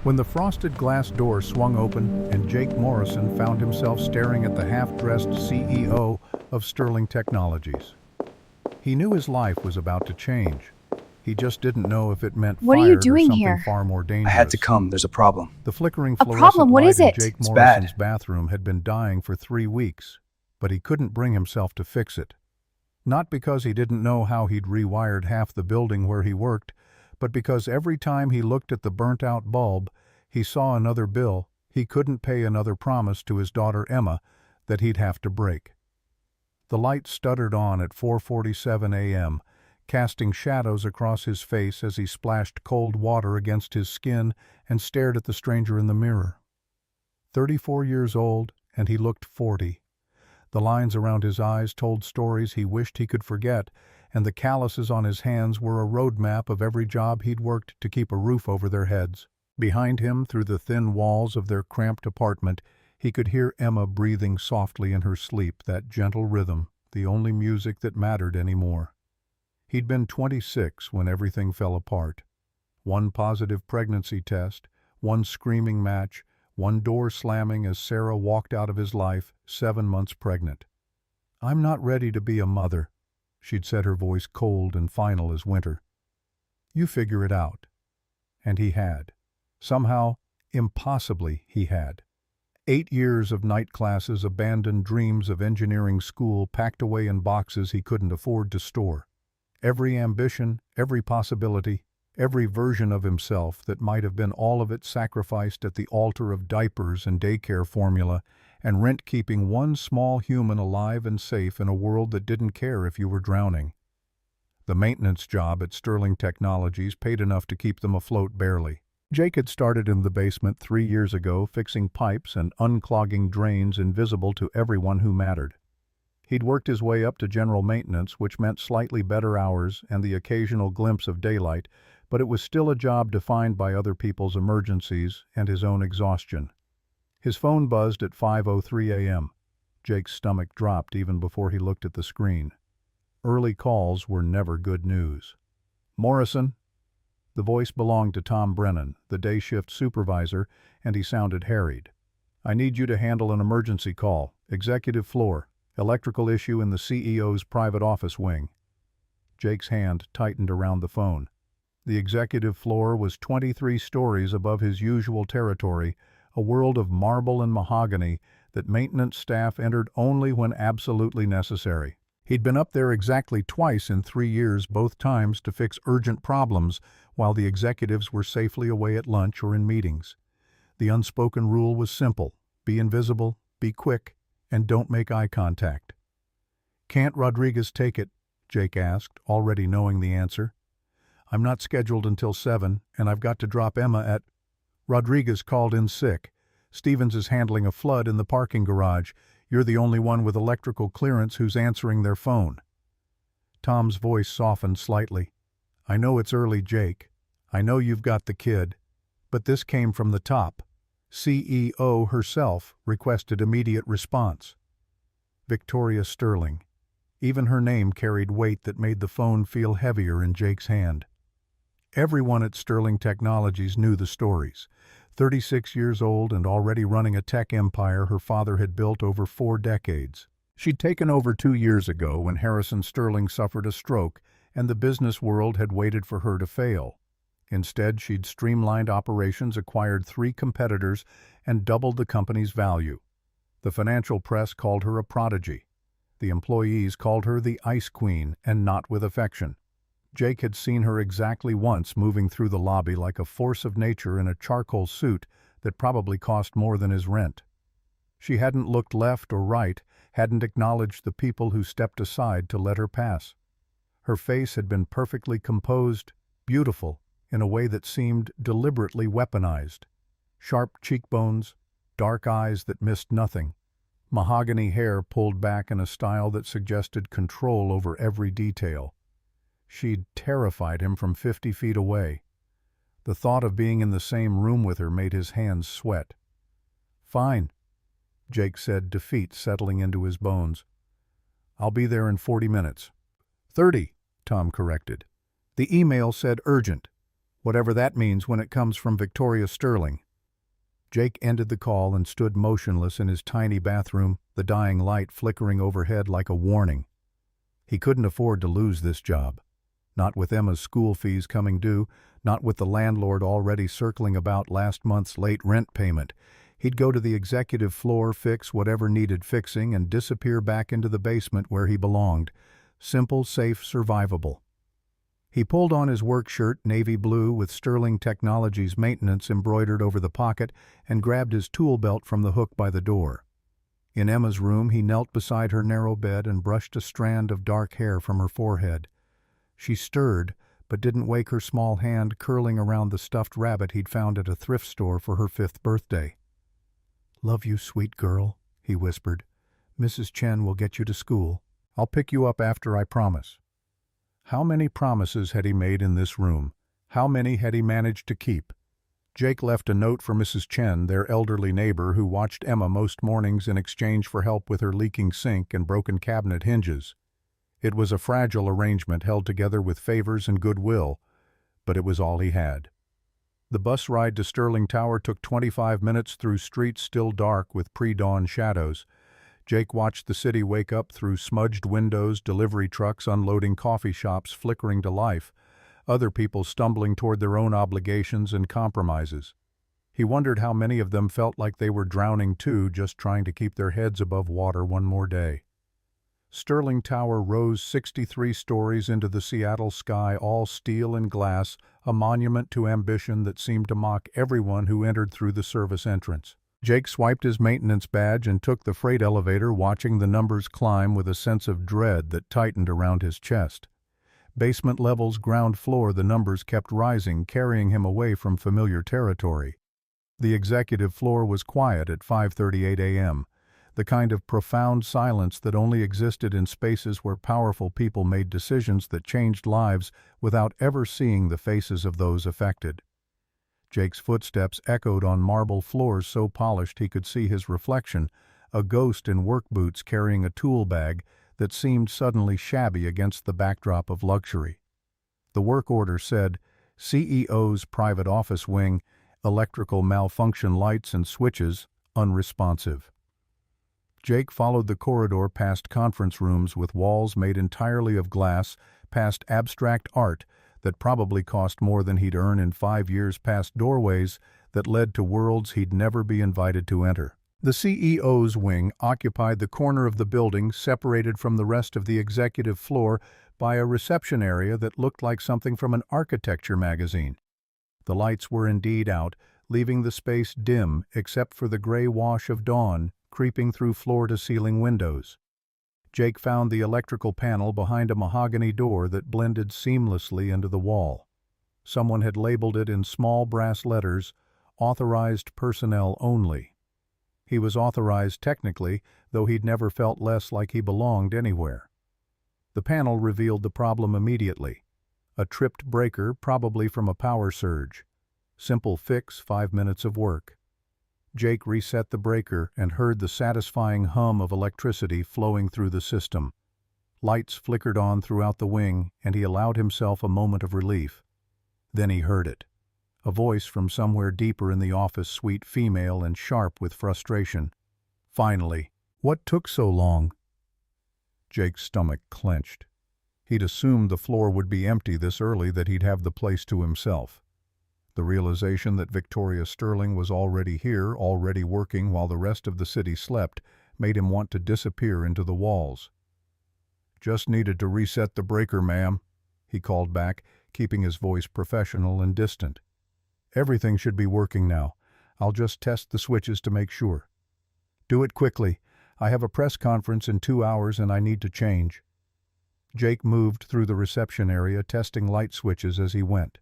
When the frosted glass door swung open and Jake Morrison found himself staring at the half-dressed CEO of Sterling Technologies. He knew his life was about to change. He just didn't know if it meant What are you fired or doing something here? far more dangerous. I had to come. There's a problem. The flickering A fluorescent problem? What light is in it? Jake It's Morrison's bad. bathroom had been dying for 3 weeks, but he couldn't bring himself to fix it. Not because he didn't know how he'd rewired half the building where he worked, but because every time he looked at the burnt-out bulb, he saw another bill he couldn't pay, another promise to his daughter Emma that he'd have to break. The light stuttered on at 4:47 a.m., casting shadows across his face as he splashed cold water against his skin and stared at the stranger in the mirror. 34 years old, and he looked 40. The lines around his eyes told stories he wished he could forget, and the calluses on his hands were a roadmap of every job he'd worked to keep a roof over their heads. Behind him, through the thin walls of their cramped apartment, he could hear Emma breathing softly in her sleep, that gentle rhythm, the only music that mattered anymore. He'd been 26 when everything fell apart. One positive pregnancy test, one screaming match, one door slamming as Sarah walked out of his life, 7 months pregnant. "I'm not ready to be a mother," she'd said, her voice cold and final as winter. "You figure it out." And he had. Somehow, impossibly, he had. 8 years of night classes, abandoned dreams of engineering school packed away in boxes he couldn't afford to store. Every ambition, every possibility, every version of himself that might have been all of it sacrificed at the altar of diapers and daycare formula and rent, keeping one small human alive and safe in a world that didn't care if you were drowning. The maintenance job at Sterling Technologies paid enough to keep them afloat barely. Jake had started in the basement 3 years ago, fixing pipes and unclogging drains invisible to everyone who mattered. He'd worked his way up to general maintenance, which meant slightly better hours and the occasional glimpse of daylight, but it was still a job defined by other people's emergencies and his own exhaustion. His phone buzzed at 5:03 a.m. Jake's stomach dropped even before he looked at the screen. Early calls were never good news. "Morrison?" The voice belonged to Tom Brennan, the day shift supervisor, and he sounded harried. "I need you to handle an emergency call. Executive floor. Electrical issue in the CEO's private office wing." Jake's hand tightened around the phone. The executive floor was 23 stories above his usual territory, a world of marble and mahogany that maintenance staff entered only when absolutely necessary. He'd been up there exactly twice in 3 years, both times to fix urgent problems while the executives were safely away at lunch or in meetings. The unspoken rule was simple: be invisible, be quick, and don't make eye contact. "Can't Rodriguez take it?" Jake asked, already knowing the answer. "I'm not scheduled until 7, and I've got to drop Emma at—" "Rodriguez called in sick. Stevens is handling a flood in the parking garage. You're the only one with electrical clearance who's answering their phone." Tom's voice softened slightly. "I know it's early, Jake. I know you've got the kid. But this came from the top. CEO herself requested immediate response." Victoria Sterling. Even her name carried weight that made the phone feel heavier in Jake's hand. Everyone at Sterling Technologies knew the stories. 36 years old and already running a tech empire her father had built over 4 decades. She'd taken over 2 years ago when Harrison Sterling suffered a stroke, and the business world had waited for her to fail. Instead, she'd streamlined operations, acquired 3 competitors, and doubled the company's value. The financial press called her a prodigy. The employees called her the Ice Queen, and not with affection. Jake had seen her exactly once moving through the lobby like a force of nature in a charcoal suit that probably cost more than his rent. She hadn't looked left or right, hadn't acknowledged the people who stepped aside to let her pass. Her face had been perfectly composed, beautiful, in a way that seemed deliberately weaponized. Sharp cheekbones, dark eyes that missed nothing, mahogany hair pulled back in a style that suggested control over every detail. She'd terrified him from 50 feet away. The thought of being in the same room with her made his hands sweat. "Fine," Jake said, defeat settling into his bones. "I'll be there in 40 minutes. 30, Tom corrected. The email said urgent. whatever that means when it comes from Victoria Sterling. Jake ended the call and stood motionless in his tiny bathroom, the dying light flickering overhead like a warning. He couldn't afford to lose this job. Not with Emma's school fees coming due, not with the landlord already circling about last month's late rent payment. He'd go to the executive floor, fix whatever needed fixing, and disappear back into the basement where he belonged. Simple, safe, survivable. He pulled on his work shirt, navy blue, with Sterling Technologies maintenance embroidered over the pocket, and grabbed his tool belt from the hook by the door. In Emma's room, he knelt beside her narrow bed and brushed a strand of dark hair from her forehead. She stirred, but didn't wake her small hand curling around the stuffed rabbit he'd found at a thrift store for her 5th birthday. "Love you, sweet girl," he whispered. "Mrs. Chen will get you to school. I'll pick you up after, I promise." How many promises had he made in this room? How many had he managed to keep? Jake left a note for Mrs. Chen, their elderly neighbor who watched Emma most mornings in exchange for help with her leaking sink and broken cabinet hinges. It was a fragile arrangement held together with favors and goodwill, but it was all he had. The bus ride to Sterling Tower took 25 minutes through streets still dark with pre-dawn shadows. Jake watched the city wake up through smudged windows, delivery trucks unloading coffee shops flickering to life, other people stumbling toward their own obligations and compromises. He wondered how many of them felt like they were drowning too, just trying to keep their heads above water one more day. Sterling Tower rose 63 stories into the Seattle sky, all steel and glass, a monument to ambition that seemed to mock everyone who entered through the service entrance. Jake swiped his maintenance badge and took the freight elevator, watching the numbers climb with a sense of dread that tightened around his chest. Basement levels, ground floor, the numbers kept rising, carrying him away from familiar territory. The executive floor was quiet at 5:38 a.m., the kind of profound silence that only existed in spaces where powerful people made decisions that changed lives without ever seeing the faces of those affected. Jake's footsteps echoed on marble floors so polished he could see his reflection, a ghost in work boots carrying a tool bag that seemed suddenly shabby against the backdrop of luxury. The work order said, "CEO's private office wing, electrical malfunction, lights and switches, unresponsive." Jake followed the corridor past conference rooms with walls made entirely of glass, past abstract art that probably cost more than he'd earn in 5 years, past doorways that led to worlds he'd never be invited to enter. The CEO's wing occupied the corner of the building, separated from the rest of the executive floor by a reception area that looked like something from an architecture magazine. The lights were indeed out, leaving the space dim except for the gray wash of dawn creeping through floor-to-ceiling windows. Jake found the electrical panel behind a mahogany door that blended seamlessly into the wall. Someone had labeled it in small brass letters, "Authorized personnel only." He was authorized technically, though he'd never felt less like he belonged anywhere. The panel revealed the problem immediately. A tripped breaker, probably from a power surge. Simple fix, 5 minutes of work. Jake reset the breaker and heard the satisfying hum of electricity flowing through the system. Lights flickered on throughout the wing, and he allowed himself a moment of relief. Then he heard it. A voice from somewhere deeper in the office, sweet, female, and sharp with frustration. Finally. "What took so long?" Jake's stomach clenched. He'd assumed the floor would be empty this early, that he'd have the place to himself. The realization that Victoria Sterling was already here, already working while the rest of the city slept, made him want to disappear into the walls. "Just needed to reset the breaker, ma'am," he called back, keeping his voice professional and distant. "Everything should be working now. I'll just test the switches to make sure." "Do it quickly. I have a press conference in 2 hours and I need to change." Jake moved through the reception area, testing light switches as he went.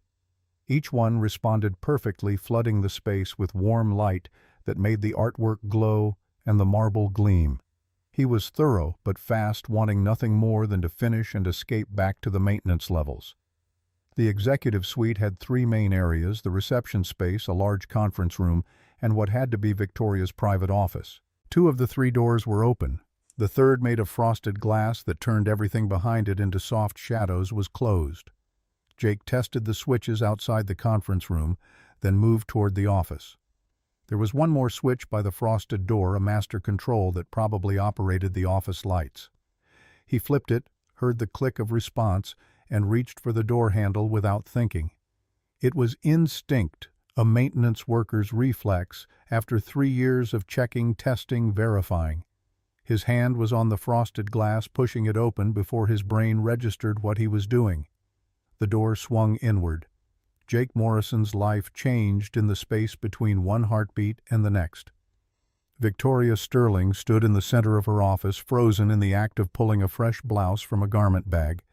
Each one responded perfectly, flooding the space with warm light that made the artwork glow and the marble gleam. He was thorough but fast, wanting nothing more than to finish and escape back to the maintenance levels. The executive suite had 3 main areas: the reception space, a large conference room, and what had to be Victoria's private office. 2 of the 3 doors were open. The third, made of frosted glass that turned everything behind it into soft shadows, was closed. Jake tested the switches outside the conference room, then moved toward the office. There was one more switch by the frosted door, a master control that probably operated the office lights. He flipped it, heard the click of response, and reached for the door handle without thinking. It was instinct, a maintenance worker's reflex after 3 years of checking, testing, verifying. His hand was on the frosted glass, pushing it open before his brain registered what he was doing. The door swung inward. Jake Morrison's life changed in the space between one heartbeat and the next. Victoria Sterling stood in the center of her office, frozen in the act of pulling a fresh blouse from a garment bag.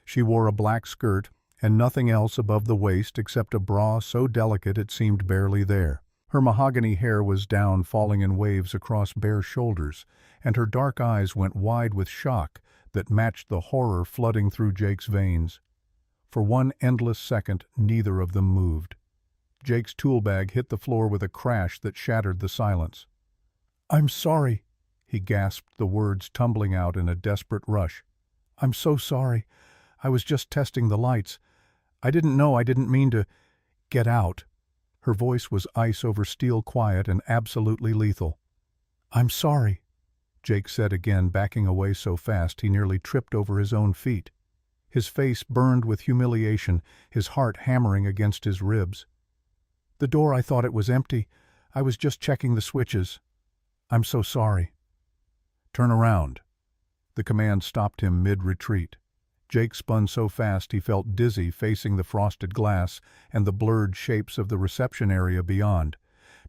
She wore a black skirt and nothing else above the waist except a bra so delicate it seemed barely there. Her mahogany hair was down, falling in waves across bare shoulders, and her dark eyes went wide with shock that matched the horror flooding through Jake's veins. For one endless second, neither of them moved. Jake's tool bag hit the floor with a crash that shattered the silence. "I'm sorry," he gasped, the words tumbling out in a desperate rush. "I'm so sorry. I was just testing the lights. I didn't mean to get out." Her voice was ice over steel, quiet and absolutely lethal. "I'm sorry," Jake said again, backing away so fast he nearly tripped over his own feet. His face burned with humiliation, his heart hammering against his ribs. "The door, I thought it was empty. I was just checking the switches. I'm so sorry." "Turn around." The command stopped him mid-retreat. Jake spun so fast he felt dizzy, facing the frosted glass and the blurred shapes of the reception area beyond.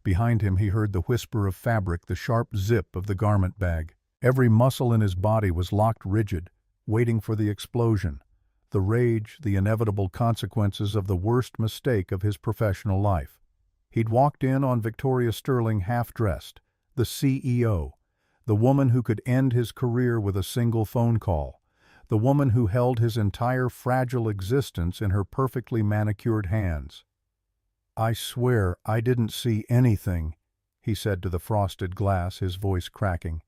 Behind him he heard the whisper of fabric, the sharp zip of the garment bag. Every muscle in his body was locked rigid, waiting for the explosion. The rage, the inevitable consequences of the worst mistake of his professional life. He'd walked in on Victoria Sterling half-dressed, the CEO, the woman who could end his career with a single phone call, the woman who held his entire fragile existence in her perfectly manicured hands. "I swear I didn't see anything," he said to the frosted glass, his voice cracking.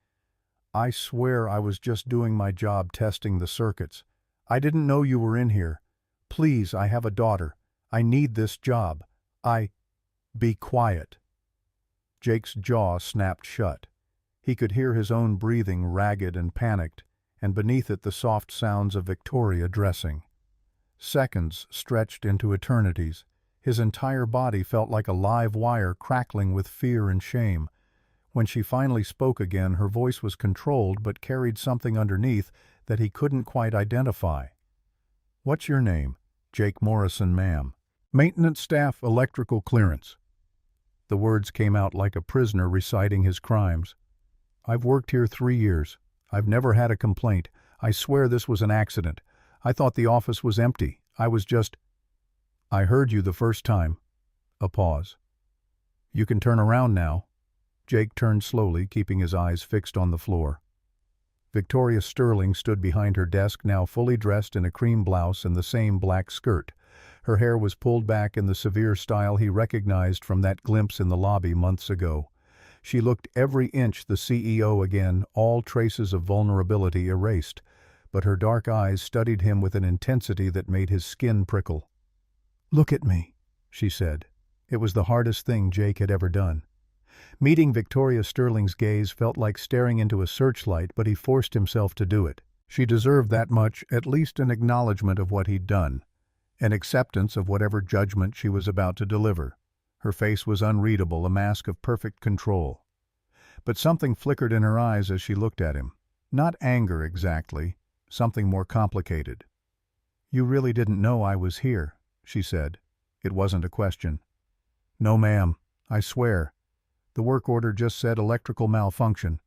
"I swear I was just doing my job, testing the circuits. I didn't know you were in here. Please, I have a daughter. I need this job. Be quiet." Jake's jaw snapped shut. He could hear his own breathing, ragged and panicked, and beneath it the soft sounds of Victoria dressing. Seconds stretched into eternities. His entire body felt like a live wire crackling with fear and shame. When she finally spoke again, her voice was controlled but carried something underneath that he couldn't quite identify. "What's your name?" "Jake Morrison, ma'am." "Maintenance staff, electrical clearance." The words came out like a prisoner reciting his crimes. "I've worked here 3 years. I've never had a complaint. I swear this was an accident. I thought the office was empty. I was just—" "I heard you the first time." A pause. "You can turn around now." Jake turned slowly, keeping his eyes fixed on the floor. Victoria Sterling stood behind her desk, now fully dressed in a cream blouse and the same black skirt. Her hair was pulled back in the severe style he recognized from that glimpse in the lobby months ago. She looked every inch the CEO again, all traces of vulnerability erased, but her dark eyes studied him with an intensity that made his skin prickle. "Look at me," she said. It was the hardest thing Jake had ever done. Meeting Victoria Sterling's gaze felt like staring into a searchlight, but he forced himself to do it. She deserved that much, at least an acknowledgement of what he'd done, an acceptance of whatever judgment she was about to deliver. Her face was unreadable, a mask of perfect control. But something flickered in her eyes as she looked at him. Not anger exactly, something more complicated. "You really didn't know I was here," she said. It wasn't a question. "No, ma'am. I swear. The work order just said electrical malfunction.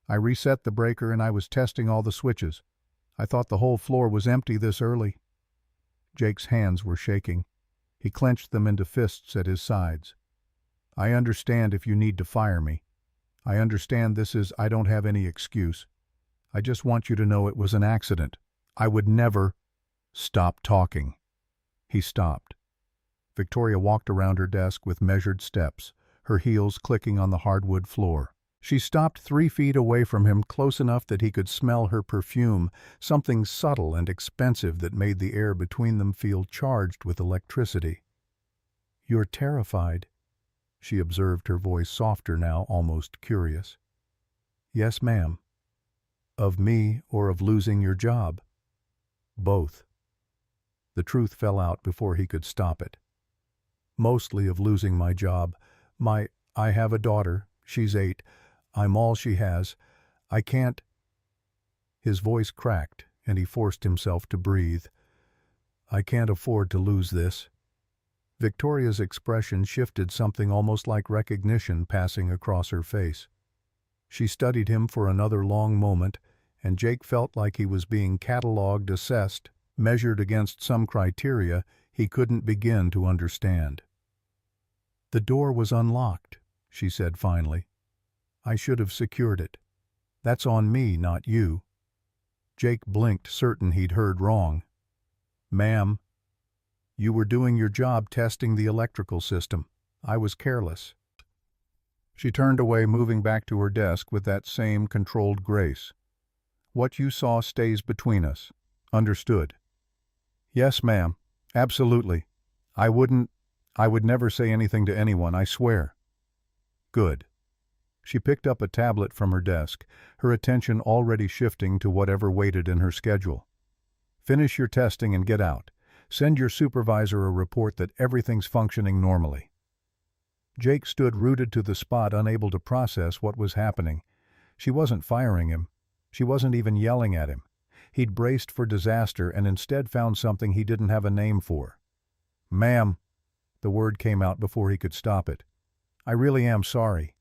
I reset the breaker and I was testing all the switches. I thought the whole floor was empty this early." Jake's hands were shaking. He clenched them into fists at his sides. "I understand if you need to fire me. I understand I don't have any excuse. I just want you to know it was an accident. I would never—" "Stop talking." He stopped. Victoria walked around her desk with measured steps, her heels clicking on the hardwood floor. She stopped 3 feet away from him, close enough that he could smell her perfume, something subtle and expensive that made the air between them feel charged with electricity. "You're terrified," she observed, her voice softer now, almost curious. "Yes, ma'am." "Of me or of losing your job?" "Both." The truth fell out before he could stop it. "Mostly of losing my job. I have a daughter. She's 8. I'm all she has. I can't—" His voice cracked, and he forced himself to breathe. "I can't afford to lose this." Victoria's expression shifted, something almost like recognition passing across her face. She studied him for another long moment, and Jake felt like he was being catalogued, assessed, measured against some criteria he couldn't begin to understand. "The door was unlocked," she said finally. "I should have secured it. That's on me, not you." Jake blinked, certain he'd heard wrong. "Ma'am, you were doing your job testing the electrical system. I was careless." She turned away, moving back to her desk with that same controlled grace. "What you saw stays between us. Understood?" "Yes, ma'am. Absolutely. I would never say anything to anyone, I swear." "Good." She picked up a tablet from her desk, her attention already shifting to whatever waited in her schedule. "Finish your testing and get out. Send your supervisor a report that everything's functioning normally." Jake stood rooted to the spot, unable to process what was happening. She wasn't firing him. She wasn't even yelling at him. He'd braced for disaster and instead found something he didn't have a name for. "Ma'am," the word came out before he could stop it. "I really am sorry."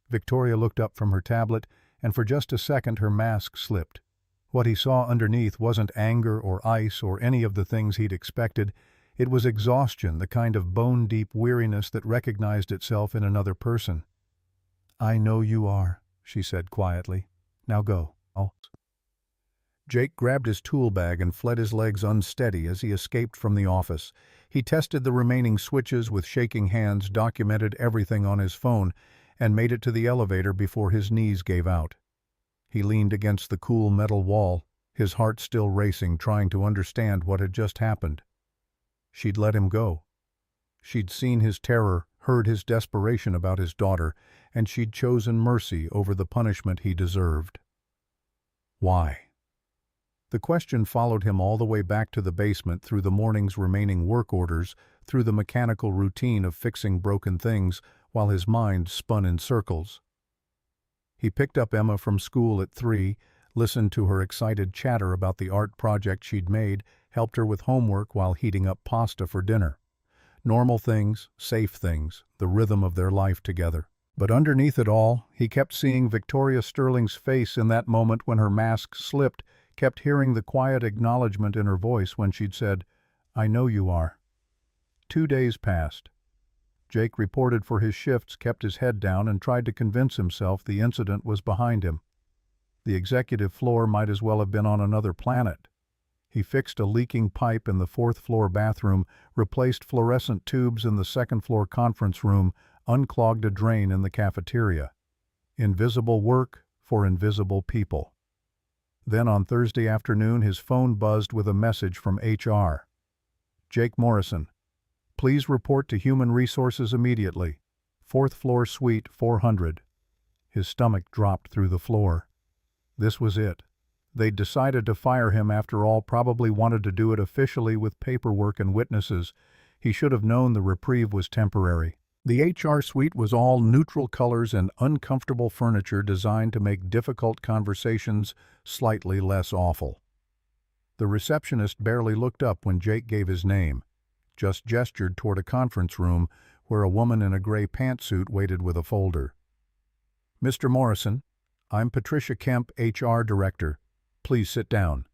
Victoria looked up from her tablet, and for just a second her mask slipped. What he saw underneath wasn't anger or ice or any of the things he'd expected. It was exhaustion, the kind of bone-deep weariness that recognized itself in another person. "I know you are," she said quietly. "Now go." Jake grabbed his tool bag and fled, his legs unsteady as he escaped from the office. He tested the remaining switches with shaking hands, documented everything on his phone, and made it to the elevator before his knees gave out. He leaned against the cool metal wall, his heart still racing, trying to understand what had just happened. She'd let him go. She'd seen his terror, heard his desperation about his daughter, and she'd chosen mercy over the punishment he deserved. Why? The question followed him all the way back to the basement, through the morning's remaining work orders, through the mechanical routine of fixing broken things, while his mind spun in circles. He picked up Emma from school at 3, listened to her excited chatter about the art project she'd made, helped her with homework while heating up pasta for dinner. Normal things, safe things, the rhythm of their life together. But underneath it all, he kept seeing Victoria Sterling's face in that moment when her mask slipped, kept hearing the quiet acknowledgement in her voice when she'd said, "I know you are." 2 days passed. Jake reported for his shifts, kept his head down, and tried to convince himself the incident was behind him. The executive floor might as well have been on another planet. He fixed a leaking pipe in the 4th-floor bathroom, replaced fluorescent tubes in the 2nd-floor conference room, unclogged a drain in the cafeteria. Invisible work for invisible people. Then on Thursday afternoon his phone buzzed with a message from HR. "Jake Morrison. Please report to Human Resources immediately. 4th floor suite 400. His stomach dropped through the floor. This was it. They'd decided to fire him after all, probably wanted to do it officially with paperwork and witnesses. He should have known the reprieve was temporary. The HR suite was all neutral colors and uncomfortable furniture designed to make difficult conversations slightly less awful. The receptionist barely looked up when Jake gave his name, just gestured toward a conference room where a woman in a gray pantsuit waited with a folder. "Mr. Morrison, I'm Patricia Kemp, HR Director. Please sit down."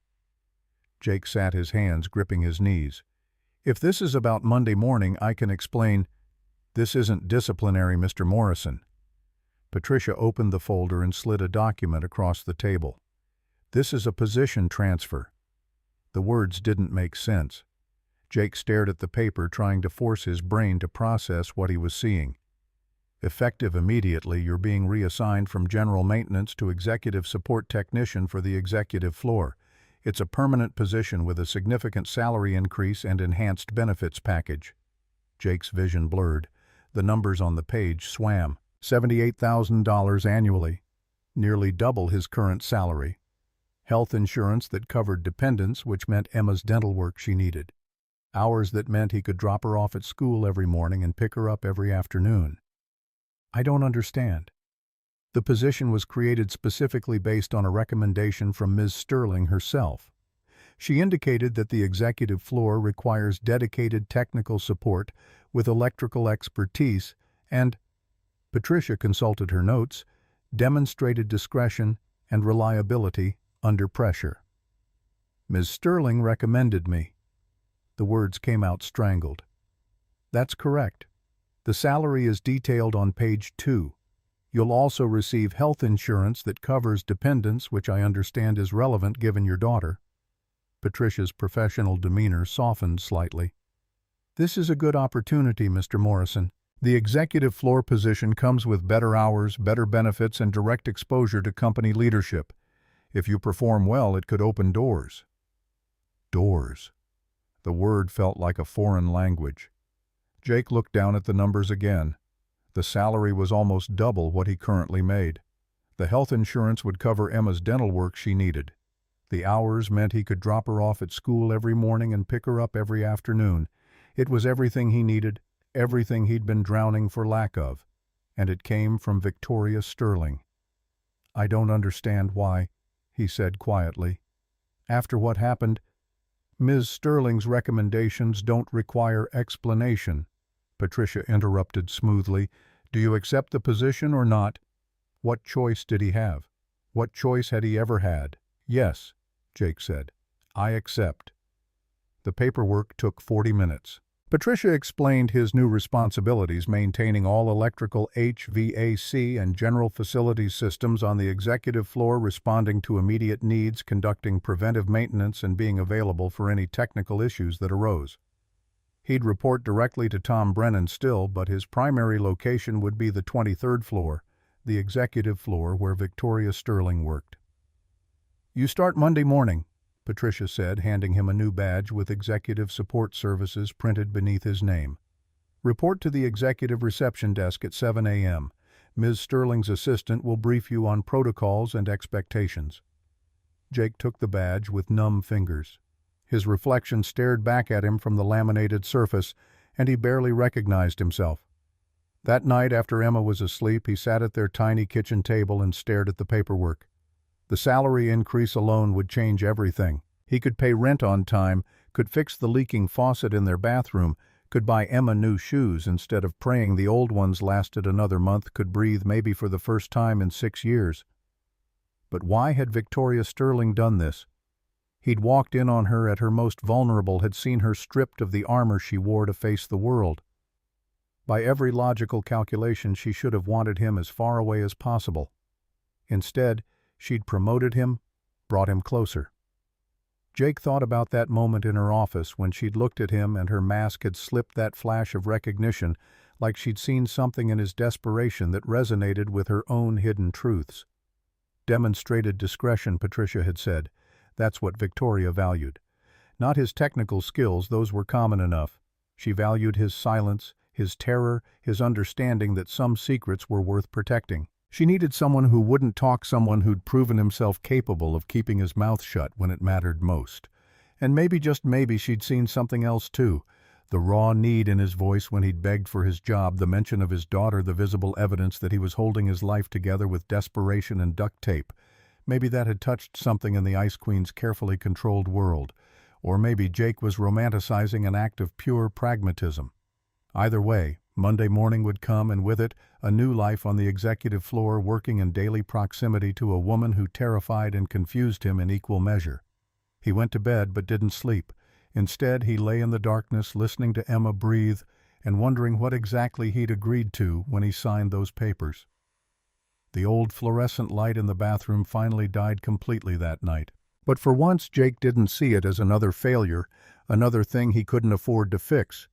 Jake sat, his hands gripping his knees. "If this is about Monday morning, I can explain." "This isn't disciplinary, Mr. Morrison." Patricia opened the folder and slid a document across the table. "This is a position transfer." The words didn't make sense. Jake stared at the paper, trying to force his brain to process what he was seeing. Effective immediately, you're being reassigned from general maintenance to executive support technician for the executive floor. It's a permanent position with a significant salary increase and enhanced benefits package. Jake's vision blurred. The numbers on the page swam. $78,000 annually, nearly double his current salary. Health insurance that covered dependents, which meant Emma's dental work she needed. Hours that meant he could drop her off at school every morning and pick her up every afternoon. I don't understand. The position was created specifically based on a recommendation from Ms. Sterling herself. She indicated that the executive floor requires dedicated technical support with electrical expertise and, Patricia consulted her notes, demonstrated discretion and reliability under pressure. Ms. Sterling recommended me. The words came out strangled. That's correct. The salary is detailed on page 2. You'll also receive health insurance that covers dependents, which I understand is relevant given your daughter. Patricia's professional demeanor softened slightly. This is a good opportunity, Mr. Morrison. The executive floor position comes with better hours, better benefits, and direct exposure to company leadership. If you perform well, it could open doors. Doors. The word felt like a foreign language. Jake looked down at the numbers again. The salary was almost double what he currently made. The health insurance would cover Emma's dental work she needed. The hours meant he could drop her off at school every morning and pick her up every afternoon. It was everything he needed, everything he'd been drowning for lack of. And it came from Victoria Sterling. I don't understand why, he said quietly. After what happened, Ms. Sterling's recommendations don't require explanation. Patricia interrupted smoothly. Do you accept the position or not? What choice did he have? What choice had he ever had? Yes, Jake said. I accept. The paperwork took 40 minutes. Patricia explained his new responsibilities, maintaining all electrical HVAC and general facilities systems on the executive floor, responding to immediate needs, conducting preventive maintenance, and being available for any technical issues that arose. He'd report directly to Tom Brennan still, but his primary location would be the 23rd floor, the executive floor where Victoria Sterling worked. You start Monday morning, Patricia said, handing him a new badge with Executive Support Services printed beneath his name. Report to the executive reception desk at 7 a.m. Ms. Sterling's assistant will brief you on protocols and expectations. Jake took the badge with numb fingers. His reflection stared back at him from the laminated surface, and he barely recognized himself. That night, after Emma was asleep, he sat at their tiny kitchen table and stared at the paperwork. The salary increase alone would change everything. He could pay rent on time, could fix the leaking faucet in their bathroom, could buy Emma new shoes instead of praying the old ones lasted another month, could breathe maybe for the first time in 6 years. But why had Victoria Sterling done this? He'd walked in on her at her most vulnerable, had seen her stripped of the armor she wore to face the world. By every logical calculation, she should have wanted him as far away as possible. Instead, she'd promoted him, brought him closer. Jake thought about that moment in her office when she'd looked at him and her mask had slipped that flash of recognition, like she'd seen something in his desperation that resonated with her own hidden truths. Demonstrated discretion, Patricia had said. That's what Victoria valued. Not his technical skills, those were common enough. She valued his silence, his terror, his understanding that some secrets were worth protecting. She needed someone who wouldn't talk, someone who'd proven himself capable of keeping his mouth shut when it mattered most. And maybe, just maybe, she'd seen something else too. The raw need in his voice when he'd begged for his job, the mention of his daughter, the visible evidence that he was holding his life together with desperation and duct tape. Maybe that had touched something in the Ice Queen's carefully controlled world. Or maybe Jake was romanticizing an act of pure pragmatism. Either way, Monday morning would come, and with it, a new life on the executive floor, working in daily proximity to a woman who terrified and confused him in equal measure. He went to bed but didn't sleep. Instead, he lay in the darkness, listening to Emma breathe and wondering what exactly he'd agreed to when he signed those papers. The old fluorescent light in the bathroom finally died completely that night. But for once, Jake didn't see it as another failure, another thing he couldn't afford to fix.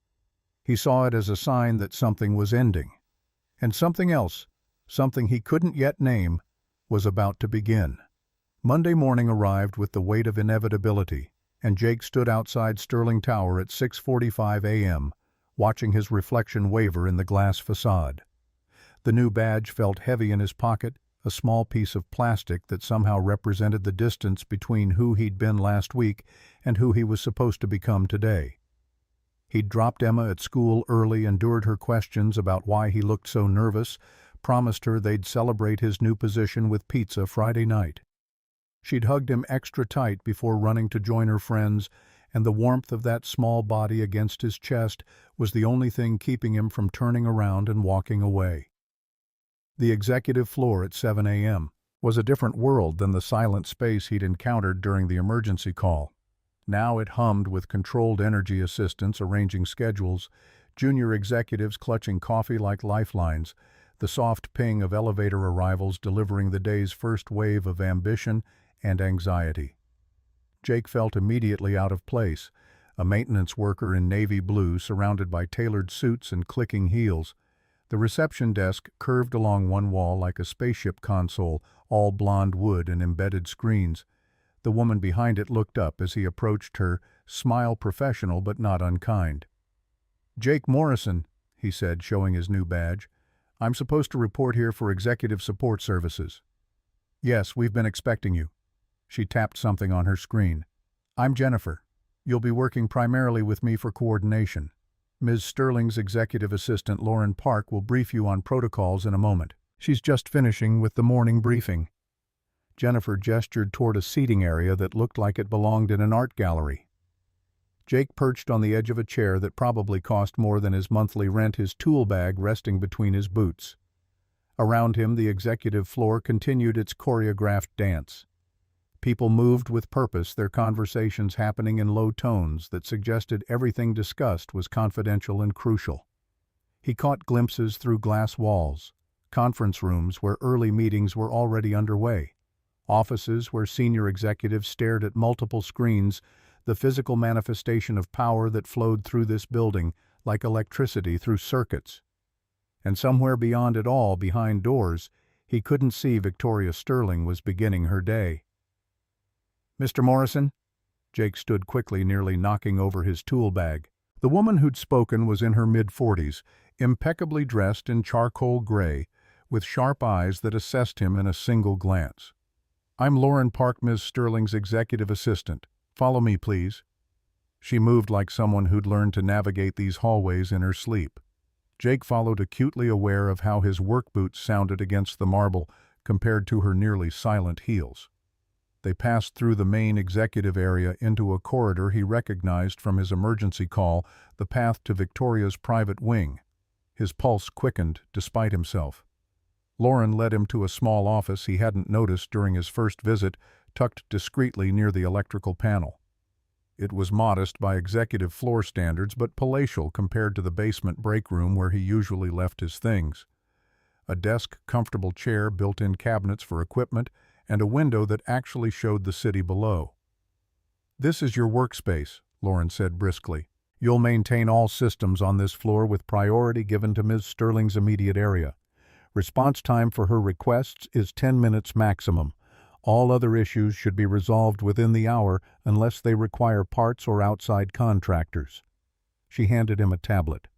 He saw it as a sign that something was ending. And something else, something he couldn't yet name, was about to begin. Monday morning arrived with the weight of inevitability, and Jake stood outside Sterling Tower at 6:45 a.m., watching his reflection waver in the glass facade. The new badge felt heavy in his pocket, a small piece of plastic that somehow represented the distance between who he'd been last week and who he was supposed to become today. He'd dropped Emma at school early, endured her questions about why he looked so nervous, promised her they'd celebrate his new position with pizza Friday night. She'd hugged him extra tight before running to join her friends, and the warmth of that small body against his chest was the only thing keeping him from turning around and walking away. The executive floor at 7 a.m. was a different world than the silent space he'd encountered during the emergency call. Now it hummed with controlled energy assistants arranging schedules, junior executives clutching coffee like lifelines, the soft ping of elevator arrivals delivering the day's first wave of ambition and anxiety. Jake felt immediately out of place, a maintenance worker in navy blue surrounded by tailored suits and clicking heels. The reception desk curved along one wall like a spaceship console, all blonde wood and embedded screens. The woman behind it looked up as he approached her, smile professional but not unkind. "Jake Morrison," he said, showing his new badge. "I'm supposed to report here for executive support services." "Yes, we've been expecting you." She tapped something on her screen. "I'm Jennifer. You'll be working primarily with me for coordination. Ms. Sterling's executive assistant Lauren Park will brief you on protocols in a moment. She's just finishing with the morning briefing." Jennifer gestured toward a seating area that looked like it belonged in an art gallery. Jake perched on the edge of a chair that probably cost more than his monthly rent, his tool bag resting between his boots. Around him, the executive floor continued its choreographed dance. People moved with purpose, their conversations happening in low tones that suggested everything discussed was confidential and crucial. He caught glimpses through glass walls, conference rooms where early meetings were already underway, offices where senior executives stared at multiple screens, the physical manifestation of power that flowed through this building like electricity through circuits. And somewhere beyond it all, behind doors, he couldn't see Victoria Sterling was beginning her day. "Mr. Morrison?" Jake stood quickly, nearly knocking over his tool bag. The woman who'd spoken was in her mid-40s, impeccably dressed in charcoal gray, with sharp eyes that assessed him in a single glance. "I'm Lauren Park, Ms. Sterling's executive assistant. Follow me, please." She moved like someone who'd learned to navigate these hallways in her sleep. Jake followed, acutely aware of how his work boots sounded against the marble compared to her nearly silent heels. They passed through the main executive area into a corridor he recognized from his emergency call, the path to Victoria's private wing. His pulse quickened despite himself. Lauren led him to a small office he hadn't noticed during his first visit, tucked discreetly near the electrical panel. It was modest by executive floor standards, but palatial compared to the basement break room where he usually left his things. A desk, comfortable chair, built-in cabinets for equipment, and a window that actually showed the city below. "This is your workspace," Lauren said briskly. "You'll maintain all systems on this floor with priority given to Ms. Sterling's immediate area. Response time for her requests is 10 minutes maximum. All other issues should be resolved within the hour unless they require parts or outside contractors." She handed him a tablet.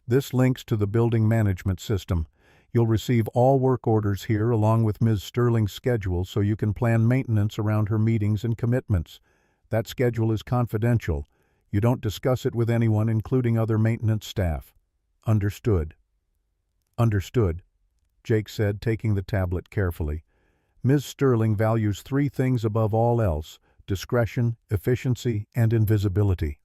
"This links to the building management system. You'll receive all work orders here along with Ms. Sterling's schedule so you can plan maintenance around her meetings and commitments. That schedule is confidential. You don't discuss it with anyone, including other maintenance staff." "Understood." "Understood," Jake said, taking the tablet carefully. "Ms. Sterling values 3 things above all else: discretion, efficiency, and invisibility."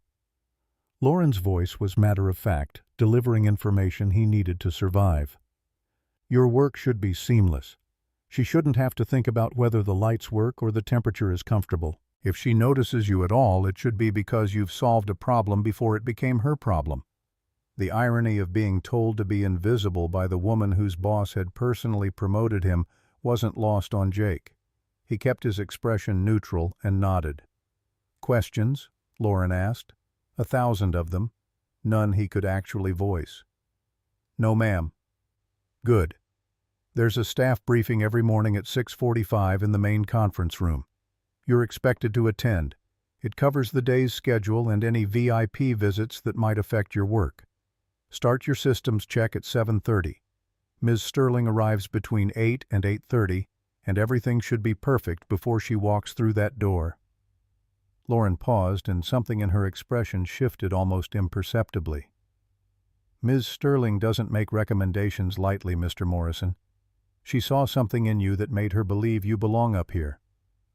Lauren's voice was matter-of-fact, delivering information he needed to survive. "Your work should be seamless. She shouldn't have to think about whether the lights work or the temperature is comfortable. If she notices you at all, it should be because you've solved a problem before it became her problem." The irony of being told to be invisible by the woman whose boss had personally promoted him wasn't lost on Jake. He kept his expression neutral and nodded. "Questions?" Lauren asked. 1,000 of them. None he could actually voice. "No, ma'am." Good. There's a staff briefing every morning at 6:45 in the main conference room. You're expected to attend. It covers the day's schedule and any VIP visits that might affect your work. Start your systems check at 7:30. Ms. Sterling arrives between 8 and 8:30, and everything should be perfect before she walks through that door. Lauren paused, and something in her expression shifted almost imperceptibly. Ms. Sterling doesn't make recommendations lightly, Mr. Morrison. She saw something in you that made her believe you belong up here.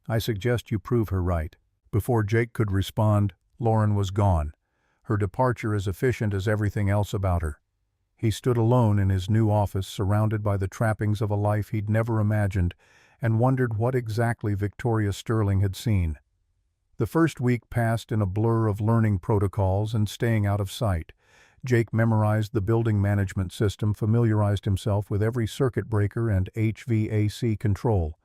I suggest you prove her right. Before Jake could respond, Lauren was gone, her departure as efficient as everything else about her. He stood alone in his new office, surrounded by the trappings of a life he'd never imagined, and wondered what exactly Victoria Sterling had seen. The first week passed in a blur of learning protocols and staying out of sight. Jake memorized the building management system, familiarized himself with every circuit breaker and HVAC control,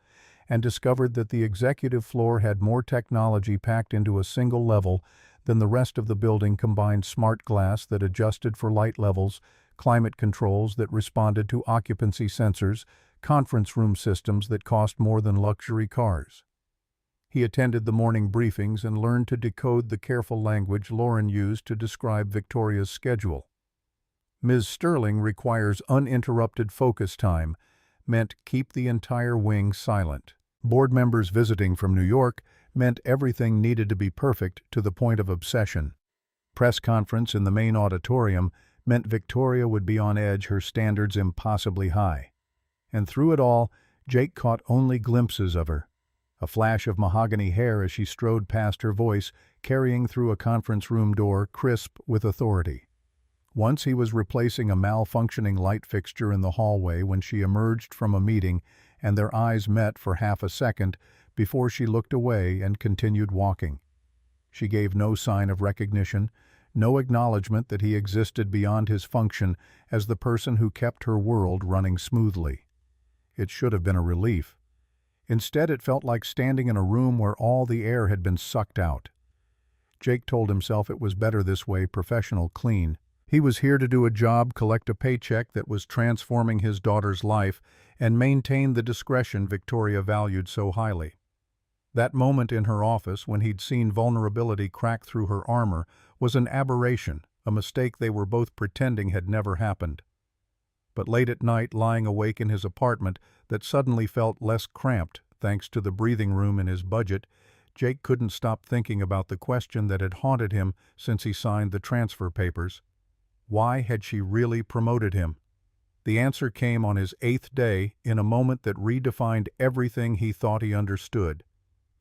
and discovered that the executive floor had more technology packed into a single level than the rest of the building combined: smart glass that adjusted for light levels, climate controls that responded to occupancy sensors, conference room systems that cost more than luxury cars. He attended the morning briefings and learned to decode the careful language Lauren used to describe Victoria's schedule. Ms. Sterling requires uninterrupted focus time, meant keep the entire wing silent. Board members visiting from New York meant everything needed to be perfect to the point of obsession. Press conference in the main auditorium meant Victoria would be on edge, her standards impossibly high. And through it all, Jake caught only glimpses of her. A flash of mahogany hair as she strode past, her voice carrying through a conference room door, crisp with authority. Once he was replacing a malfunctioning light fixture in the hallway when she emerged from a meeting, and their eyes met for half a second before she looked away and continued walking. She gave no sign of recognition, no acknowledgement that he existed beyond his function as the person who kept her world running smoothly. It should have been a relief. Instead, it felt like standing in a room where all the air had been sucked out. Jake told himself it was better this way, professional, clean. He was here to do a job, collect a paycheck that was transforming his daughter's life, and maintain the discretion Victoria valued so highly. That moment in her office when he'd seen vulnerability crack through her armor was an aberration, a mistake they were both pretending had never happened. But late at night, lying awake in his apartment that suddenly felt less cramped thanks to the breathing room in his budget, Jake couldn't stop thinking about the question that had haunted him since he signed the transfer papers. Why had she really promoted him? The answer came on his 8th day, in a moment that redefined everything he thought he understood.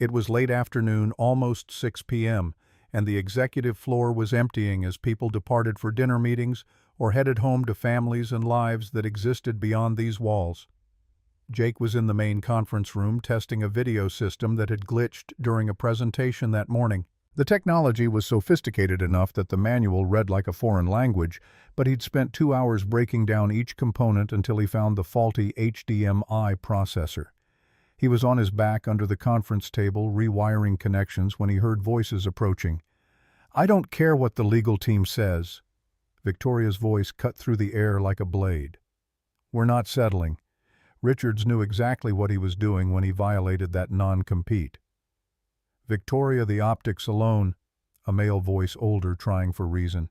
It was late afternoon, almost 6 p.m., and the executive floor was emptying as people departed for dinner meetings or headed home to families and lives that existed beyond these walls. Jake was in the main conference room testing a video system that had glitched during a presentation that morning. The technology was sophisticated enough that the manual read like a foreign language, but he'd spent 2 hours breaking down each component until he found the faulty HDMI processor. He was on his back under the conference table, rewiring connections, when he heard voices approaching. "I don't care what the legal team says." Victoria's voice cut through the air like a blade. "We're not settling." Richards knew exactly what he was doing when he violated that non-compete. "Victoria, the optics alone," a male voice, older, trying for reason.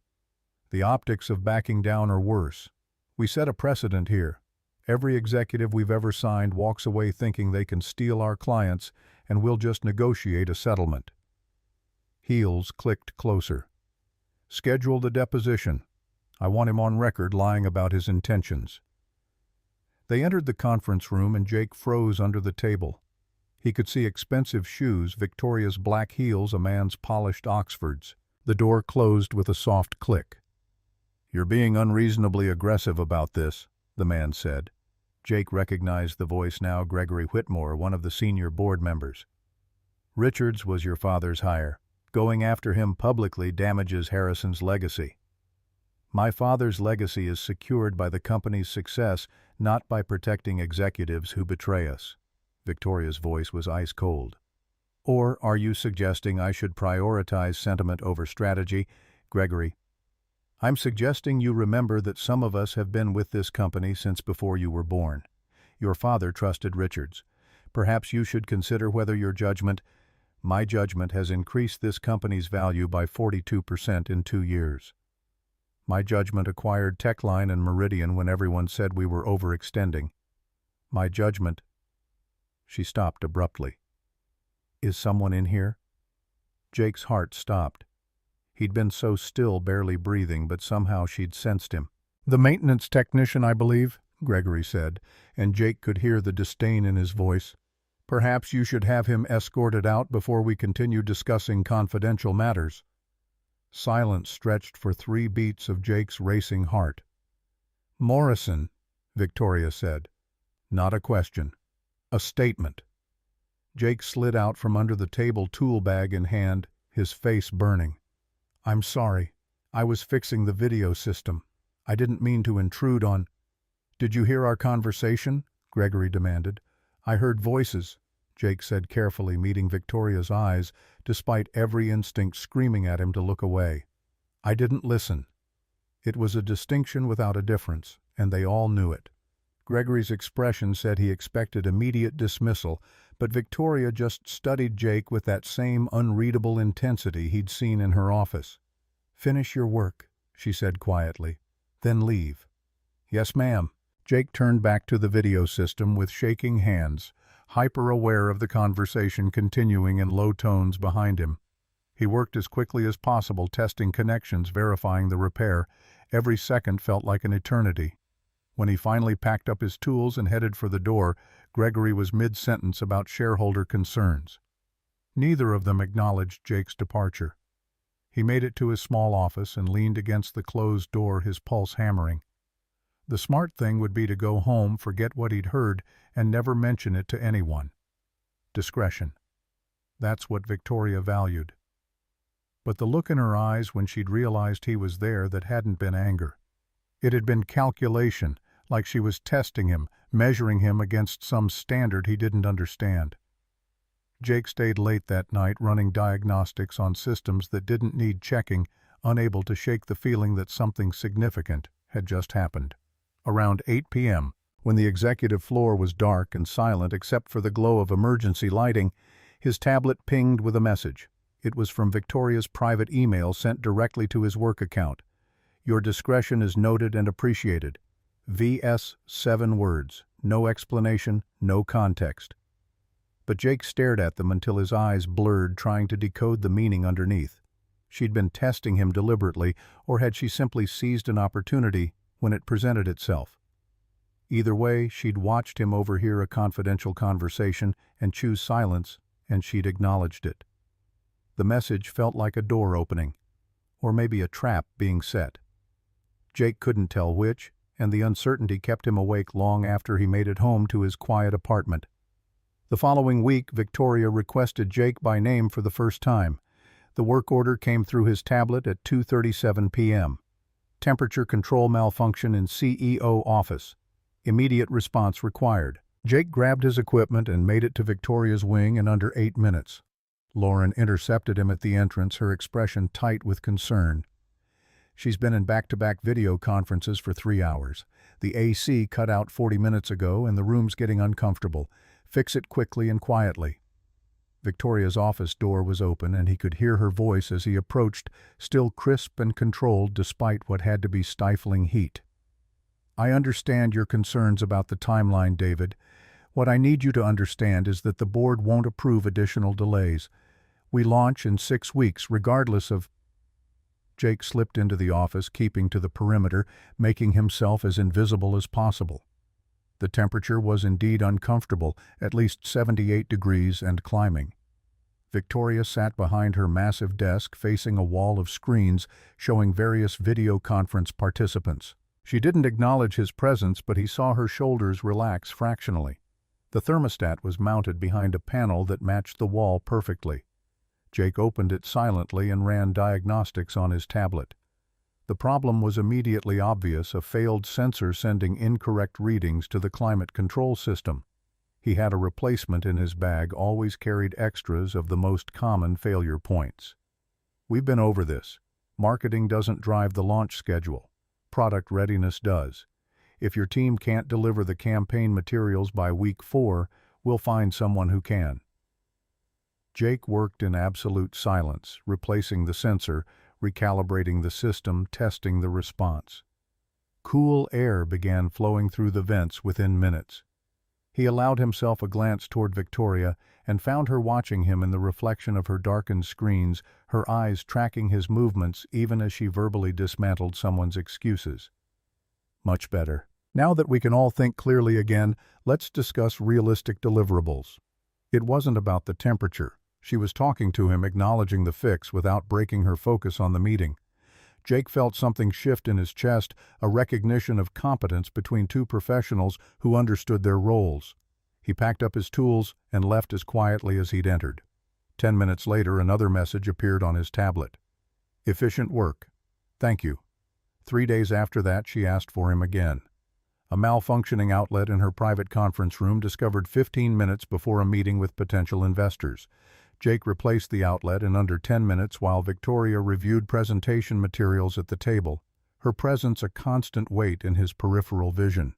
"The optics of backing down are worse. We set a precedent here. Every executive we've ever signed walks away thinking they can steal our clients, and we'll just negotiate a settlement." Heels clicked closer. "Schedule the deposition. I want him on record lying about his intentions." They entered the conference room and Jake froze under the table. He could see expensive shoes, Victoria's black heels, a man's polished Oxfords. The door closed with a soft click. "You're being unreasonably aggressive about this," the man said. Jake recognized the voice now, Gregory Whitmore, one of the senior board members. "Richards was your father's hire. Going after him publicly damages Harrison's legacy." "My father's legacy is secured by the company's success, not by protecting executives who betray us." Victoria's voice was ice cold. "Or are you suggesting I should prioritize sentiment over strategy, Gregory?" I'm suggesting you remember that some of us have been with this company since before you were born. Your father trusted Richards. Perhaps you should consider whether my judgment has increased this company's value by 42% in 2 years. My judgment acquired Techline and Meridian when everyone said we were overextending. My judgment—" She stopped abruptly. "Is someone in here?" Jake's heart stopped. He'd been so still, barely breathing, but somehow she'd sensed him. "The maintenance technician, I believe," Gregory said, and Jake could hear the disdain in his voice. "Perhaps you should have him escorted out before we continue discussing confidential matters." Silence stretched for 3 beats of Jake's racing heart. "Morrison," Victoria said. Not a question. A statement. Jake slid out from under the table, tool bag in hand, his face burning. "I'm sorry. I was fixing the video system. I didn't mean to intrude on—" "Did you hear our conversation?" Gregory demanded. "I heard voices," Jake said carefully, meeting Victoria's eyes, despite every instinct screaming at him to look away. "I didn't listen." It was a distinction without a difference, and they all knew it. Gregory's expression said he expected immediate dismissal, but Victoria just studied Jake with that same unreadable intensity he'd seen in her office. "Finish your work," she said quietly. "Then leave." "Yes, ma'am." Jake turned back to the video system with shaking hands, hyper-aware of the conversation continuing in low tones behind him. He worked as quickly as possible, testing connections, verifying the repair. Every second felt like an eternity. When he finally packed up his tools and headed for the door, Gregory was mid-sentence about shareholder concerns. Neither of them acknowledged Jake's departure. He made it to his small office and leaned against the closed door, his pulse hammering. The smart thing would be to go home, forget what he'd heard, and never mention it to anyone. Discretion. That's what Victoria valued. But the look in her eyes when she'd realized he was there, that hadn't been anger. It had been calculation, like she was testing him, measuring him against some standard he didn't understand. Jake stayed late that night, running diagnostics on systems that didn't need checking, unable to shake the feeling that something significant had just happened. Around 8 p.m., when the executive floor was dark and silent except for the glow of emergency lighting, his tablet pinged with a message. It was from Victoria's private email sent directly to his work account. "Your discretion is noted and appreciated. VS 7 words. No explanation, no context." But Jake stared at them until his eyes blurred, trying to decode the meaning underneath. She'd been testing him deliberately, or had she simply seized an opportunity when it presented itself? Either way, she'd watched him overhear a confidential conversation and choose silence, and she'd acknowledged it. The message felt like a door opening, or maybe a trap being set. Jake couldn't tell which, and the uncertainty kept him awake long after he made it home to his quiet apartment. The following week, Victoria requested Jake by name for the first time. The work order came through his tablet at 2:37 p.m. Temperature control malfunction in CEO office. Immediate response required. Jake grabbed his equipment and made it to Victoria's wing in under 8 minutes. Lauren intercepted him at the entrance, her expression tight with concern. "She's been in back-to-back video conferences for 3 hours. The AC cut out 40 minutes ago and the room's getting uncomfortable. Fix it quickly and quietly." Victoria's office door was open, and he could hear her voice as he approached, still crisp and controlled despite what had to be stifling heat. "I understand your concerns about the timeline, David. What I need you to understand is that the board won't approve additional delays. We launch in 6 weeks, regardless of—" Jake slipped into the office, keeping to the perimeter, making himself as invisible as possible. The temperature was indeed uncomfortable, at least 78 degrees and climbing. Victoria sat behind her massive desk, facing a wall of screens showing various video conference participants. She didn't acknowledge his presence, but he saw her shoulders relax fractionally. The thermostat was mounted behind a panel that matched the wall perfectly. Jake opened it silently and ran diagnostics on his tablet. The problem was immediately obvious, a failed sensor sending incorrect readings to the climate control system. He had a replacement in his bag, always carried extras of the most common failure points. "We've been over this. Marketing doesn't drive the launch schedule. Product readiness does. If your team can't deliver the campaign materials by week 4, we'll find someone who can. Jake worked in absolute silence, replacing the sensor, recalibrating the system, testing the response. Cool air began flowing through the vents within minutes. He allowed himself a glance toward Victoria and found her watching him in the reflection of her darkened screens, her eyes tracking his movements even as she verbally dismantled someone's excuses. Much better. Now that we can all think clearly again, let's discuss realistic deliverables. It wasn't about the temperature. She was talking to him, acknowledging the fix without breaking her focus on the meeting. Jake felt something shift in his chest, a recognition of competence between two professionals who understood their roles. He packed up his tools and left as quietly as he'd entered. 10 minutes later, another message appeared on his tablet. Efficient work. Thank you. 3 days after that, she asked for him again. A malfunctioning outlet in her private conference room discovered 15 minutes before a meeting with potential investors. Jake replaced the outlet in under 10 minutes while Victoria reviewed presentation materials at the table, her presence a constant weight in his peripheral vision.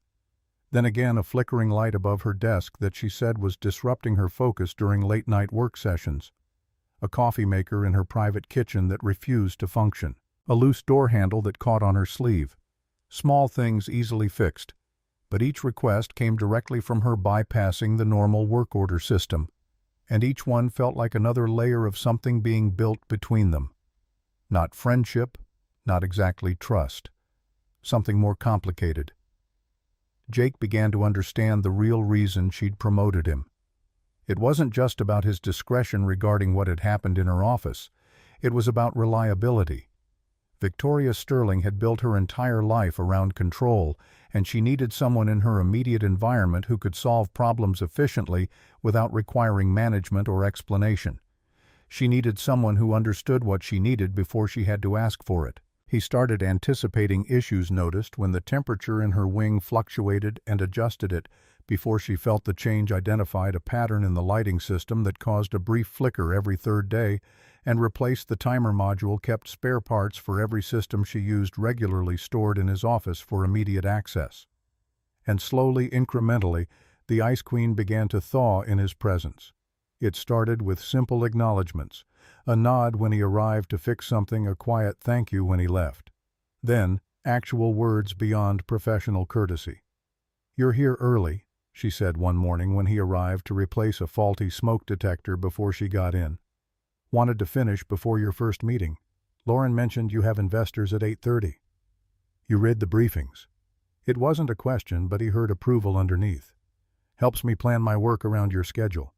Then again a flickering light above her desk that she said was disrupting her focus during late-night work sessions. A coffee maker in her private kitchen that refused to function. A loose door handle that caught on her sleeve. Small things easily fixed, but each request came directly from her bypassing the normal work order system. And each one felt like another layer of something being built between them. Not friendship, not exactly trust. Something more complicated. Jake began to understand the real reason she'd promoted him. It wasn't just about his discretion regarding what had happened in her office. It was about reliability. Victoria Sterling had built her entire life around control, and she needed someone in her immediate environment who could solve problems efficiently without requiring management or explanation. She needed someone who understood what she needed before she had to ask for it. He started anticipating issues noticed when the temperature in her wing fluctuated and adjusted it. Before she felt the change, identified a pattern in the lighting system that caused a brief flicker every 3rd day, and replaced the timer module, kept spare parts for every system she used regularly stored in his office for immediate access. And slowly, incrementally, the Ice Queen began to thaw in his presence. It started with simple acknowledgments, a nod when he arrived to fix something, a quiet thank you when he left. Then, actual words beyond professional courtesy. "You're here early," she said one morning when he arrived to replace a faulty smoke detector before she got in. "Wanted to finish before your first meeting. Lauren mentioned you have investors at 8:30. You read the briefings." It wasn't a question, but he heard approval underneath. "Helps me plan my work around your schedule."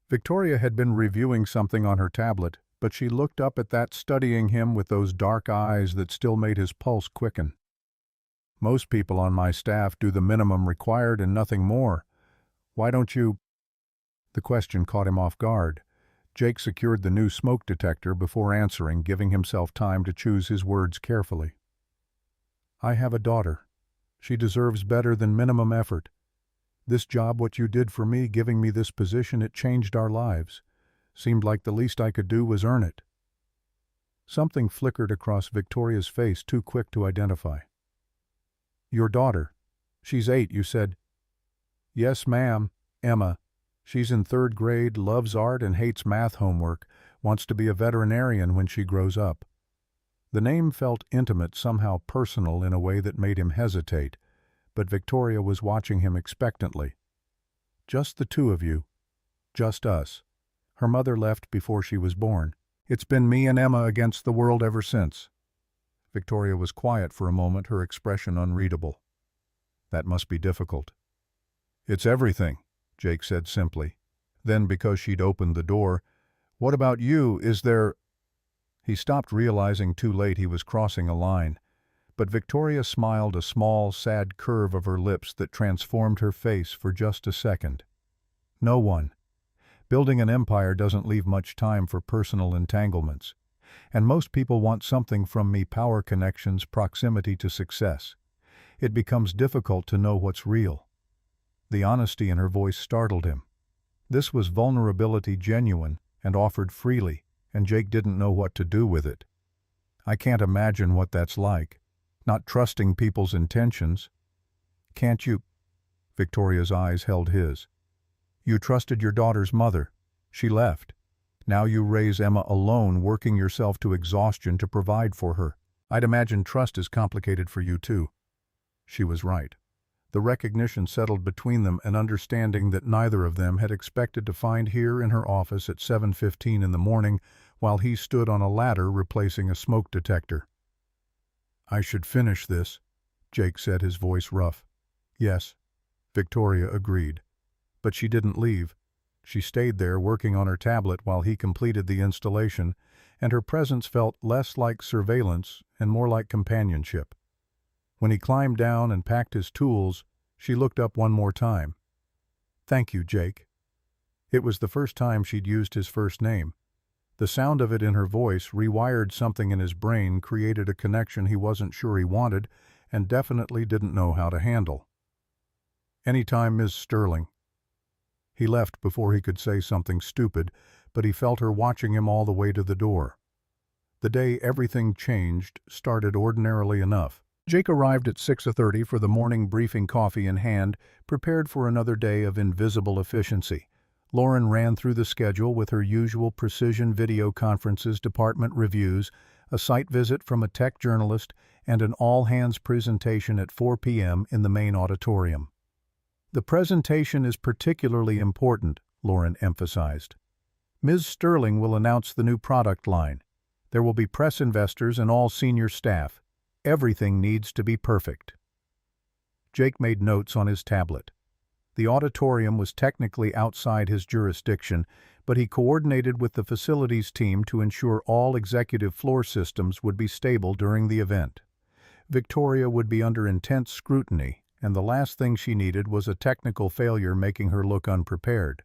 Victoria had been reviewing something on her tablet, but she looked up at that, studying him with those dark eyes that still made his pulse quicken. "Most people on my staff do the minimum required and nothing more. Why don't you—" The question caught him off guard. Jake secured the new smoke detector before answering, giving himself time to choose his words carefully. "I have a daughter. She deserves better than minimum effort. This job, what you did for me, giving me this position, it changed our lives. Seemed like the least I could do was earn it." Something flickered across Victoria's face, too quick to identify. "Your daughter. She's 8, you said." "Yes, ma'am. Emma. She's in 3rd grade, loves art and hates math homework, wants to be a veterinarian when she grows up." The name felt intimate, somehow personal in a way that made him hesitate, but Victoria was watching him expectantly. "Just the 2 of you. Just us. Her mother left before she was born. It's been me and Emma against the world ever since." Victoria was quiet for a moment, her expression unreadable. "That must be difficult." "It's everything," Jake said simply. Then, because she'd opened the door, "What about you? Is there—" He stopped, realizing too late he was crossing a line. But Victoria smiled, a small, sad curve of her lips that transformed her face for just a second. "No one. Building an empire doesn't leave much time for personal entanglements. And most people want something from me: power, connections, proximity to success. It becomes difficult to know what's real." The honesty in her voice startled him. This was vulnerability, genuine and offered freely, and Jake didn't know what to do with it. I can't imagine what that's like. Not trusting people's intentions. Can't you? Victoria's eyes held his. You trusted your daughter's mother. She left. Now you raise Emma alone, working yourself to exhaustion to provide for her. I'd imagine trust is complicated for you too. She was right. The recognition settled between them, an understanding that neither of them had expected to find here in her office at 7:15 in the morning while he stood on a ladder replacing a smoke detector. I should finish this, Jake said, his voice rough. Yes, Victoria agreed. But she didn't leave. She stayed there working on her tablet while he completed the installation, and her presence felt less like surveillance and more like companionship. When he climbed down and packed his tools, she looked up one more time. Thank you, Jake. It was the first time she'd used his first name. The sound of it in her voice rewired something in his brain, created a connection he wasn't sure he wanted, and definitely didn't know how to handle. Anytime, Ms. Sterling. He left before he could say something stupid, but he felt her watching him all the way to the door. The day everything changed started ordinarily enough. Jake arrived at 6:30 for the morning briefing, coffee in hand, prepared for another day of invisible efficiency. Lauren ran through the schedule with her usual precision: video conferences, department reviews, a site visit from a tech journalist, and an all-hands presentation at 4 p.m. in the main auditorium. The presentation is particularly important, Lauren emphasized. Ms. Sterling will announce the new product line. There will be press, investors, and all senior staff. Everything needs to be perfect. Jake made notes on his tablet. The auditorium was technically outside his jurisdiction, but he coordinated with the facilities team to ensure all executive floor systems would be stable during the event. Victoria would be under intense scrutiny, and the last thing she needed was a technical failure making her look unprepared.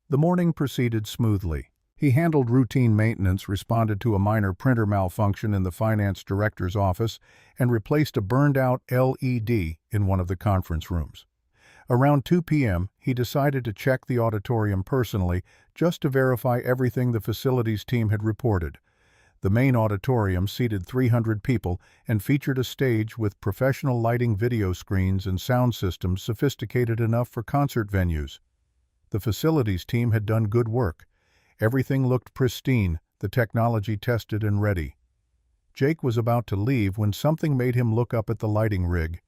The morning proceeded smoothly. He handled routine maintenance, responded to a minor printer malfunction in the finance director's office, and replaced a burned-out LED in one of the conference rooms. Around 2 p.m., he decided to check the auditorium personally, just to verify everything the facilities team had reported. The main auditorium seated 300 people and featured a stage with professional lighting, video screens, and sound systems sophisticated enough for concert venues. The facilities team had done good work. Everything looked pristine, the technology tested and ready. Jake was about to leave when something made him look up at the lighting rig.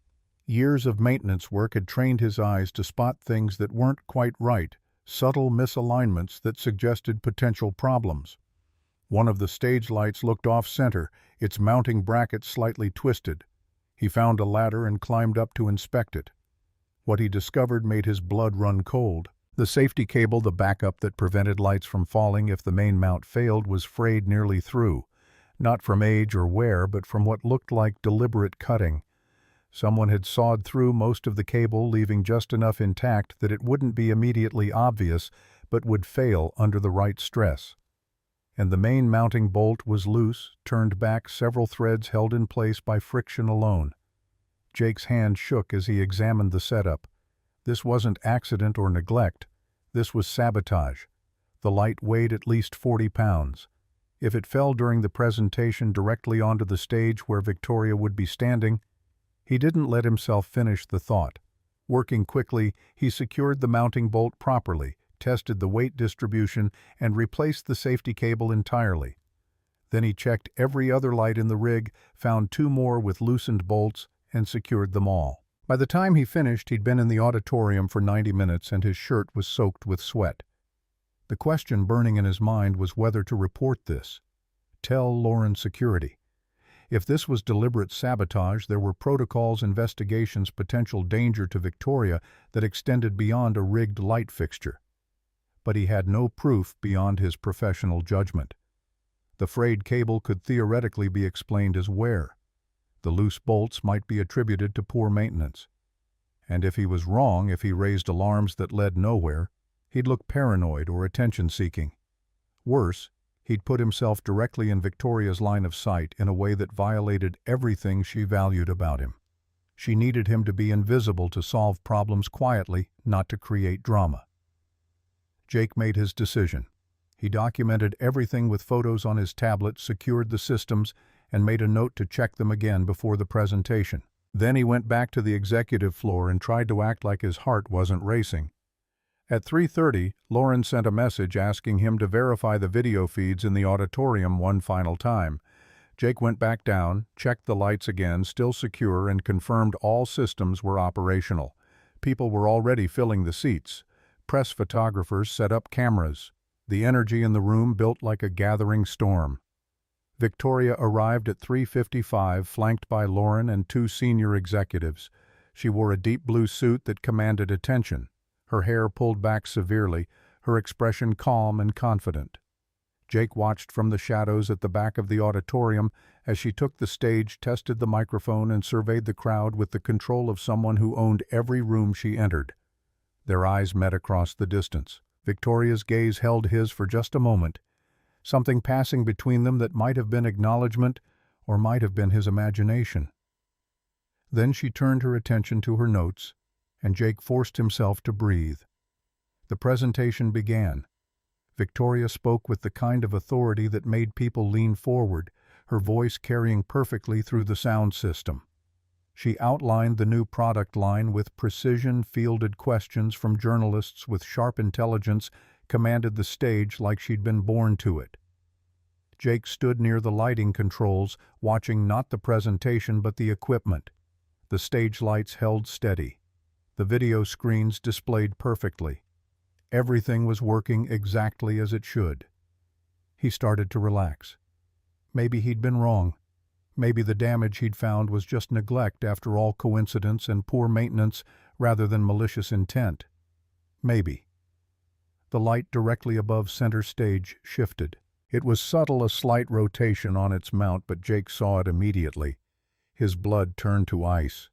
Years of maintenance work had trained his eyes to spot things that weren't quite right, subtle misalignments that suggested potential problems. One of the stage lights looked off-center, its mounting bracket slightly twisted. He found a ladder and climbed up to inspect it. What he discovered made his blood run cold. The safety cable, the backup that prevented lights from falling if the main mount failed, was frayed nearly through, not from age or wear, but from what looked like deliberate cutting. Someone had sawed through most of the cable, leaving just enough intact that it wouldn't be immediately obvious, but would fail under the right stress. And the main mounting bolt was loose, turned back, several threads held in place by friction alone. Jake's hand shook as he examined the setup. This wasn't accident or neglect. This was sabotage. The light weighed at least 40 pounds. If it fell during the presentation directly onto the stage where Victoria would be standing, he didn't let himself finish the thought. Working quickly, he secured the mounting bolt properly, tested the weight distribution, and replaced the safety cable entirely. Then he checked every other light in the rig, found 2 more with loosened bolts, and secured them all. By the time he finished, he'd been in the auditorium for 90 minutes and his shirt was soaked with sweat. The question burning in his mind was whether to report this. Tell Lauren Security. If this was deliberate sabotage, there were protocols, investigations, potential danger to Victoria that extended beyond a rigged light fixture. But he had no proof beyond his professional judgment. The frayed cable could theoretically be explained as wear. The loose bolts might be attributed to poor maintenance. And if he was wrong, if he raised alarms that led nowhere, he'd look paranoid or attention-seeking. Worse, he'd put himself directly in Victoria's line of sight in a way that violated everything she valued about him. She needed him to be invisible, to solve problems quietly, not to create drama. Jake made his decision. He documented everything with photos on his tablet, secured the systems, and made a note to check them again before the presentation. Then he went back to the executive floor and tried to act like his heart wasn't racing. At 3:30, Lauren sent a message asking him to verify the video feeds in the auditorium one final time. Jake went back down, checked the lights again, still secure, and confirmed all systems were operational. People were already filling the seats. Press photographers set up cameras. The energy in the room built like a gathering storm. Victoria arrived at 3:55, flanked by Lauren and two senior executives. She wore a deep blue suit that commanded attention, her hair pulled back severely, her expression calm and confident. Jake watched from the shadows at the back of the auditorium as she took the stage, tested the microphone, and surveyed the crowd with the control of someone who owned every room she entered. Their eyes met across the distance. Victoria's gaze held his for just a moment, something passing between them that might have been acknowledgement or might have been his imagination. Then she turned her attention to her notes, and Jake forced himself to breathe. The presentation began. Victoria spoke with the kind of authority that made people lean forward, her voice carrying perfectly through the sound system. She outlined the new product line with precision, fielded questions from journalists with sharp intelligence, commanded the stage like she'd been born to it. Jake stood near the lighting controls, watching not the presentation but the equipment. The stage lights held steady. The video screens displayed perfectly. Everything was working exactly as it should. He started to relax. Maybe he'd been wrong. Maybe the damage he'd found was just neglect after all, coincidence and poor maintenance rather than malicious intent. Maybe. The light directly above center stage shifted. It was subtle, a slight rotation on its mount, but Jake saw it immediately. His blood turned to ice.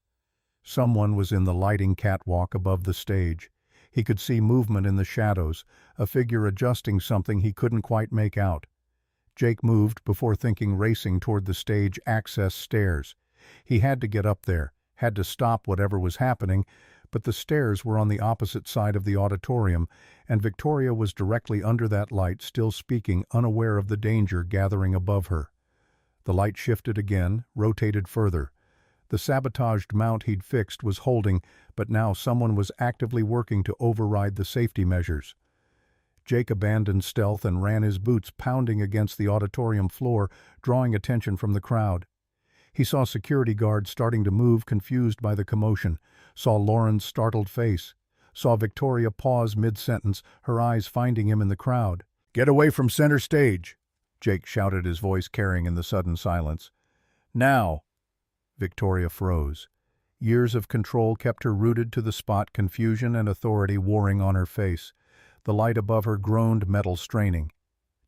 Someone was in the lighting catwalk above the stage. He could see movement in the shadows, a figure adjusting something he couldn't quite make out. Jake moved before thinking, racing toward the stage access stairs. He had to get up there, had to stop whatever was happening, but the stairs were on the opposite side of the auditorium, and Victoria was directly under that light, still speaking, unaware of the danger gathering above her. The light shifted again, rotated further. The sabotaged mount he'd fixed was holding, but now someone was actively working to override the safety measures. Jake abandoned stealth and ran, his boots pounding against the auditorium floor, drawing attention from the crowd. He saw security guards starting to move, confused by the commotion, saw Lauren's startled face, saw Victoria pause mid-sentence, her eyes finding him in the crowd. "Get away from center stage!" Jake shouted, his voice carrying in the sudden silence. "Now!" Victoria froze. Years of control kept her rooted to the spot, confusion and authority warring on her face. The light above her groaned, metal straining.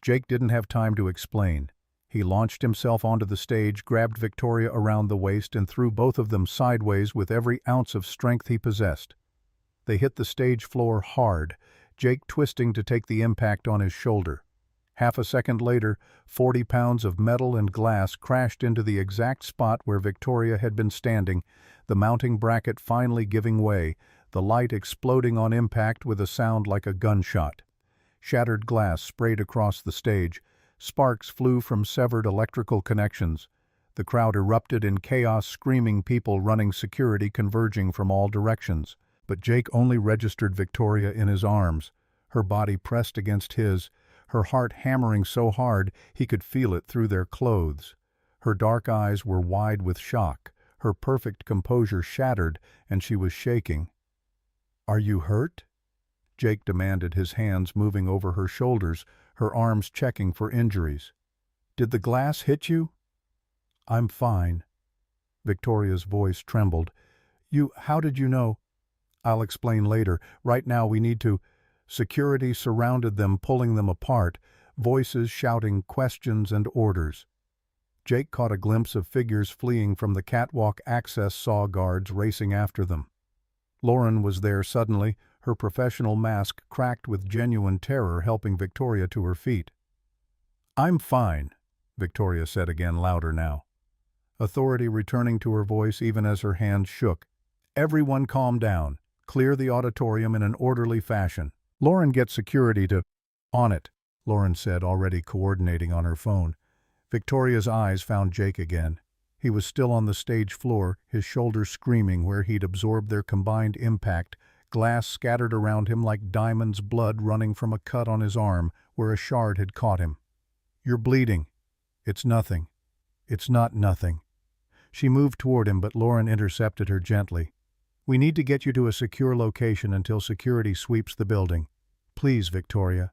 Jake didn't have time to explain. He launched himself onto the stage, grabbed Victoria around the waist, and threw both of them sideways with every ounce of strength he possessed. They hit the stage floor hard, Jake twisting to take the impact on his shoulder. Half a second later, 40 pounds of metal and glass crashed into the exact spot where Victoria had been standing, the mounting bracket finally giving way, the light exploding on impact with a sound like a gunshot. Shattered glass sprayed across the stage. Sparks flew from severed electrical connections. The crowd erupted in chaos, screaming, people running, security converging from all directions. But Jake only registered Victoria in his arms, her body pressed against his, her heart hammering so hard he could feel it through their clothes. Her dark eyes were wide with shock, her perfect composure shattered, and she was shaking. "Are you hurt?" Jake demanded, his hands moving over her shoulders, her arms checking for injuries. "Did the glass hit you?" "I'm fine." Victoria's voice trembled. How did you know?" "I'll explain later. Right now we need to—" Security surrounded them, pulling them apart, voices shouting questions and orders. Jake caught a glimpse of figures fleeing from the catwalk, access saw guards racing after them. Lauren was there suddenly, her professional mask cracked with genuine terror, helping Victoria to her feet. "I'm fine," Victoria said again, louder now. Authority returning to her voice even as her hands shook. "Everyone calm down. Clear the auditorium in an orderly fashion. Lauren, get security to—" "On it." Lauren said, already coordinating on her phone. Victoria's eyes found Jake again. He was still on the stage floor, his shoulders screaming where he'd absorbed their combined impact, glass scattered around him like diamonds, blood running from a cut on his arm where a shard had caught him. "You're bleeding." "It's nothing." "It's not nothing." She moved toward him, but Lauren intercepted her gently. "We need to get you to a secure location until security sweeps the building. Please, Victoria."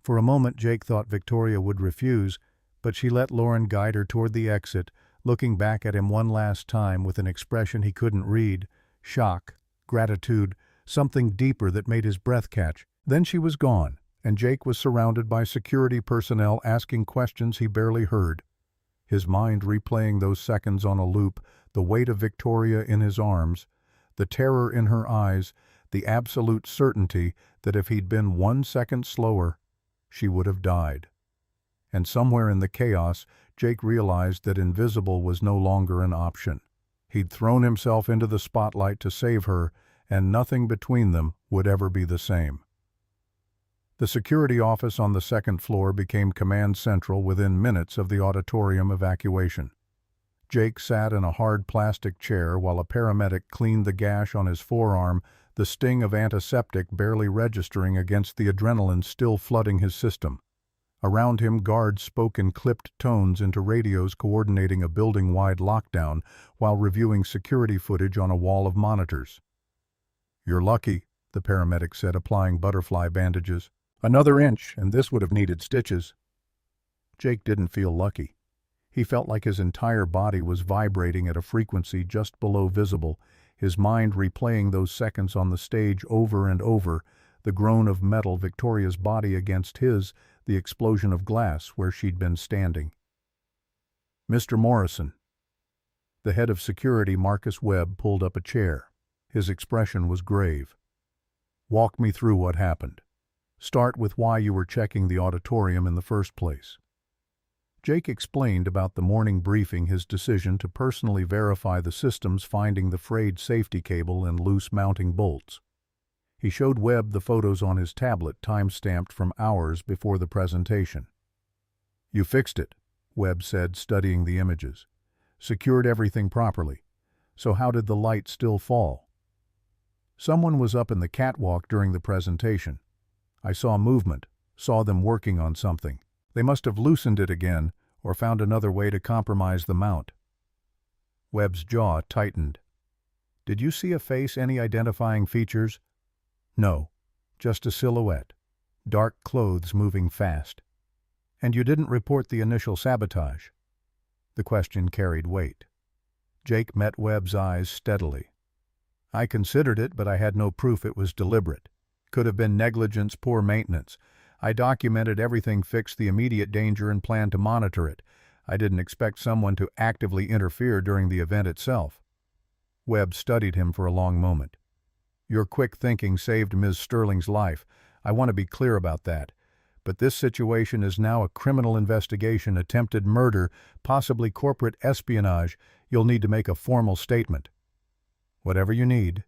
For a moment Jake thought Victoria would refuse, but she let Lauren guide her toward the exit, looking back at him one last time with an expression he couldn't read, shock, gratitude, something deeper that made his breath catch. Then she was gone, and Jake was surrounded by security personnel asking questions he barely heard. His mind replaying those seconds on a loop, the weight of Victoria in his arms, the terror in her eyes, the absolute certainty that if he'd been 1 second slower, she would have died. And somewhere in the chaos, Jake realized that invisible was no longer an option. He'd thrown himself into the spotlight to save her, and nothing between them would ever be the same. The security office on the second floor became command central within minutes of the auditorium evacuation. Jake sat in a hard plastic chair while a paramedic cleaned the gash on his forearm, the sting of antiseptic barely registering against the adrenaline still flooding his system. Around him, guards spoke in clipped tones into radios coordinating a building-wide lockdown while reviewing security footage on a wall of monitors. "You're lucky," the paramedic said, applying butterfly bandages. "Another inch, and this would have needed stitches." Jake didn't feel lucky. He felt like his entire body was vibrating at a frequency just below visible, his mind replaying those seconds on the stage over and over, the groan of metal Victoria's body against his, the explosion of glass where she'd been standing. "Mr. Morrison." The head of security, Marcus Webb, pulled up a chair. His expression was grave. "Walk me through what happened. Start with why you were checking the auditorium in the first place." Jake explained about the morning briefing, his decision to personally verify the systems finding the frayed safety cable and loose mounting bolts. He showed Webb the photos on his tablet, time-stamped from hours before the presentation. "You fixed it," Webb said, studying the images. "Secured everything properly. So how did the light still fall?" "Someone was up in the catwalk during the presentation. I saw movement, saw them working on something. They must have loosened it again or found another way to compromise the mount." Webb's jaw tightened. "Did you see a face, any identifying features?" "No, just a silhouette. Dark clothes moving fast." "And you didn't report the initial sabotage?" The question carried weight. Jake met Webb's eyes steadily. "I considered it, but I had no proof it was deliberate. Could have been negligence, poor maintenance. I documented everything, fixed the immediate danger, and planned to monitor it. I didn't expect someone to actively interfere during the event itself." Webb studied him for a long moment. "Your quick thinking saved Ms. Sterling's life. I want to be clear about that. But this situation is now a criminal investigation, attempted murder, possibly corporate espionage. You'll need to make a formal statement." "Whatever you need."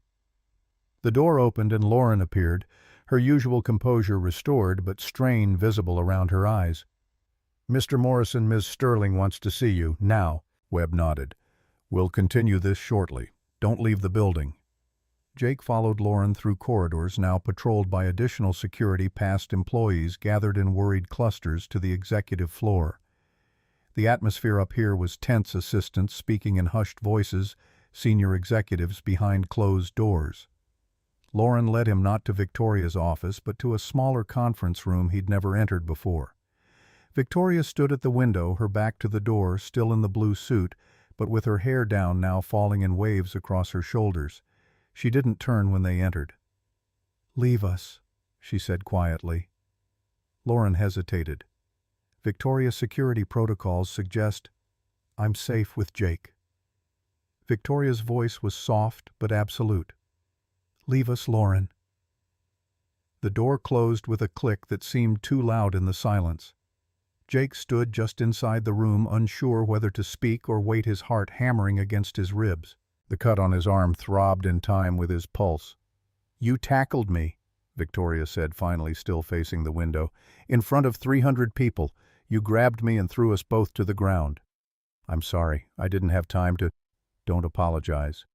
The door opened and Lauren appeared, her usual composure restored but strain visible around her eyes. "Mr. Morrison, Ms. Sterling wants to see you, now." Webb nodded. "We'll continue this shortly. Don't leave the building." Jake followed Lauren through corridors now patrolled by additional security, past employees gathered in worried clusters, to the executive floor. The atmosphere up here was tense, assistants speaking in hushed voices, senior executives behind closed doors. Lauren led him not to Victoria's office, but to a smaller conference room he'd never entered before. Victoria stood at the window, her back to the door, still in the blue suit, but with her hair down now falling in waves across her shoulders. She didn't turn when they entered. "Leave us," she said quietly. Lauren hesitated. "Victoria's security protocols suggest I'm safe with Jake." Victoria's voice was soft but absolute. "Leave us, Lauren." The door closed with a click that seemed too loud in the silence. Jake stood just inside the room, unsure whether to speak or wait, his heart hammering against his ribs. The cut on his arm throbbed in time with his pulse. "You tackled me," Victoria said finally, still facing the window. "In front of 300 people. You grabbed me and threw us both to the ground." "I'm sorry. I didn't have time to—" "Don't apologize."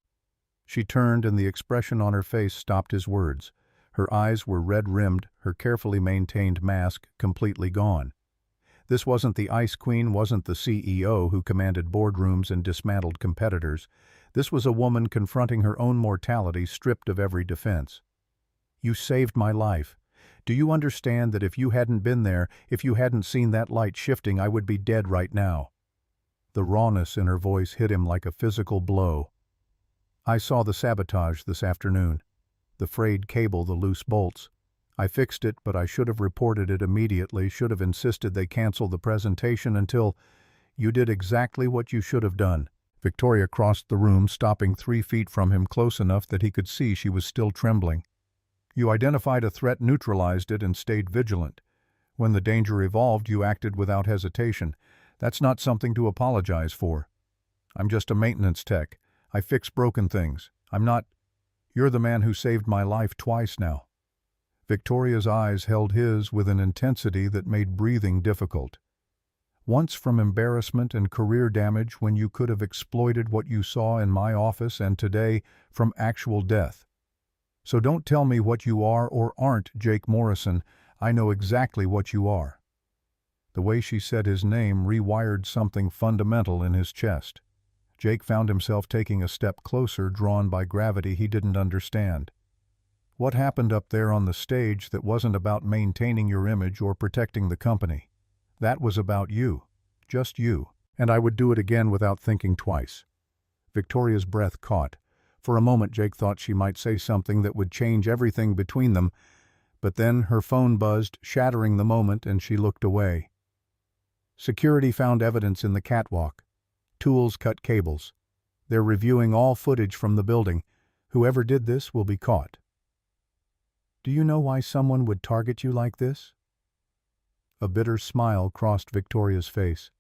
She turned, and the expression on her face stopped his words. Her eyes were red-rimmed, her carefully maintained mask completely gone. This wasn't the Ice Queen, wasn't the CEO who commanded boardrooms and dismantled competitors. This was a woman confronting her own mortality, stripped of every defense. "You saved my life. Do you understand that if you hadn't been there, if you hadn't seen that light shifting, I would be dead right now?" The rawness in her voice hit him like a physical blow. "I saw the sabotage this afternoon. The frayed cable, the loose bolts. I fixed it, but I should have reported it immediately, should have insisted they cancel the presentation until— You did exactly what you should have done." Victoria crossed the room, stopping 3 feet from him, close enough that he could see she was still trembling. "You identified a threat, neutralized it, and stayed vigilant. When the danger evolved, you acted without hesitation. That's not something to apologize for. I'm just a maintenance tech. I fix broken things. I'm not— You're the man who saved my life twice now." Victoria's eyes held his with an intensity that made breathing difficult. "Once from embarrassment and career damage when you could have exploited what you saw in my office, and today from actual death. So don't tell me what you are or aren't, Jake Morrison. I know exactly what you are." The way she said his name rewired something fundamental in his chest. Jake found himself taking a step closer, drawn by gravity he didn't understand. What happened up there on the stage that wasn't about maintaining your image or protecting the company? That was about you. Just you. And I would do it again without thinking twice. Victoria's breath caught. For a moment Jake thought she might say something that would change everything between them, but then her phone buzzed, shattering the moment, and she looked away. Security found evidence in the catwalk. Tools cut cables. They're reviewing all footage from the building. Whoever did this will be caught. Do you know why someone would target you like this? A bitter smile crossed Victoria's face.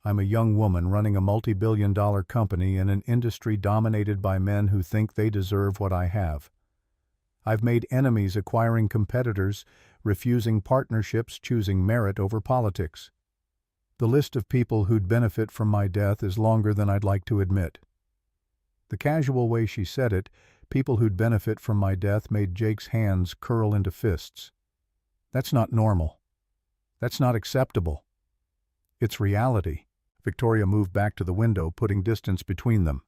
I'm a young woman running a multi-billion-dollar company in an industry dominated by men who think they deserve what I have. I've made enemies acquiring competitors, refusing partnerships, choosing merit over politics. The list of people who'd benefit from my death is longer than I'd like to admit. The casual way she said it, people who'd benefit from my death, made Jake's hands curl into fists. That's not normal. That's not acceptable. It's reality. Victoria moved back to the window, putting distance between them.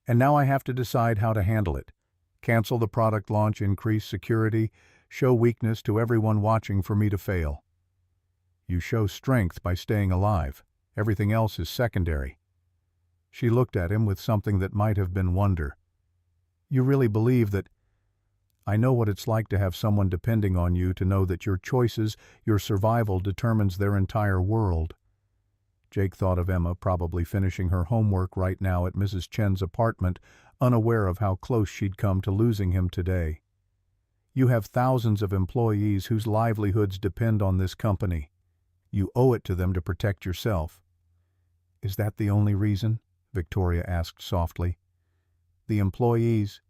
And now I have to decide how to handle it. Cancel the product launch, increase security, show weakness to everyone watching for me to fail. You show strength by staying alive. Everything else is secondary. She looked at him with something that might have been wonder. You really believe that— I know what it's like to have someone depending on you, to know that your choices, your survival determines their entire world. Jake thought of Emma, probably finishing her homework right now at Mrs. Chen's apartment, unaware of how close she'd come to losing him today. You have thousands of employees whose livelihoods depend on this company. You owe it to them to protect yourself. Is that the only reason? Victoria asked softly. The employees—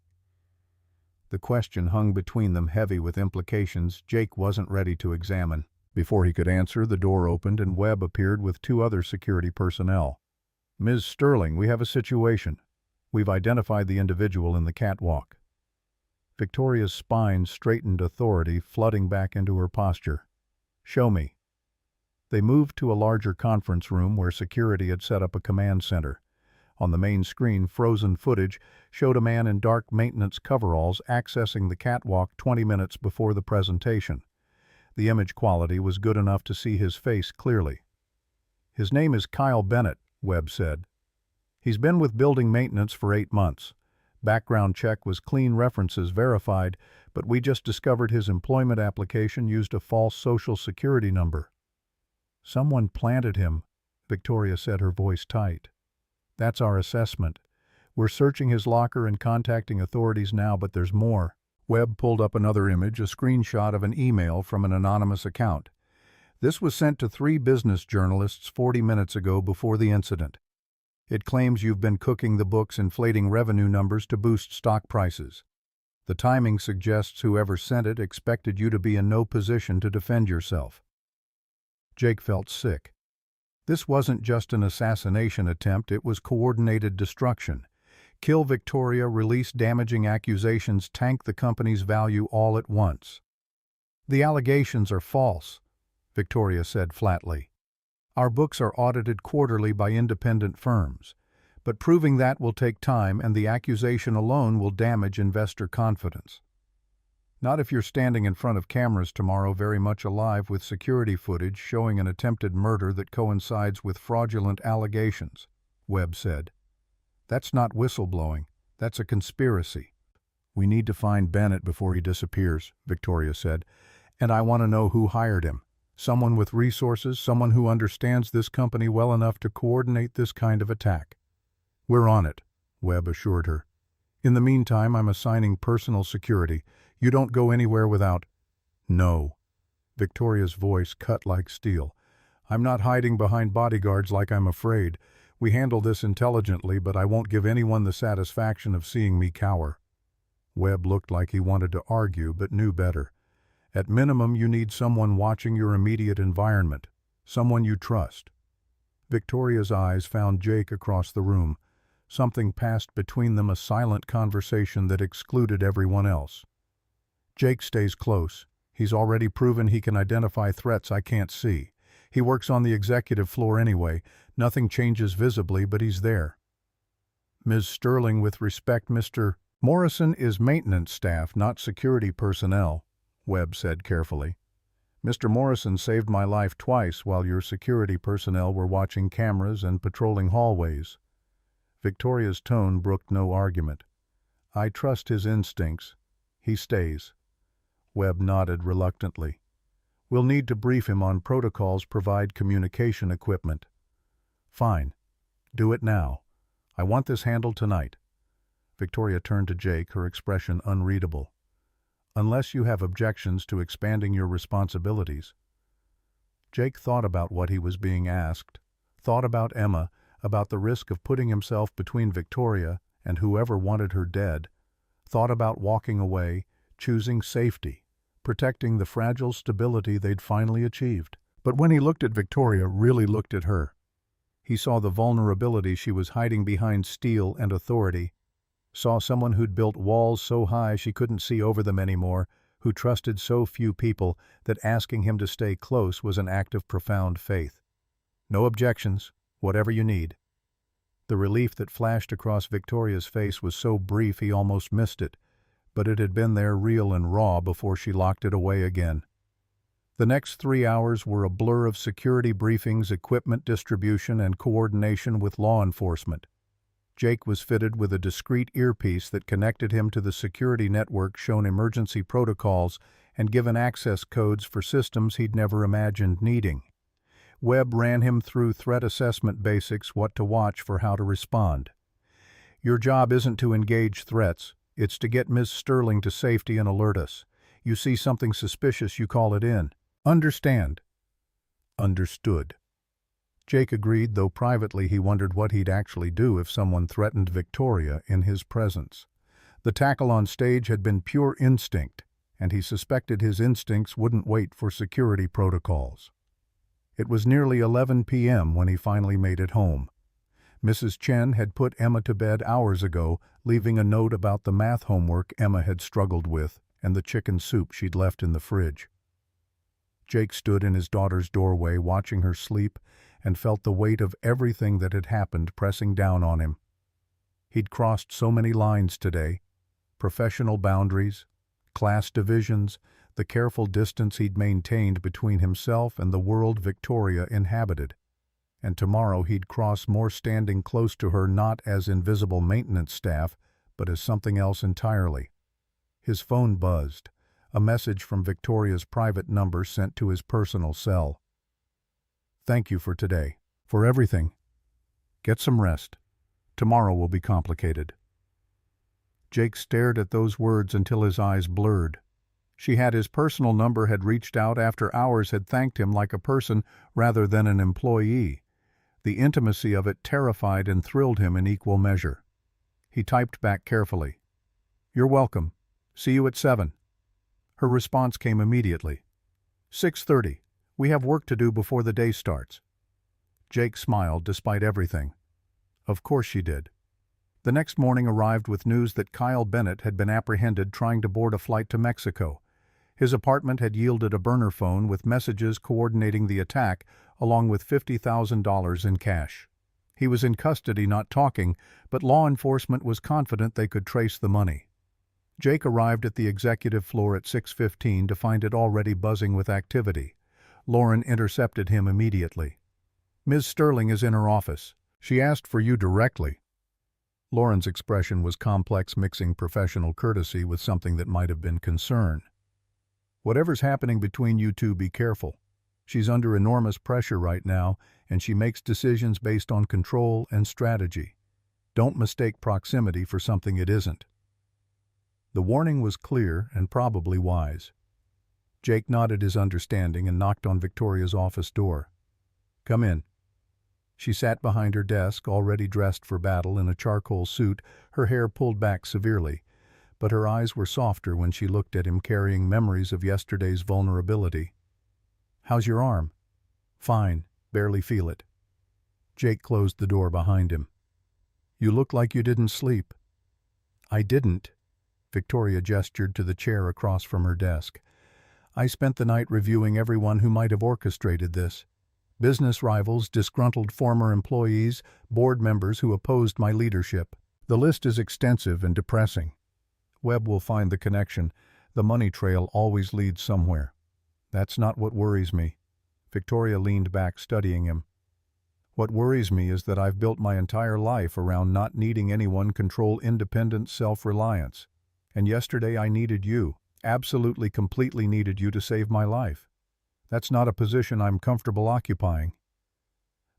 The question hung between them, heavy with implications Jake wasn't ready to examine. Before he could answer, the door opened and Webb appeared with 2 other security personnel. "Ms. Sterling, we have a situation. We've identified the individual in the catwalk." Victoria's spine straightened, authority flooding back into her posture. "Show me." They moved to a larger conference room where security had set up a command center. On the main screen, frozen footage showed a man in dark maintenance coveralls accessing the catwalk 20 minutes before the presentation. The image quality was good enough to see his face clearly. "His name is Kyle Bennett," Webb said. "He's been with building maintenance for 8 months. Background check was clean, references verified, but we just discovered his employment application used a false social security number." "Someone planted him," Victoria said, her voice tight. "That's our assessment. We're searching his locker and contacting authorities now, but there's more." Webb pulled up another image, a screenshot of an email from an anonymous account. "This was sent to 3 business journalists 40 minutes ago before the incident. It claims you've been cooking the books, inflating revenue numbers to boost stock prices. The timing suggests whoever sent it expected you to be in no position to defend yourself. Jake felt sick. This wasn't just an assassination attempt, it was coordinated destruction. Kill Victoria, release damaging accusations, tank the company's value all at once. The allegations are false, Victoria said flatly. Our books are audited quarterly by independent firms, but proving that will take time, and the accusation alone will damage investor confidence. Not if you're standing in front of cameras tomorrow very much alive with security footage showing an attempted murder that coincides with fraudulent allegations, Webb said. That's not whistleblowing, that's a conspiracy. We need to find Bennett before he disappears, Victoria said, and I want to know who hired him. Someone with resources, someone who understands this company well enough to coordinate this kind of attack. We're on it, Webb assured her. In the meantime, I'm assigning personal security. You don't go anywhere without... No. Victoria's voice cut like steel. I'm not hiding behind bodyguards like I'm afraid. We handle this intelligently, but I won't give anyone the satisfaction of seeing me cower. Webb looked like he wanted to argue, but knew better. At minimum, you need someone watching your immediate environment, someone you trust. Victoria's eyes found Jake across the room. Something passed between them, a silent conversation that excluded everyone else. Jake stays close. He's already proven he can identify threats I can't see. He works on the executive floor anyway. Nothing changes visibly, but he's there. Ms. Sterling, with respect, Mr. Morrison is maintenance staff, not security personnel, Webb said carefully. Mr. Morrison saved my life twice while your security personnel were watching cameras and patrolling hallways. Victoria's tone brooked no argument. I trust his instincts. He stays. Webb nodded reluctantly. We'll need to brief him on protocols, provide communication equipment. Fine. Do it now. I want this handled tonight. Victoria turned to Jake, her expression unreadable. Unless you have objections to expanding your responsibilities. Jake thought about what he was being asked, thought about Emma, about the risk of putting himself between Victoria and whoever wanted her dead, thought about walking away, choosing safety, protecting the fragile stability they'd finally achieved. But when he looked at Victoria, really looked at her, he saw the vulnerability she was hiding behind steel and authority, saw someone who'd built walls so high she couldn't see over them anymore, who trusted so few people that asking him to stay close was an act of profound faith. No objections, whatever you need. The relief that flashed across Victoria's face was so brief he almost missed it, but it had been there real and raw before she locked it away again. The next 3 hours were a blur of security briefings, equipment distribution, and coordination with law enforcement. Jake was fitted with a discreet earpiece that connected him to the security network, shown emergency protocols, and given access codes for systems he'd never imagined needing. Webb ran him through threat assessment basics, what to watch for, how to respond. Your job isn't to engage threats, it's to get Ms. Sterling to safety and alert us. You see something suspicious, you call it in. Understand? Understood. Jake agreed, though privately he wondered what he'd actually do if someone threatened Victoria in his presence. The tackle on stage had been pure instinct, and he suspected his instincts wouldn't wait for security protocols. It was nearly 11 p.m. when he finally made it home. Mrs. Chen had put Emma to bed hours ago, leaving a note about the math homework Emma had struggled with and the chicken soup she'd left in the fridge. Jake stood in his daughter's doorway, watching her sleep, and felt the weight of everything that had happened pressing down on him. He'd crossed so many lines today: professional boundaries, class divisions, the careful distance he'd maintained between himself and the world Victoria inhabited. And tomorrow he'd cross more, standing close to her, not as invisible maintenance staff, but as something else entirely. His phone buzzed, a message from Victoria's private number sent to his personal cell. Thank you for today, for everything. Get some rest. Tomorrow will be complicated. Jake stared at those words until his eyes blurred. She had his personal number, had reached out after hours, had thanked him like a person rather than an employee. The intimacy of it terrified and thrilled him in equal measure. He typed back carefully. You're welcome. See you at 7. Her response came immediately. 6:30. We have work to do before the day starts. Jake smiled despite everything. Of course she did. The next morning arrived with news that Kyle Bennett had been apprehended trying to board a flight to Mexico. His apartment had yielded a burner phone with messages coordinating the attack, along with $50,000 in cash. He was in custody not talking, but law enforcement was confident they could trace the money. Jake arrived at the executive floor at 6:15 to find it already buzzing with activity. Lauren intercepted him immediately. "Ms. Sterling is in her office. She asked for you directly." Lauren's expression was complex, mixing professional courtesy with something that might have been concern. "Whatever's happening between you two, be careful. She's under enormous pressure right now, and she makes decisions based on control and strategy. Don't mistake proximity for something it isn't." The warning was clear and probably wise. Jake nodded his understanding and knocked on Victoria's office door. "Come in." She sat behind her desk, already dressed for battle in a charcoal suit, her hair pulled back severely, but her eyes were softer when she looked at him, carrying memories of yesterday's vulnerability. "How's your arm?" "Fine, barely feel it." Jake closed the door behind him. "You look like you didn't sleep." "I didn't." Victoria gestured to the chair across from her desk. "I spent the night reviewing everyone who might have orchestrated this. Business rivals, disgruntled former employees, board members who opposed my leadership. The list is extensive and depressing. Webb will find the connection. The money trail always leads somewhere. That's not what worries me." Victoria leaned back, studying him. "What worries me is that I've built my entire life around not needing anyone, control, independent self-reliance. And yesterday I needed you, absolutely completely needed you to save my life. That's not a position I'm comfortable occupying."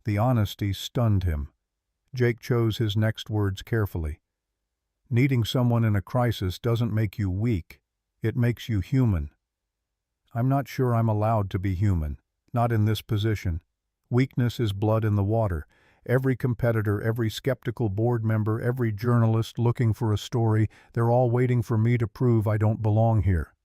The honesty stunned him. Jake chose his next words carefully. "Needing someone in a crisis doesn't make you weak. It makes you human." "I'm not sure I'm allowed to be human. Not in this position. Weakness is blood in the water. Every competitor, every skeptical board member, every journalist looking for a story, they're all waiting for me to prove I don't belong here.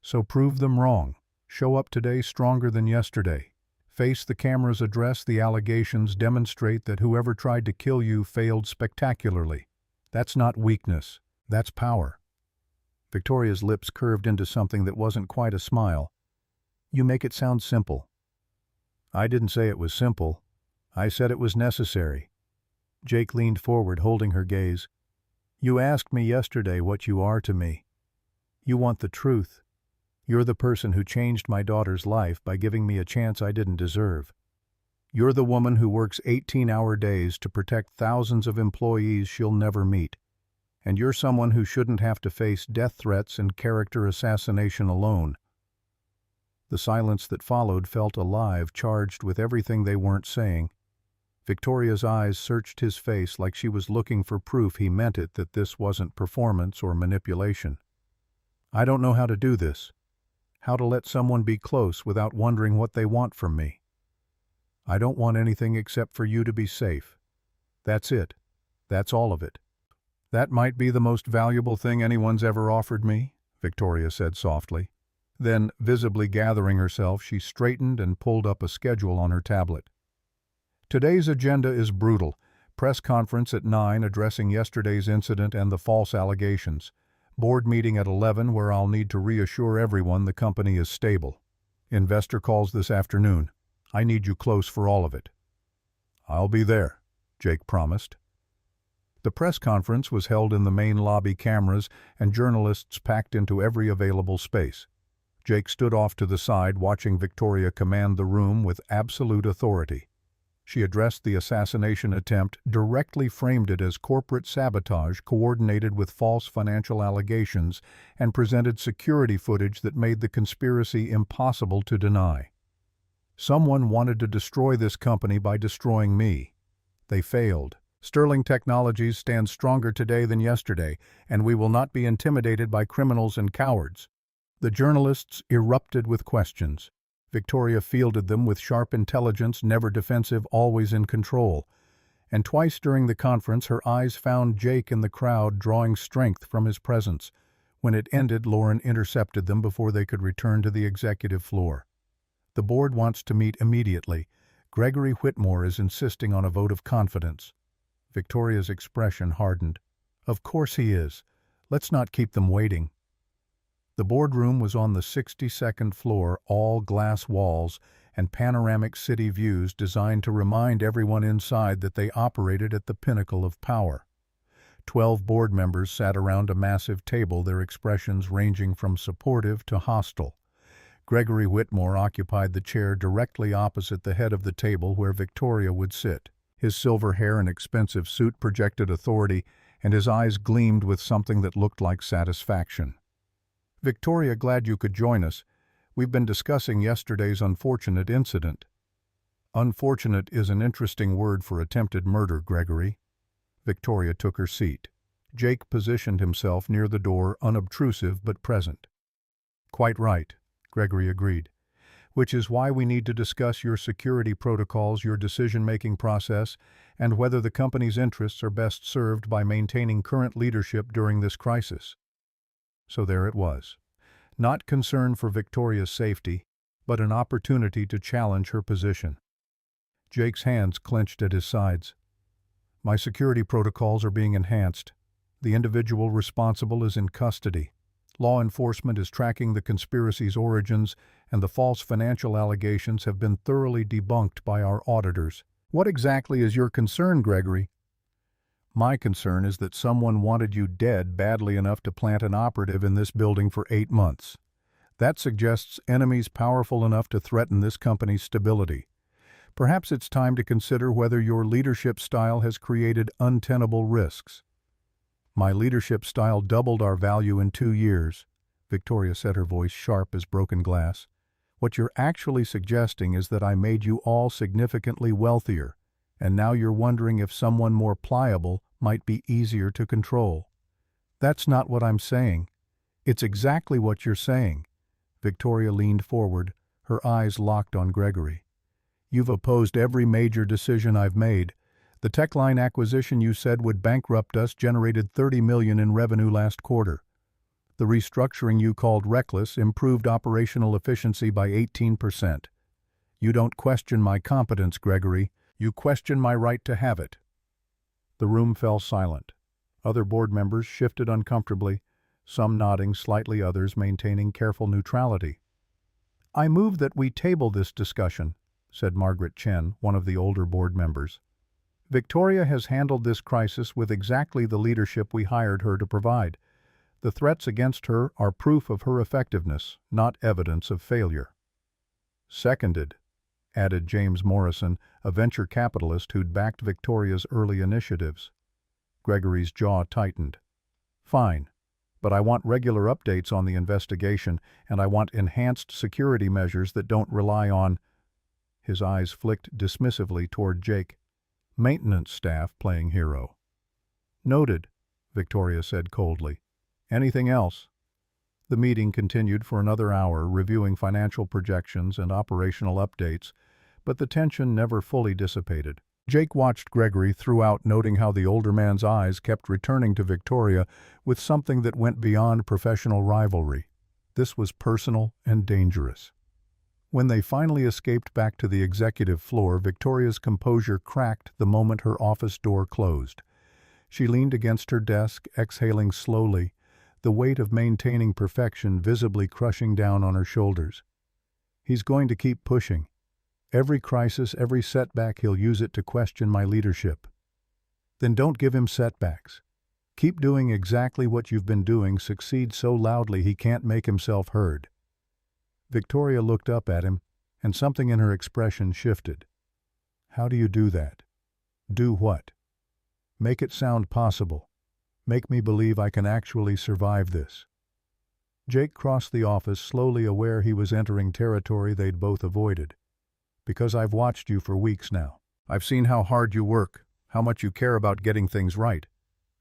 So prove them wrong. Show up today stronger than yesterday. Face the cameras, address the allegations, demonstrate that whoever tried to kill you failed spectacularly. That's not weakness. That's power." Victoria's lips curved into something that wasn't quite a smile. "You make it sound simple." "I didn't say it was simple. I said it was necessary." Jake leaned forward, holding her gaze. "You asked me yesterday what you are to me. You want the truth. You're the person who changed my daughter's life by giving me a chance I didn't deserve. You're the woman who works 18-hour days to protect thousands of employees she'll never meet. And you're someone who shouldn't have to face death threats and character assassination alone." The silence that followed felt alive, charged with everything they weren't saying. Victoria's eyes searched his face like she was looking for proof he meant it, that this wasn't performance or manipulation. "I don't know how to do this. How to let someone be close without wondering what they want from me. I don't want anything except for you to be safe. That's it. That's all of it." "That might be the most valuable thing anyone's ever offered me," Victoria said softly. Then, visibly gathering herself, she straightened and pulled up a schedule on her tablet. "Today's agenda is brutal. Press conference at 9 addressing yesterday's incident and the false allegations. Board meeting at 11 where I'll need to reassure everyone the company is stable. Investor calls this afternoon. I need you close for all of it." "I'll be there," Jake promised. The press conference was held in the main lobby, cameras and journalists packed into every available space. Jake stood off to the side, watching Victoria command the room with absolute authority. She addressed the assassination attempt, directly framed it as corporate sabotage coordinated with false financial allegations, and presented security footage that made the conspiracy impossible to deny. "Someone wanted to destroy this company by destroying me. They failed. Sterling Technologies stands stronger today than yesterday, and we will not be intimidated by criminals and cowards." The journalists erupted with questions. Victoria fielded them with sharp intelligence, never defensive, always in control. And twice during the conference her eyes found Jake in the crowd, drawing strength from his presence. When it ended, Lauren intercepted them before they could return to the executive floor. The board wants to meet immediately. Gregory Whitmore is insisting on a vote of confidence. Victoria's expression hardened. Of course he is. Let's not keep them waiting. The boardroom was on the 62nd floor, all glass walls and panoramic city views designed to remind everyone inside that they operated at the pinnacle of power. 12 board members sat around a massive table, their expressions ranging from supportive to hostile. Gregory Whitmore occupied the chair directly opposite the head of the table where Victoria would sit. His silver hair and expensive suit projected authority, and his eyes gleamed with something that looked like satisfaction. "Victoria, glad you could join us. We've been discussing yesterday's unfortunate incident." "Unfortunate is an interesting word for attempted murder, Gregory." Victoria took her seat. Jake positioned himself near the door, unobtrusive but present. "Quite right," Gregory agreed. "Which is why we need to discuss your security protocols, your decision-making process, and whether the company's interests are best served by maintaining current leadership during this crisis." So there it was. Not concern for Victoria's safety, but an opportunity to challenge her position. Jake's hands clenched at his sides. "My security protocols are being enhanced. The individual responsible is in custody. Law enforcement is tracking the conspiracy's origins, and the false financial allegations have been thoroughly debunked by our auditors." "What exactly is your concern, Gregory?" "My concern is that someone wanted you dead badly enough to plant an operative in this building for 8 months. That suggests enemies powerful enough to threaten this company's stability. Perhaps it's time to consider whether your leadership style has created untenable risks." "My leadership style doubled our value in 2 years," Victoria said, her voice sharp as broken glass. "What you're actually suggesting is that I made you all significantly wealthier, and now you're wondering if someone more pliable might be easier to control." "That's not what I'm saying." "It's exactly what you're saying." Victoria leaned forward, her eyes locked on Gregory. "You've opposed every major decision I've made. The Techline acquisition you said would bankrupt us generated $30 million in revenue last quarter. The restructuring you called reckless improved operational efficiency by 18%. You don't question my competence, Gregory. You question my right to have it." The room fell silent. Other board members shifted uncomfortably, some nodding slightly, others maintaining careful neutrality. "I move that we table this discussion," said Margaret Chen, one of the older board members. "Victoria has handled this crisis with exactly the leadership we hired her to provide. The threats against her are proof of her effectiveness, not evidence of failure." "Seconded," added James Morrison, a venture capitalist who'd backed Victoria's early initiatives. Gregory's jaw tightened. "Fine, but I want regular updates on the investigation, and I want enhanced security measures that don't rely on—" His eyes flicked dismissively toward Jake. "Maintenance staff playing hero." "Noted," Victoria said coldly. "Anything else?" The meeting continued for another hour, reviewing financial projections and operational updates, but the tension never fully dissipated. Jake watched Gregory throughout, noting how the older man's eyes kept returning to Victoria with something that went beyond professional rivalry. This was personal and dangerous. When they finally escaped back to the executive floor, Victoria's composure cracked the moment her office door closed. She leaned against her desk, exhaling slowly, the weight of maintaining perfection visibly crushing down on her shoulders. "He's going to keep pushing. Every crisis, every setback, he'll use it to question my leadership." "Then don't give him setbacks. Keep doing exactly what you've been doing, succeed so loudly he can't make himself heard." Victoria looked up at him, and something in her expression shifted. "How do you do that?" "Do what?" "Make it sound possible. Make me believe I can actually survive this." Jake crossed the office, slowly, aware he was entering territory they'd both avoided. "Because I've watched you for weeks now. I've seen how hard you work, how much you care about getting things right.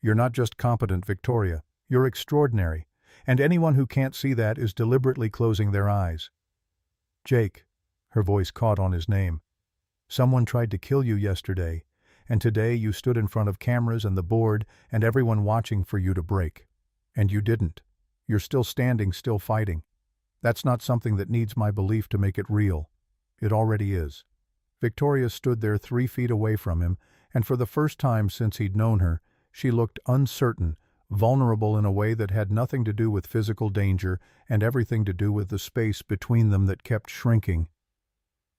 You're not just competent, Victoria. You're extraordinary, and anyone who can't see that is deliberately closing their eyes." "Jake," her voice caught on his name, "someone tried to kill you yesterday, and today you stood in front of cameras and the board and everyone watching for you to break. And you didn't. You're still standing, still fighting. That's not something that needs my belief to make it real. It already is." Victoria stood there 3 feet away from him, and for the first time since he'd known her, she looked uncertain, vulnerable in a way that had nothing to do with physical danger and everything to do with the space between them that kept shrinking.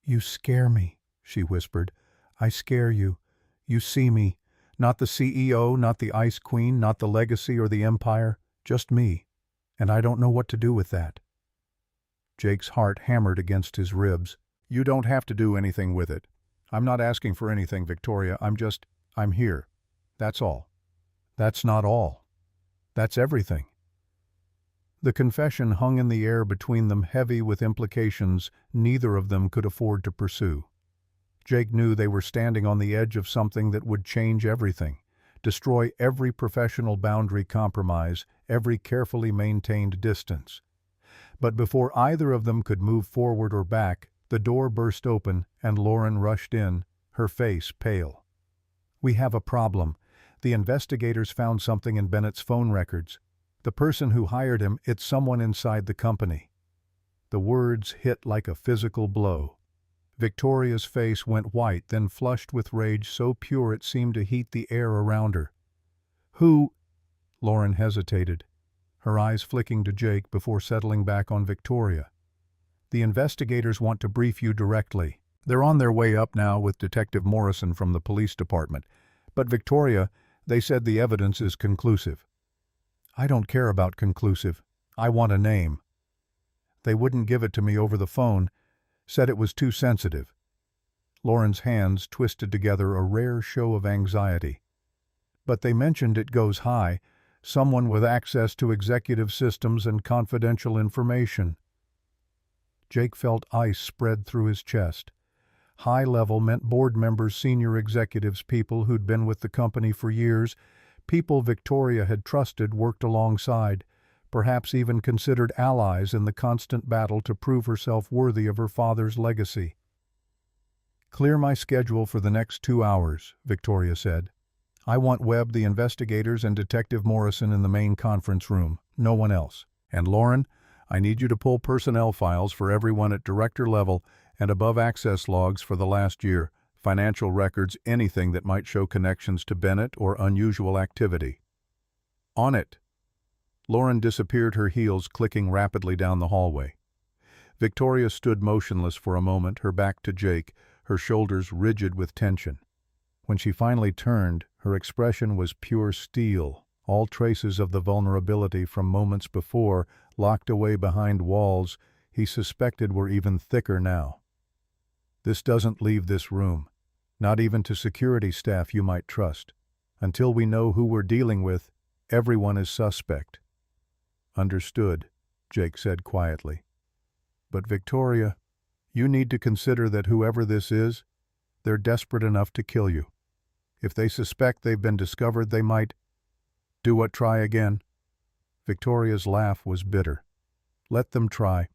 "You scare me," she whispered. "I scare you. You see me. Not the CEO, not the Ice Queen, not the legacy or the empire, just me. And I don't know what to do with that." Jake's heart hammered against his ribs. "You don't have to do anything with it. I'm not asking for anything, Victoria. I'm here. That's all." "That's not all. That's everything." The confession hung in the air between them, heavy with implications neither of them could afford to pursue. Jake knew they were standing on the edge of something that would change everything, destroy every professional boundary compromise, every carefully maintained distance. But before either of them could move forward or back, the door burst open and Lauren rushed in, her face pale. "We have a problem. The investigators found something in Bennett's phone records. The person who hired him, it's someone inside the company." The words hit like a physical blow. Victoria's face went white, then flushed with rage so pure it seemed to heat the air around her. "Who?" Lauren hesitated, her eyes flicking to Jake before settling back on Victoria. "The investigators want to brief you directly. They're on their way up now with Detective Morrison from the police department. But Victoria, they said the evidence is conclusive." "I don't care about conclusive. I want a name." "They wouldn't give it to me over the phone. Said it was too sensitive." Lauren's hands twisted together, a rare show of anxiety. "But they mentioned it goes high. Someone with access to executive systems and confidential information." Jake felt ice spread through his chest. High level meant board members, senior executives, people who'd been with the company for years, people Victoria had trusted, worked alongside, perhaps even considered allies in the constant battle to prove herself worthy of her father's legacy. "Clear my schedule for the next 2 hours," Victoria said. "I want Webb, the investigators, and Detective Morrison in the main conference room, no one else. And Lauren, I need you to pull personnel files for everyone at director level and above, access logs for the last year, financial records, anything that might show connections to Bennett or unusual activity." "On it." Lauren disappeared, her heels clicking rapidly down the hallway. Victoria stood motionless for a moment, her back to Jake, her shoulders rigid with tension. When she finally turned, her expression was pure steel, all traces of the vulnerability from moments before, locked away behind walls he suspected were even thicker now. "This doesn't leave this room, not even to security staff you might trust. Until we know who we're dealing with, everyone is suspect." "Understood," Jake said quietly. "But Victoria, you need to consider that whoever this is, they're desperate enough to kill you. If they suspect they've been discovered, they might—" "Do what, try again?" Victoria's laugh was bitter. "Let them try.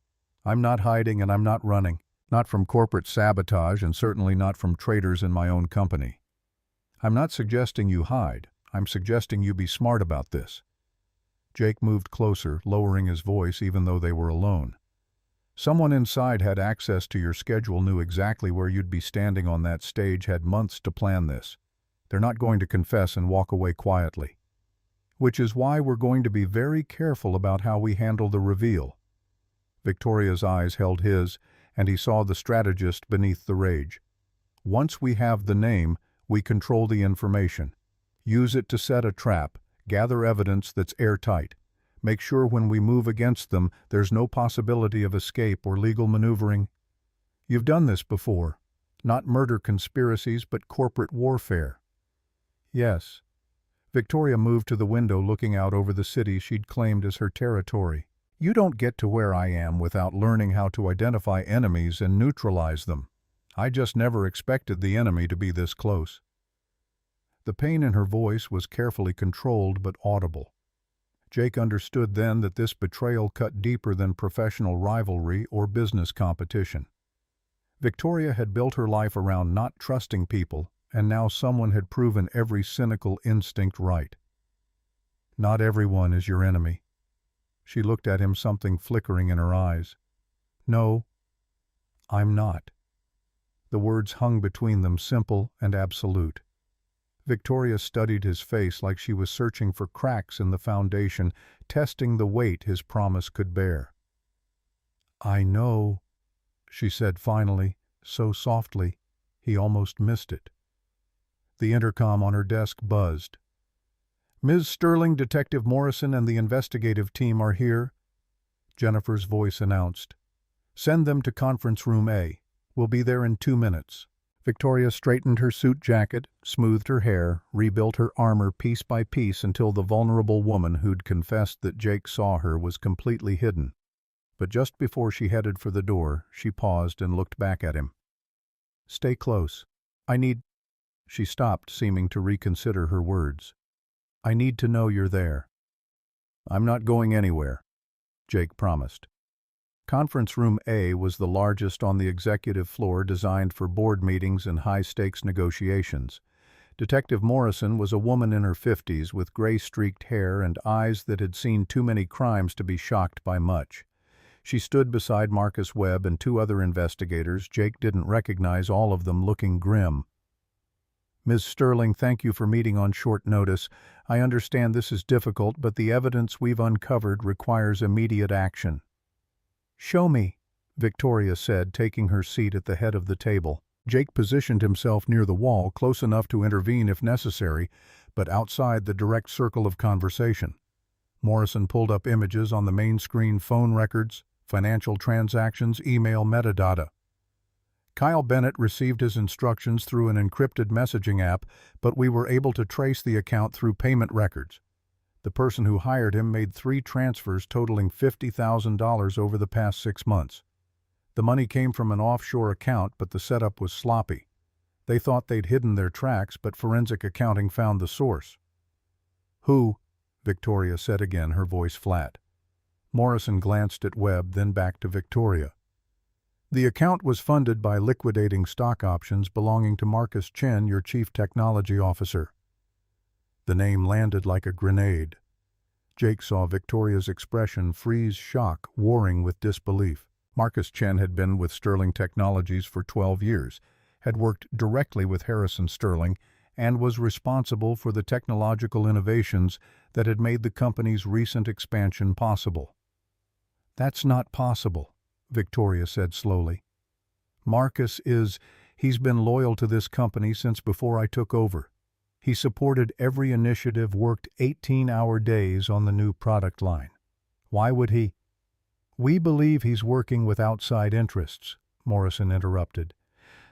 I'm not hiding and I'm not running. Not from corporate sabotage and certainly not from traitors in my own company. I'm not suggesting you hide. I'm suggesting you be smart about this." Jake moved closer, lowering his voice even though they were alone. "Someone inside had access to your schedule, knew exactly where you'd be standing on that stage, had months to plan this. They're not going to confess and walk away quietly. Which is why we're going to be very careful about how we handle the reveal." Victoria's eyes held his, and he saw the strategist beneath the rage. "Once we have the name, we control the information. Use it to set a trap, gather evidence that's airtight. Make sure when we move against them, there's no possibility of escape or legal maneuvering. You've done this before. Not murder conspiracies, but corporate warfare." "Yes." Victoria moved to the window, looking out over the city she'd claimed as her territory. "You don't get to where I am without learning how to identify enemies and neutralize them. I just never expected the enemy to be this close." The pain in her voice was carefully controlled but audible. Jake understood then that this betrayal cut deeper than professional rivalry or business competition. Victoria had built her life around not trusting people, and now someone had proven every cynical instinct right. "Not everyone is your enemy." She looked at him, something flickering in her eyes. "No, I'm not." The words hung between them, simple and absolute. Victoria studied his face like she was searching for cracks in the foundation, testing the weight his promise could bear. "I know," she said finally, so softly he almost missed it. The intercom on her desk buzzed. "Ms. Sterling, Detective Morrison and the investigative team are here," Jennifer's voice announced. "Send them to conference room A. We'll be there in 2 minutes." Victoria straightened her suit jacket, smoothed her hair, rebuilt her armor piece by piece until the vulnerable woman who'd confessed that Jake saw her was completely hidden. But just before she headed for the door, she paused and looked back at him. "Stay close. I need—" She stopped, seeming to reconsider her words. "I need to know you're there." "I'm not going anywhere," Jake promised. Conference Room A was the largest on the executive floor, designed for board meetings and high-stakes negotiations. Detective Morrison was a woman in her 50s with gray-streaked hair and eyes that had seen too many crimes to be shocked by much. She stood beside Marcus Webb and 2 other investigators. Jake didn't recognize all of them, looking grim. "Ms. Sterling, thank you for meeting on short notice. I understand this is difficult, but the evidence we've uncovered requires immediate action." "Show me," Victoria said, taking her seat at the head of the table. Jake positioned himself near the wall, close enough to intervene if necessary, but outside the direct circle of conversation. Morrison pulled up images on the main screen: phone records, financial transactions, email metadata. Kyle Bennett received his instructions through an encrypted messaging app, but we were able to trace the account through payment records. The person who hired him made 3 transfers totaling $50,000 over the past 6 months. The money came from an offshore account, but the setup was sloppy. They thought they'd hidden their tracks, but forensic accounting found the source. "Who?" Victoria said again, her voice flat. Morrison glanced at Webb, then back to Victoria. "The account was funded by liquidating stock options belonging to Marcus Chen, your chief technology officer." The name landed like a grenade. Jake saw Victoria's expression freeze, shock warring with disbelief. Marcus Chen had been with Sterling Technologies for 12 years, had worked directly with Harrison Sterling, and was responsible for the technological innovations that had made the company's recent expansion possible. "That's not possible," Victoria said slowly. He's been loyal to this company since before I took over. He supported every initiative, worked 18-hour days on the new product line. Why would he?" "We believe he's working with outside interests," Morrison interrupted.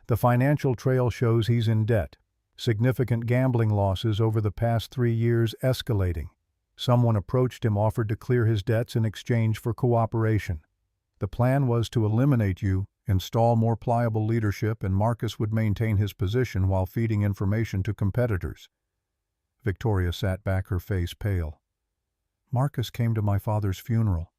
"The financial trail shows he's in debt. Significant gambling losses over the past 3 years, escalating. Someone approached him, offered to clear his debts in exchange for cooperation. The plan was to eliminate you, install more pliable leadership, and Marcus would maintain his position while feeding information to competitors." Victoria sat back, her face pale. "Marcus came to my father's funeral.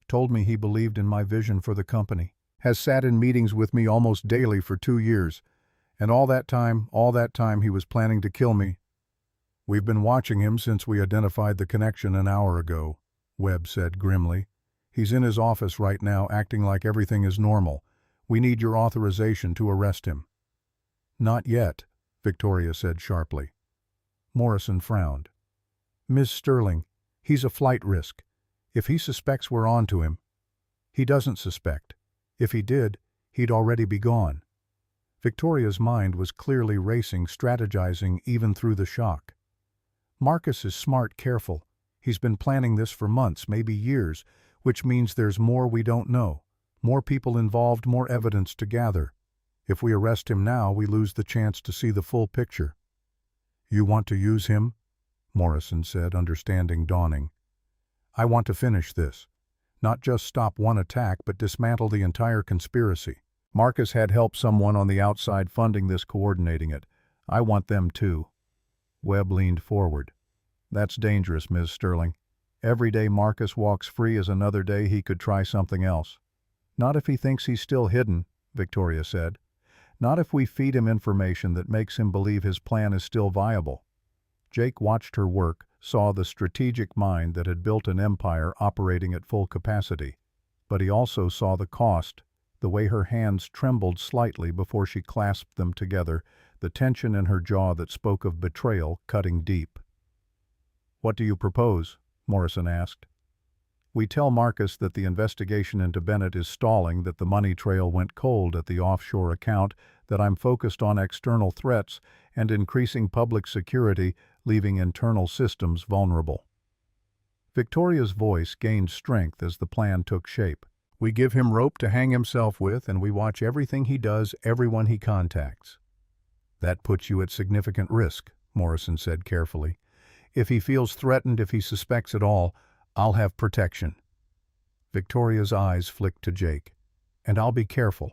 Told me he believed in my vision for the company. Has sat in meetings with me almost daily for 2 years. And all that time he was planning to kill me." "We've been watching him since we identified the connection an hour ago," Webb said grimly. "He's in his office right now, acting like everything is normal. We need your authorization to arrest him." "Not yet," Victoria said sharply. Morrison frowned. "Ms. Sterling, he's a flight risk. If he suspects we're on to him—" "He doesn't suspect. If he did, he'd already be gone." Victoria's mind was clearly racing, strategizing even through the shock. "Marcus is smart, careful. He's been planning this for months, maybe years, which means there's more we don't know. More people involved, more evidence to gather. If we arrest him now, we lose the chance to see the full picture." "You want to use him?" Morrison said, understanding dawning. "I want to finish this. Not just stop one attack, but dismantle the entire conspiracy. Marcus had helped someone on the outside funding this, coordinating it. I want them too." Webb leaned forward. "That's dangerous, Ms. Sterling. Every day Marcus walks free is another day he could try something else." "Not if he thinks he's still hidden," Victoria said. "Not if we feed him information that makes him believe his plan is still viable." Jake watched her work, saw the strategic mind that had built an empire operating at full capacity. But he also saw the cost, the way her hands trembled slightly before she clasped them together, the tension in her jaw that spoke of betrayal cutting deep. "What do you propose?" Morrison asked. "We tell Marcus that the investigation into Bennett is stalling, that the money trail went cold at the offshore account, that I'm focused on external threats and increasing public security, leaving internal systems vulnerable." Victoria's voice gained strength as the plan took shape. "We give him rope to hang himself with, and we watch everything he does, everyone he contacts." "That puts you at significant risk," Morrison said carefully. "If he feels threatened, if he suspects at all, I'll have protection." Victoria's eyes flicked to Jake. "And I'll be careful.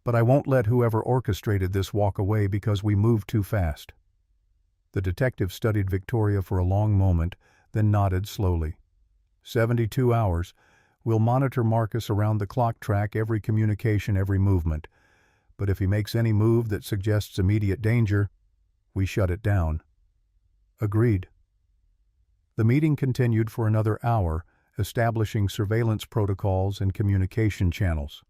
But I won't let whoever orchestrated this walk away because we moved too fast." The detective studied Victoria for a long moment, then nodded slowly. 72 hours. We'll monitor Marcus around the clock, track every communication, every movement. But if he makes any move that suggests immediate danger, we shut it down." "Agreed." The meeting continued for another hour, establishing surveillance protocols and communication channels.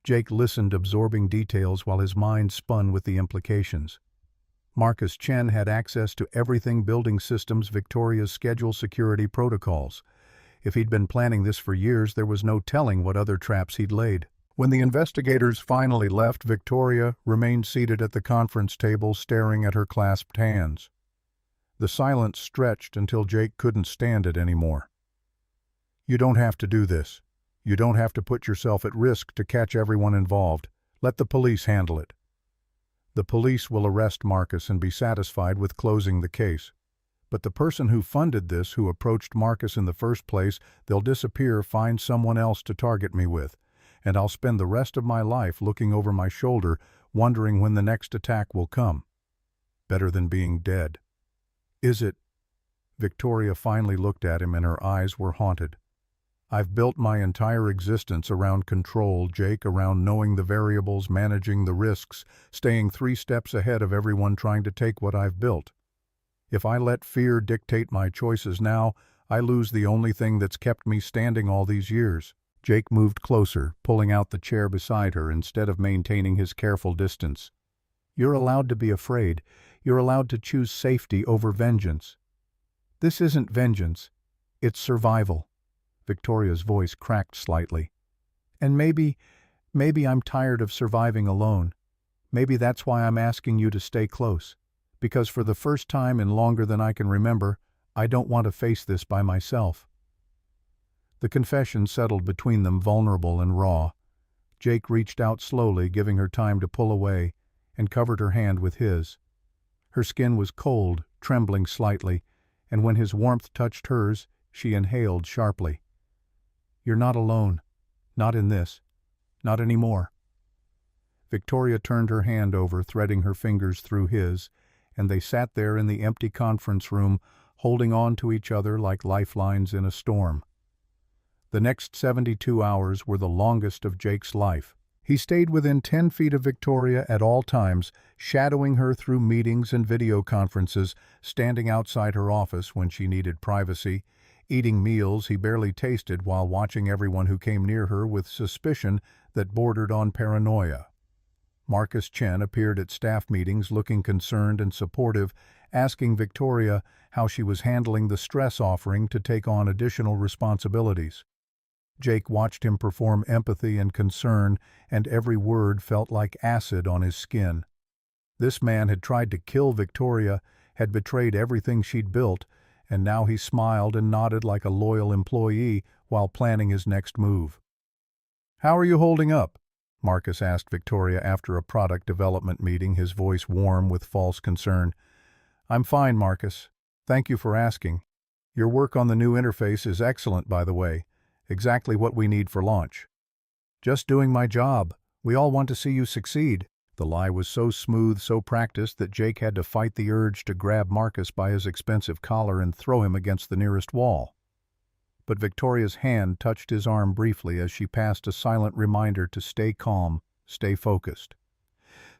Jake listened, absorbing details while his mind spun with the implications. Marcus Chen had access to everything: building systems, Victoria's schedule, security protocols. If he'd been planning this for years, there was no telling what other traps he'd laid. When the investigators finally left, Victoria remained seated at the conference table, staring at her clasped hands. The silence stretched until Jake couldn't stand it anymore. "You don't have to do this. You don't have to put yourself at risk to catch everyone involved. Let the police handle it." "The police will arrest Marcus and be satisfied with closing the case. But the person who funded this, who approached Marcus in the first place, they'll disappear, find someone else to target me with. And I'll spend the rest of my life looking over my shoulder, wondering when the next attack will come. Better than being dead." "Is it?" Victoria finally looked at him and her eyes were haunted. "I've built my entire existence around control, Jake, around knowing the variables, managing the risks, staying 3 steps ahead of everyone trying to take what I've built. If I let fear dictate my choices now, I lose the only thing that's kept me standing all these years." Jake moved closer, pulling out the chair beside her instead of maintaining his careful distance. "You're allowed to be afraid. You're allowed to choose safety over vengeance." "This isn't vengeance. It's survival." Victoria's voice cracked slightly. "And maybe I'm tired of surviving alone. Maybe that's why I'm asking you to stay close. Because for the first time in longer than I can remember, I don't want to face this by myself." The confession settled between them, vulnerable and raw. Jake reached out slowly, giving her time to pull away, and covered her hand with his. Her skin was cold, trembling slightly, and when his warmth touched hers, she inhaled sharply. "You're not alone. Not in this. Not anymore." Victoria turned her hand over, threading her fingers through his, and they sat there in the empty conference room, holding on to each other like lifelines in a storm. The next 72 hours were the longest of Jake's life. He stayed within 10 feet of Victoria at all times, shadowing her through meetings and video conferences, standing outside her office when she needed privacy, eating meals he barely tasted while watching everyone who came near her with suspicion that bordered on paranoia. Marcus Chen appeared at staff meetings looking concerned and supportive, asking Victoria how she was handling the stress, offering to take on additional responsibilities. Jake watched him perform empathy and concern, and every word felt like acid on his skin. This man had tried to kill Victoria, had betrayed everything she'd built, and now he smiled and nodded like a loyal employee while planning his next move. "How are you holding up?" Marcus asked Victoria after a product development meeting, his voice warm with false concern. "I'm fine, Marcus. Thank you for asking. Your work on the new interface is excellent, by the way. Exactly what we need for launch." "Just doing my job. We all want to see you succeed." The lie was so smooth, so practiced, that Jake had to fight the urge to grab Marcus by his expensive collar and throw him against the nearest wall. But Victoria's hand touched his arm briefly as she passed a silent reminder to stay calm, stay focused.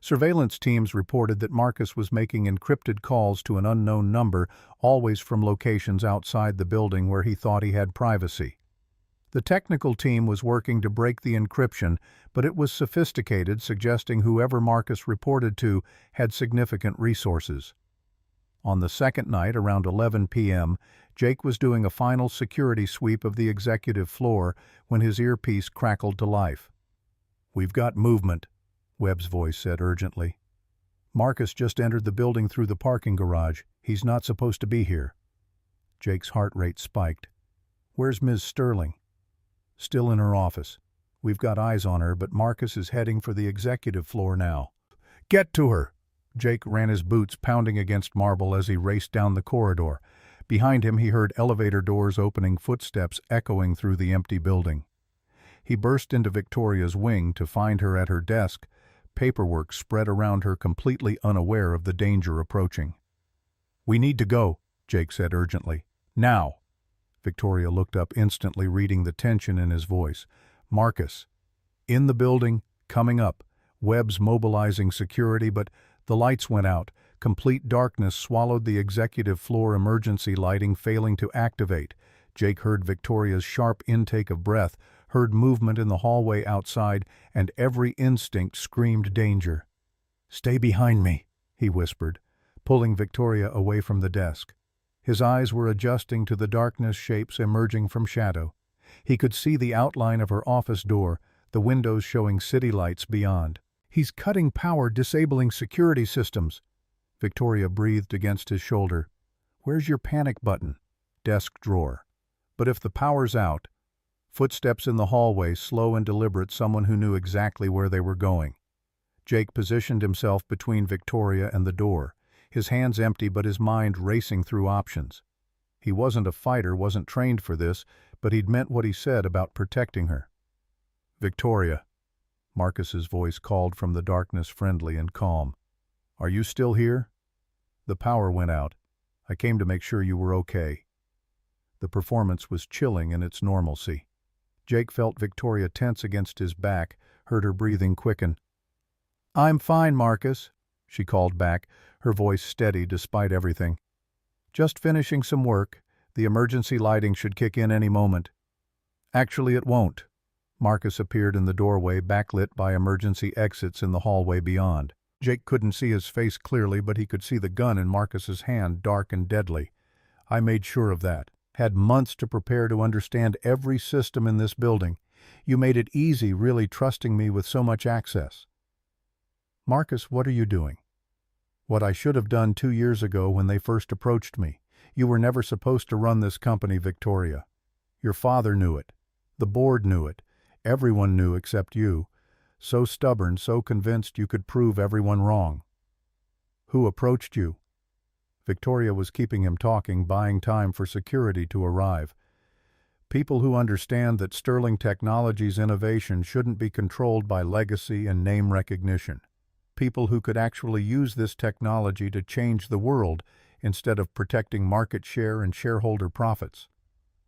Surveillance teams reported that Marcus was making encrypted calls to an unknown number, always from locations outside the building where he thought he had privacy. The technical team was working to break the encryption, but it was sophisticated, suggesting whoever Marcus reported to had significant resources. On the second night, around 11 p.m., Jake was doing a final security sweep of the executive floor when his earpiece crackled to life. "We've got movement," Webb's voice said urgently. "Marcus just entered the building through the parking garage. He's not supposed to be here." Jake's heart rate spiked. "Where's Ms. Sterling?" "Still in her office. We've got eyes on her, but Marcus is heading for the executive floor now." "Get to her!" Jake ran his boots pounding against marble as he raced down the corridor. Behind him he heard elevator doors opening, footsteps echoing through the empty building. He burst into Victoria's wing to find her at her desk, paperwork spread around her, completely unaware of the danger approaching. "We need to go," Jake said urgently. "Now!" Victoria looked up instantly, reading the tension in his voice. "Marcus. In the building, coming up. Webb's mobilizing security, but..." The lights went out. Complete darkness swallowed the executive floor emergency lighting, failing to activate. Jake heard Victoria's sharp intake of breath, heard movement in the hallway outside, and every instinct screamed danger. "Stay behind me," he whispered, pulling Victoria away from the desk. His eyes were adjusting to the darkness, shapes emerging from shadow. He could see the outline of her office door, the windows showing city lights beyond. "He's cutting power, disabling security systems." Victoria breathed against his shoulder. "Where's your panic button?" "Desk drawer." "But if the power's out..." Footsteps in the hallway, slow and deliberate, someone who knew exactly where they were going. Jake positioned himself between Victoria and the door, his hands empty but his mind racing through options. He wasn't a fighter, wasn't trained for this, but he'd meant what he said about protecting her. "Victoria," Marcus's voice called from the darkness, friendly and calm. "Are you still here?" "The power went out. I came to make sure you were okay." The performance was chilling in its normalcy. Jake felt Victoria tense against his back, heard her breathing quicken. "I'm fine, Marcus," she called back, her voice steady despite everything. "Just finishing some work. The emergency lighting should kick in any moment." "Actually, it won't." Marcus appeared in the doorway, backlit by emergency exits in the hallway beyond. Jake couldn't see his face clearly, but he could see the gun in Marcus's hand, dark and deadly. "I made sure of that. Had months to prepare, to understand every system in this building. You made it easy, really trusting me with so much access." "Marcus, what are you doing?" "What I should have done 2 years ago when they first approached me. You were never supposed to run this company, Victoria. Your father knew it. The board knew it. Everyone knew except you. So stubborn, so convinced you could prove everyone wrong." "Who approached you?" Victoria was keeping him talking, buying time for security to arrive. "People who understand that Sterling Technologies' innovation shouldn't be controlled by legacy and name recognition. People who could actually use this technology to change the world instead of protecting market share and shareholder profits."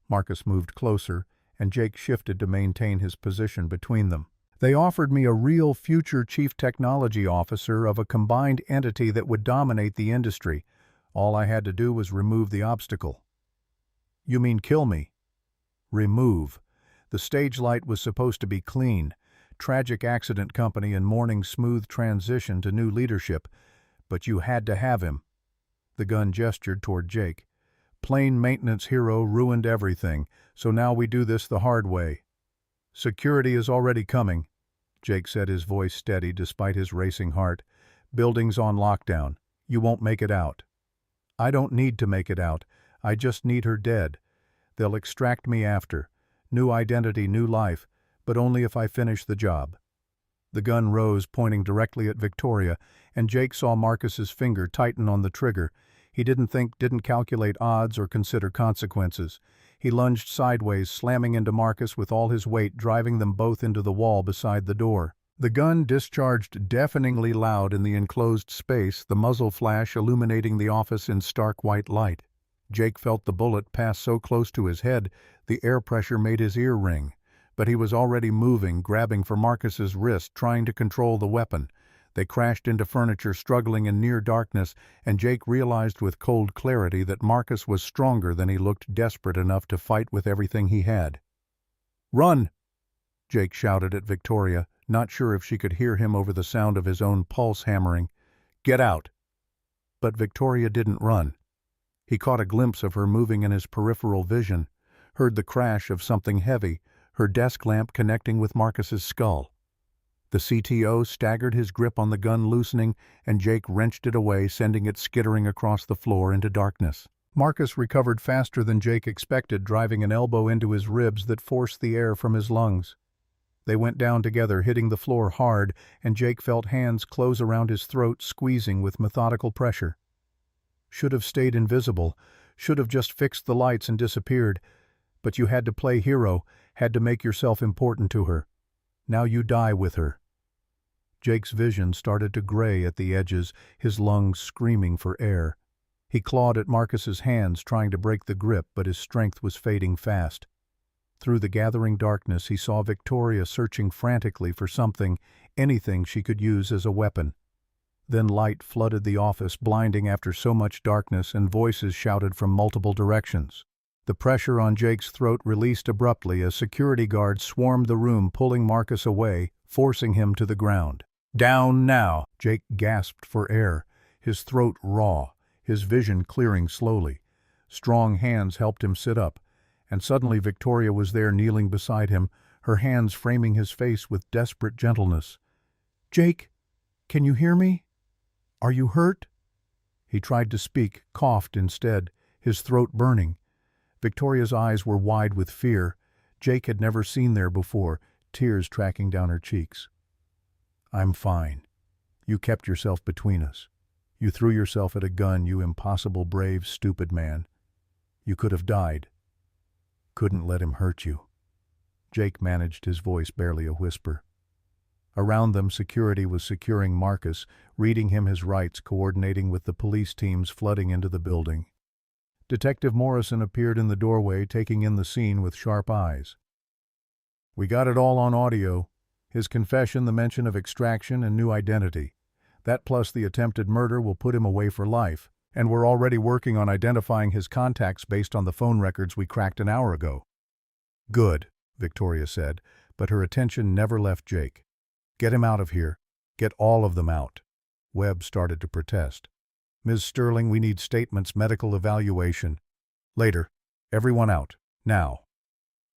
Marcus moved closer, and Jake shifted to maintain his position between them. "They offered me a real future chief technology officer of a combined entity that would dominate the industry. All I had to do was remove the obstacle." "You mean kill me?" "Remove. The stage light was supposed to be clean. Tragic accident company and mourning smooth transition to new leadership. But you had to have him." The gun gestured toward Jake. "Plain maintenance hero ruined everything, so now we do this the hard way." "Security is already coming," Jake said, his voice steady despite his racing heart. "Building's on lockdown. You won't make it out." "I don't need to make it out. I just need her dead. They'll extract me after. New identity, new life, but only if I finish the job." The gun rose, pointing directly at Victoria, and Jake saw Marcus's finger tighten on the trigger. He didn't think, didn't calculate odds or consider consequences. He lunged sideways, slamming into Marcus with all his weight, driving them both into the wall beside the door. The gun discharged deafeningly loud in the enclosed space, the muzzle flash illuminating the office in stark white light. Jake felt the bullet pass so close to his head, the air pressure made his ear ring. But he was already moving, grabbing for Marcus's wrist, trying to control the weapon. They crashed into furniture, struggling in near darkness, and Jake realized with cold clarity that Marcus was stronger than he looked, desperate enough to fight with everything he had. "Run!" Jake shouted at Victoria, not sure if she could hear him over the sound of his own pulse hammering. "Get out!" But Victoria didn't run. He caught a glimpse of her moving in his peripheral vision, heard the crash of something heavy, her desk lamp connecting with Marcus's skull. The CTO staggered, his grip on the gun loosening, and Jake wrenched it away, sending it skittering across the floor into darkness. Marcus recovered faster than Jake expected, driving an elbow into his ribs that forced the air from his lungs. They went down together, hitting the floor hard, and Jake felt hands close around his throat, squeezing with methodical pressure. Should have stayed invisible, should have just fixed the lights and disappeared, but you had to play hero, had to make yourself important to her. Now you die with her. Jake's vision started to gray at the edges, his lungs screaming for air. He clawed at Marcus's hands, trying to break the grip, but his strength was fading fast. Through the gathering darkness, he saw Victoria searching frantically for something, anything she could use as a weapon. Then light flooded the office, blinding after so much darkness, and voices shouted from multiple directions. The pressure on Jake's throat released abruptly as security guards swarmed the room, pulling Marcus away, forcing him to the ground. "Down now!" Jake gasped for air, his throat raw, his vision clearing slowly. Strong hands helped him sit up, and suddenly Victoria was there, kneeling beside him, her hands framing his face with desperate gentleness. "Jake, can you hear me? Are you hurt?" He tried to speak, coughed instead, his throat burning. Victoria's eyes were wide with fear. Jake had never seen there before, tears tracking down her cheeks. "I'm fine. You kept yourself between us. You threw yourself at a gun, you impossible, brave, stupid man. You could have died. Couldn't let him hurt you." Jake managed his voice barely a whisper. Around them, security was securing Marcus, reading him his rights, coordinating with the police teams flooding into the building. Detective Morrison appeared in the doorway, taking in the scene with sharp eyes. "We got it all on audio. His confession, the mention of extraction and new identity. That plus the attempted murder will put him away for life, and we're already working on identifying his contacts based on the phone records we cracked an hour ago." "Good," Victoria said, but her attention never left Jake. "Get him out of here. Get all of them out." Webb started to protest. "Ms. Sterling, we need statements, medical evaluation." "Later. Everyone out. Now."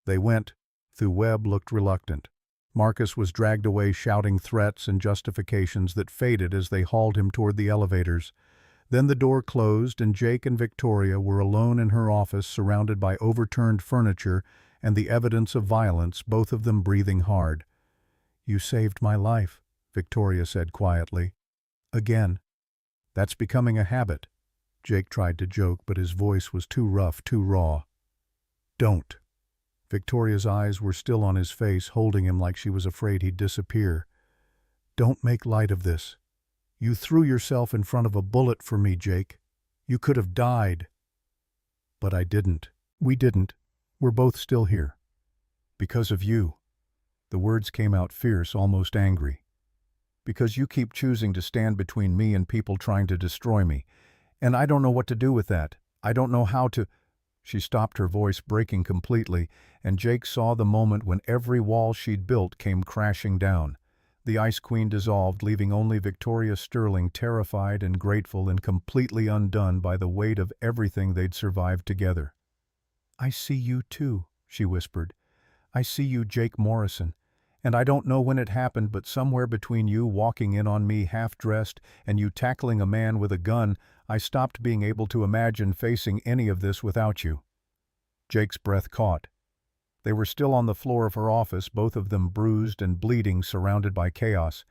They went, though Webb looked reluctant. Marcus was dragged away, shouting threats and justifications that faded as they hauled him toward the elevators. Then the door closed, and Jake and Victoria were alone in her office, surrounded by overturned furniture and the evidence of violence, both of them breathing hard. "You saved my life," Victoria said quietly. "Again." "That's becoming a habit." Jake tried to joke, but his voice was too rough, too raw. "Don't." Victoria's eyes were still on his face, holding him like she was afraid he'd disappear. "Don't make light of this. You threw yourself in front of a bullet for me, Jake. You could have died." "But I didn't. We didn't. We're both still here. Because of you." The words came out fierce, almost angry. "Because you keep choosing to stand between me and people trying to destroy me. And I don't know what to do with that. I don't know how to—" She stopped, her voice breaking completely, and Jake saw the moment when every wall she'd built came crashing down. The Ice Queen dissolved, leaving only Victoria Sterling, terrified and grateful and completely undone by the weight of everything they'd survived together. "I see you too," she whispered. "I see you, Jake Morrison. And I don't know when it happened, but somewhere between you walking in on me half-dressed and you tackling a man with a gun, I stopped being able to imagine facing any of this without you." Jake's breath caught. They were still on the floor of her office, both of them bruised and bleeding, surrounded by chaos,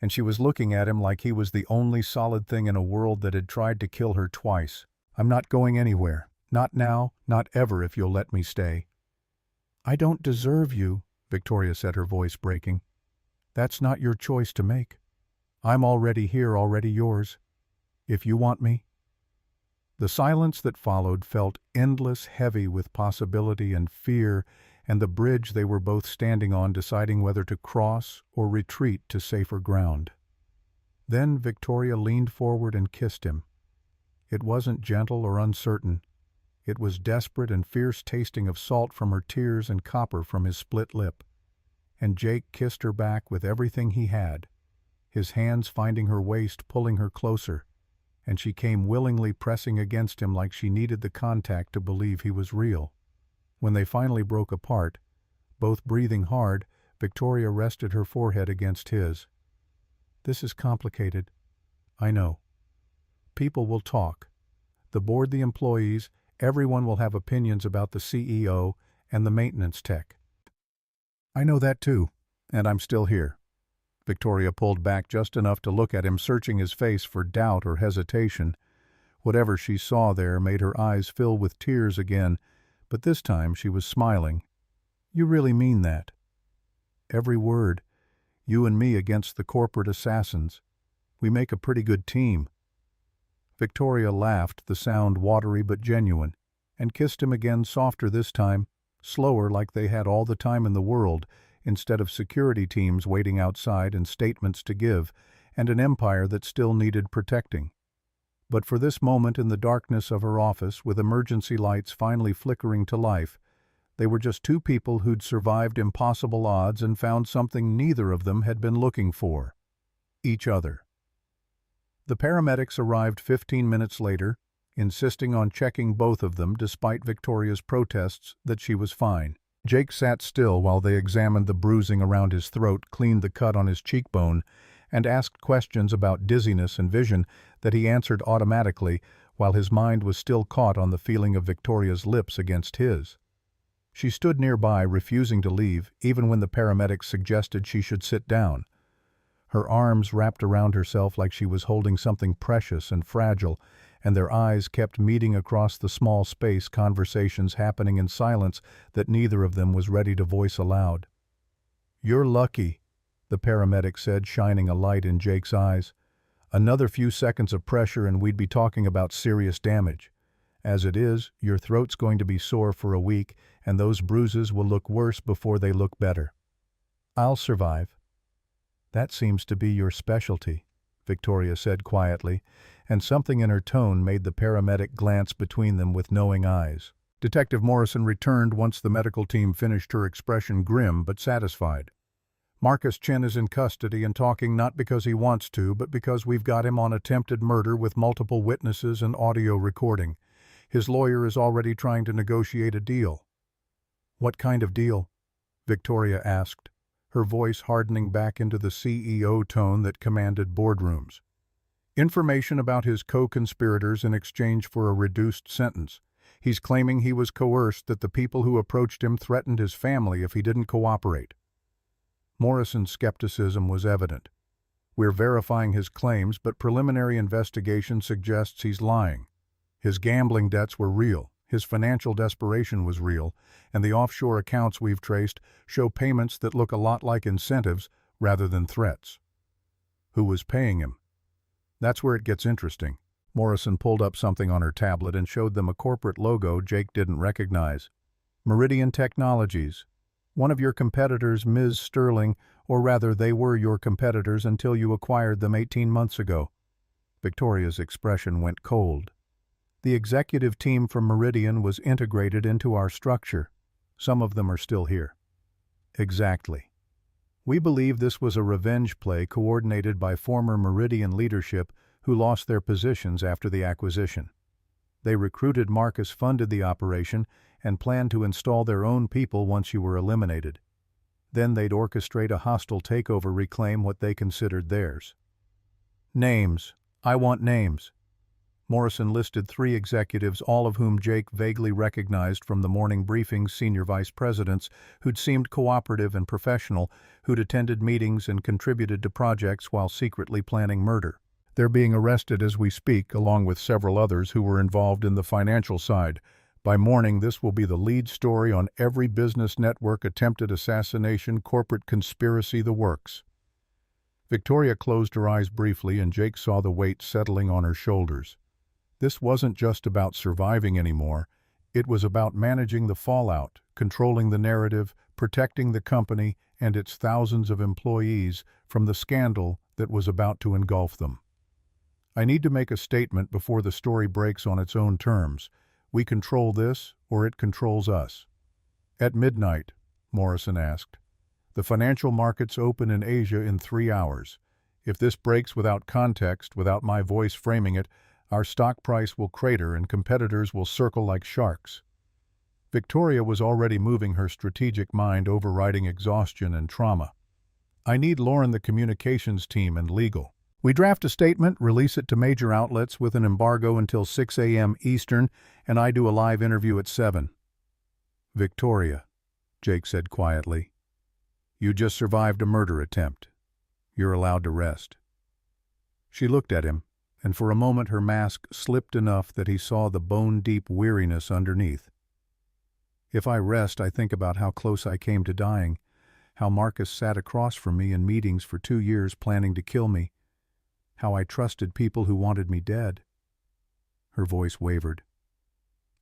and she was looking at him like he was the only solid thing in a world that had tried to kill her twice. "I'm not going anywhere. Not now, not ever, if you'll let me stay." "I don't deserve you," Victoria said, her voice breaking. "That's not your choice to make. I'm already here, already yours. If you want me." The silence that followed felt endless, heavy with possibility and fear, and the bridge they were both standing on, deciding whether to cross or retreat to safer ground. Then Victoria leaned forward and kissed him. It wasn't gentle or uncertain. It was desperate and fierce, tasting of salt from her tears and copper from his split lip. And Jake kissed her back with everything he had, his hands finding her waist, pulling her closer, and she came willingly, pressing against him like she needed the contact to believe he was real. When they finally broke apart, both breathing hard, Victoria rested her forehead against his. "This is complicated. I know. People will talk. The board, the employees, everyone will have opinions about the CEO and the maintenance tech. I know that too, and I'm still here." Victoria pulled back just enough to look at him, searching his face for doubt or hesitation. Whatever she saw there made her eyes fill with tears again, but this time she was smiling. "You really mean that?" "Every word. You and me against the corporate assassins. We make a pretty good team." Victoria laughed, the sound watery but genuine, and kissed him again, softer this time, slower, like they had all the time in the world, instead of security teams waiting outside and statements to give, and an empire that still needed protecting. But for this moment in the darkness of her office, with emergency lights finally flickering to life, they were just two people who'd survived impossible odds and found something neither of them had been looking for: each other. The paramedics arrived 15 minutes later, insisting on checking both of them despite Victoria's protests that she was fine. Jake sat still while they examined the bruising around his throat, cleaned the cut on his cheekbone, and asked questions about dizziness and vision that he answered automatically while his mind was still caught on the feeling of Victoria's lips against his. She stood nearby, refusing to leave, even when the paramedics suggested she should sit down. Her arms wrapped around herself like she was holding something precious and fragile, and their eyes kept meeting across the small space, conversations happening in silence that neither of them was ready to voice aloud. "You're lucky," the paramedic said, shining a light in Jake's eyes. "Another few seconds of pressure and we'd be talking about serious damage. As it is, your throat's going to be sore for a week, and those bruises will look worse before they look better." "I'll survive." "That seems to be your specialty," Victoria said quietly, and something in her tone made the paramedic glance between them with knowing eyes. Detective Morrison returned once the medical team finished, her expression grim but satisfied. "Marcus Chen is in custody and talking not because he wants to, but because we've got him on attempted murder with multiple witnesses and audio recording. His lawyer is already trying to negotiate a deal." "What kind of deal?" Victoria asked, her voice hardening back into the CEO tone that commanded boardrooms. "Information about his co-conspirators in exchange for a reduced sentence. He's claiming he was coerced, that the people who approached him threatened his family if he didn't cooperate." Morrison's skepticism was evident. "We're verifying his claims, but preliminary investigation suggests he's lying. His gambling debts were real, his financial desperation was real, and the offshore accounts we've traced show payments that look a lot like incentives rather than threats." "Who was paying him?" "That's where it gets interesting." Morrison pulled up something on her tablet and showed them a corporate logo Jake didn't recognize. "Meridian Technologies. One of your competitors, Ms. Sterling, or rather they were your competitors until you acquired them 18 months ago." Victoria's expression went cold. "The executive team from Meridian was integrated into our structure. Some of them are still here." "Exactly. We believe this was a revenge play coordinated by former Meridian leadership who lost their positions after the acquisition. They recruited Marcus, funded the operation, and planned to install their own people once you were eliminated. Then they'd orchestrate a hostile takeover, reclaim what they considered theirs." "Names. I want names." Morrison listed 3 executives, all of whom Jake vaguely recognized from the morning briefings, senior vice presidents who'd seemed cooperative and professional, who'd attended meetings and contributed to projects while secretly planning murder. "They're being arrested as we speak, along with several others who were involved in the financial side. By morning, this will be the lead story on every business network: attempted assassination, corporate conspiracy, the works." Victoria closed her eyes briefly, and Jake saw the weight settling on her shoulders. This wasn't just about surviving anymore. It was about managing the fallout, controlling the narrative, protecting the company and its thousands of employees from the scandal that was about to engulf them. I need to make a statement before the story breaks on its own terms. We control this, or it controls us. At midnight, Morrison asked. The financial markets open in Asia in 3 hours. If this breaks without context, without my voice framing it, our stock price will crater and competitors will circle like sharks. Victoria was already moving her strategic mind, overriding exhaustion and trauma. I need Lauren, the communications team, and legal. We draft a statement, release it to major outlets with an embargo until 6 a.m. Eastern, and I do a live interview at 7. Victoria, Jake said quietly, you just survived a murder attempt. You're allowed to rest. She looked at him, and for a moment her mask slipped enough that he saw the bone-deep weariness underneath. If I rest, I think about how close I came to dying, how Marcus sat across from me in meetings for 2 years planning to kill me, how I trusted people who wanted me dead. Her voice wavered.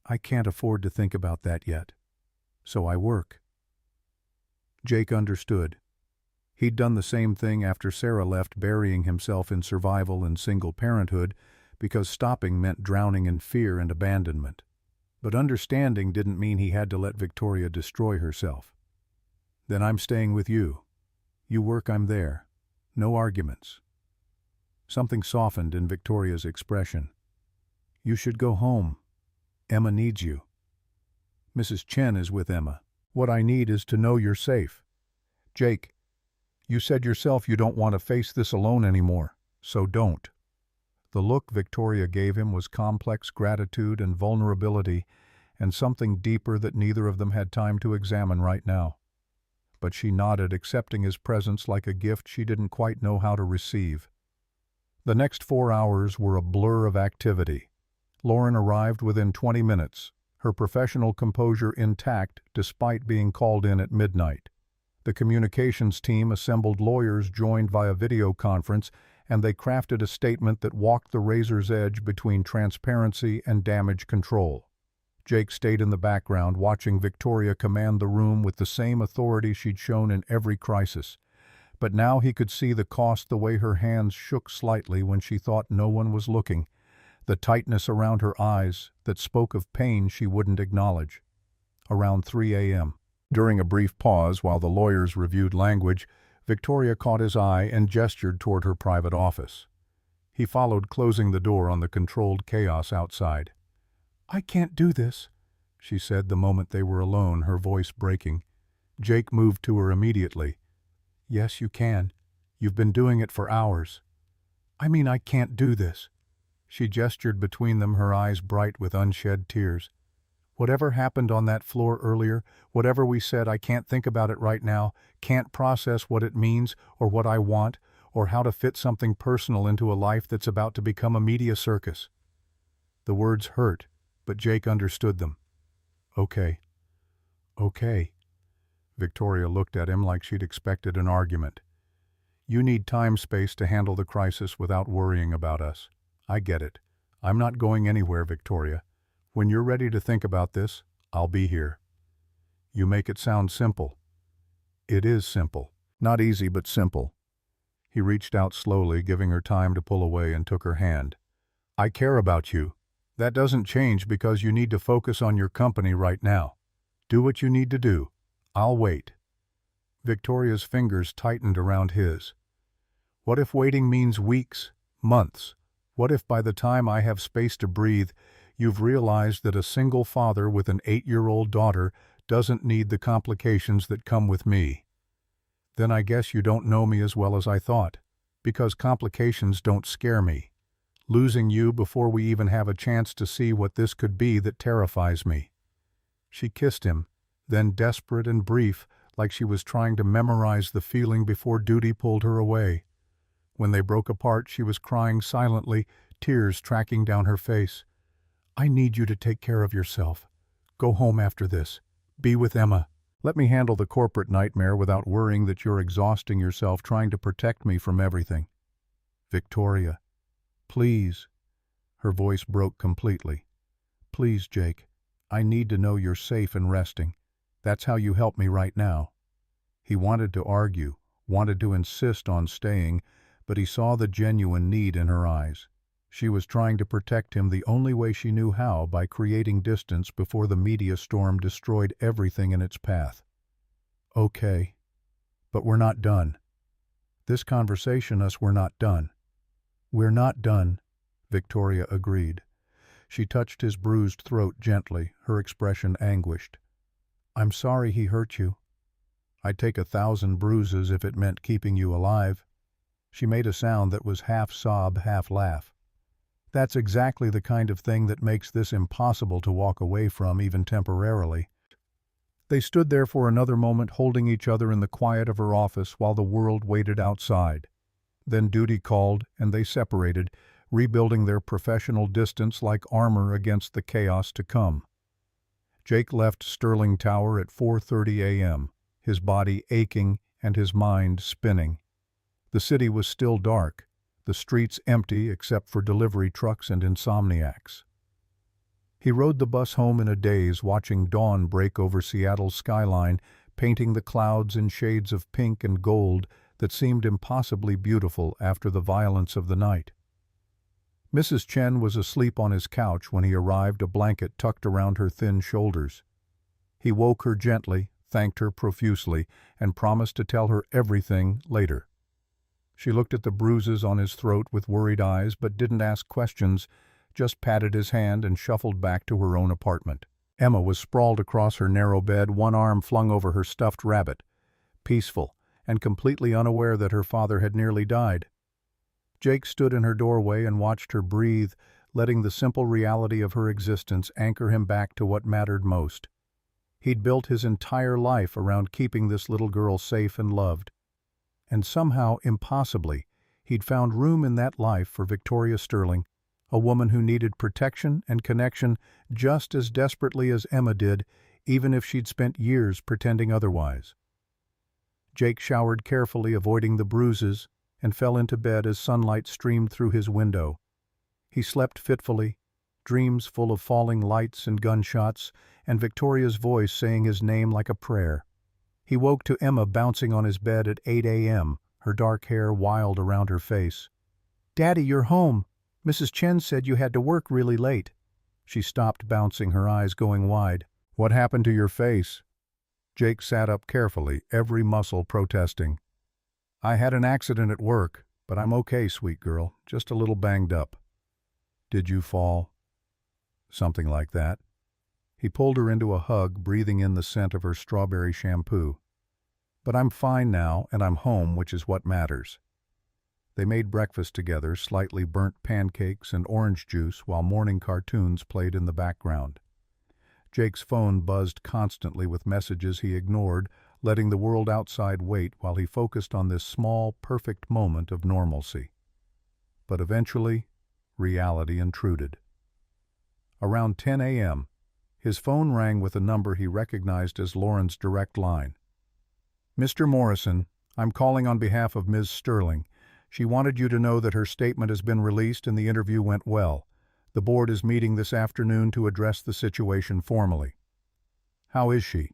I can't afford to think about that yet, so I work. Jake understood. He'd done the same thing after Sarah left, burying himself in survival and single parenthood because stopping meant drowning in fear and abandonment. But understanding didn't mean he had to let Victoria destroy herself. Then I'm staying with you. You work, I'm there. No arguments. Something softened in Victoria's expression. You should go home. Emma needs you. Mrs. Chen is with Emma. What I need is to know you're safe. Jake, you said yourself you don't want to face this alone anymore, so don't. The look Victoria gave him was complex gratitude and vulnerability, and something deeper that neither of them had time to examine right now. But she nodded, accepting his presence like a gift she didn't quite know how to receive. The next 4 hours were a blur of activity. Lauren arrived within 20 minutes, her professional composure intact despite being called in at midnight. The communications team assembled lawyers joined via video conference, and they crafted a statement that walked the razor's edge between transparency and damage control. Jake stayed in the background, watching Victoria command the room with the same authority she'd shown in every crisis. But now he could see the cost, the way her hands shook slightly when she thought no one was looking, the tightness around her eyes that spoke of pain she wouldn't acknowledge. Around 3 a.m. During a brief pause while the lawyers reviewed language, Victoria caught his eye and gestured toward her private office. He followed, closing the door on the controlled chaos outside. I can't do this, she said the moment they were alone, her voice breaking. Jake moved to her immediately. Yes, you can. You've been doing it for hours. I mean, I can't do this. She gestured between them, her eyes bright with unshed tears. Whatever happened on that floor earlier, whatever we said, I can't think about it right now, can't process what it means or what I want or how to fit something personal into a life that's about to become a media circus. The words hurt, but Jake understood them. Okay. Victoria looked at him like she'd expected an argument. You need time-space to handle the crisis without worrying about us. I get it. I'm not going anywhere, Victoria. When you're ready to think about this, I'll be here. You make it sound simple. It is simple. Not easy, but simple. He reached out slowly, giving her time to pull away, and took her hand. I care about you. That doesn't change because you need to focus on your company right now. Do what you need to do. I'll wait. Victoria's fingers tightened around his. What if waiting means weeks, months? What if by the time I have space to breathe, you've realized that a single father with an 8-year-old daughter doesn't need the complications that come with me? Then I guess you don't know me as well as I thought, because complications don't scare me. Losing you before we even have a chance to see what this could be that terrifies me. She kissed him, then desperate and brief, like she was trying to memorize the feeling before duty pulled her away. When they broke apart, she was crying silently, tears tracking down her face. I need you to take care of yourself. Go home after this. Be with Emma. Let me handle the corporate nightmare without worrying that you're exhausting yourself trying to protect me from everything. Victoria, please. Her voice broke completely. Please, Jake. I need to know you're safe and resting. That's how you help me right now. He wanted to argue, wanted to insist on staying, but he saw the genuine need in her eyes. She was trying to protect him the only way she knew how, by creating distance before the media storm destroyed everything in its path. Okay, but we're not done. This conversation, we're not done. We're not done, Victoria agreed. She touched his bruised throat gently, her expression anguished. I'm sorry he hurt you. I'd take 1,000 bruises if it meant keeping you alive. She made a sound that was half sob, half laugh. That's exactly the kind of thing that makes this impossible to walk away from, even temporarily. They stood there for another moment, holding each other in the quiet of her office while the world waited outside. Then duty called, and they separated, rebuilding their professional distance like armor against the chaos to come. Jake left Sterling Tower at 4:30 a.m., his body aching and his mind spinning. The city was still dark, the streets empty except for delivery trucks and insomniacs. He rode the bus home in a daze, watching dawn break over Seattle's skyline, painting the clouds in shades of pink and gold that seemed impossibly beautiful after the violence of the night. Mrs. Chen was asleep on his couch when he arrived, a blanket tucked around her thin shoulders. He woke her gently, thanked her profusely, and promised to tell her everything later. She looked at the bruises on his throat with worried eyes, but didn't ask questions, just patted his hand and shuffled back to her own apartment. Emma was sprawled across her narrow bed, one arm flung over her stuffed rabbit, peaceful and completely unaware that her father had nearly died. Jake stood in her doorway and watched her breathe, letting the simple reality of her existence anchor him back to what mattered most. He'd built his entire life around keeping this little girl safe and loved. And somehow, impossibly, he'd found room in that life for Victoria Sterling, a woman who needed protection and connection just as desperately as Emma did, even if she'd spent years pretending otherwise. Jake showered carefully, avoiding the bruises, and fell into bed as sunlight streamed through his window. He slept fitfully, dreams full of falling lights and gunshots, and Victoria's voice saying his name like a prayer. He woke to Emma bouncing on his bed at 8 a.m., her dark hair wild around her face. "Daddy, you're home. Mrs. Chen said you had to work really late." She stopped bouncing, her eyes going wide. "What happened to your face?" Jake sat up carefully, every muscle protesting. "I had an accident at work, but I'm okay, sweet girl, just a little banged up." "Did you fall?" "Something like that." He pulled her into a hug, breathing in the scent of her strawberry shampoo. "But I'm fine now, and I'm home, which is what matters." They made breakfast together, slightly burnt pancakes and orange juice, while morning cartoons played in the background. Jake's phone buzzed constantly with messages he ignored, letting the world outside wait while he focused on this small, perfect moment of normalcy. But eventually, reality intruded. Around 10 a.m., his phone rang with a number he recognized as Lauren's direct line. "Mr. Morrison, I'm calling on behalf of Ms. Sterling. She wanted you to know that her statement has been released and the interview went well. The board is meeting this afternoon to address the situation formally." "How is she?"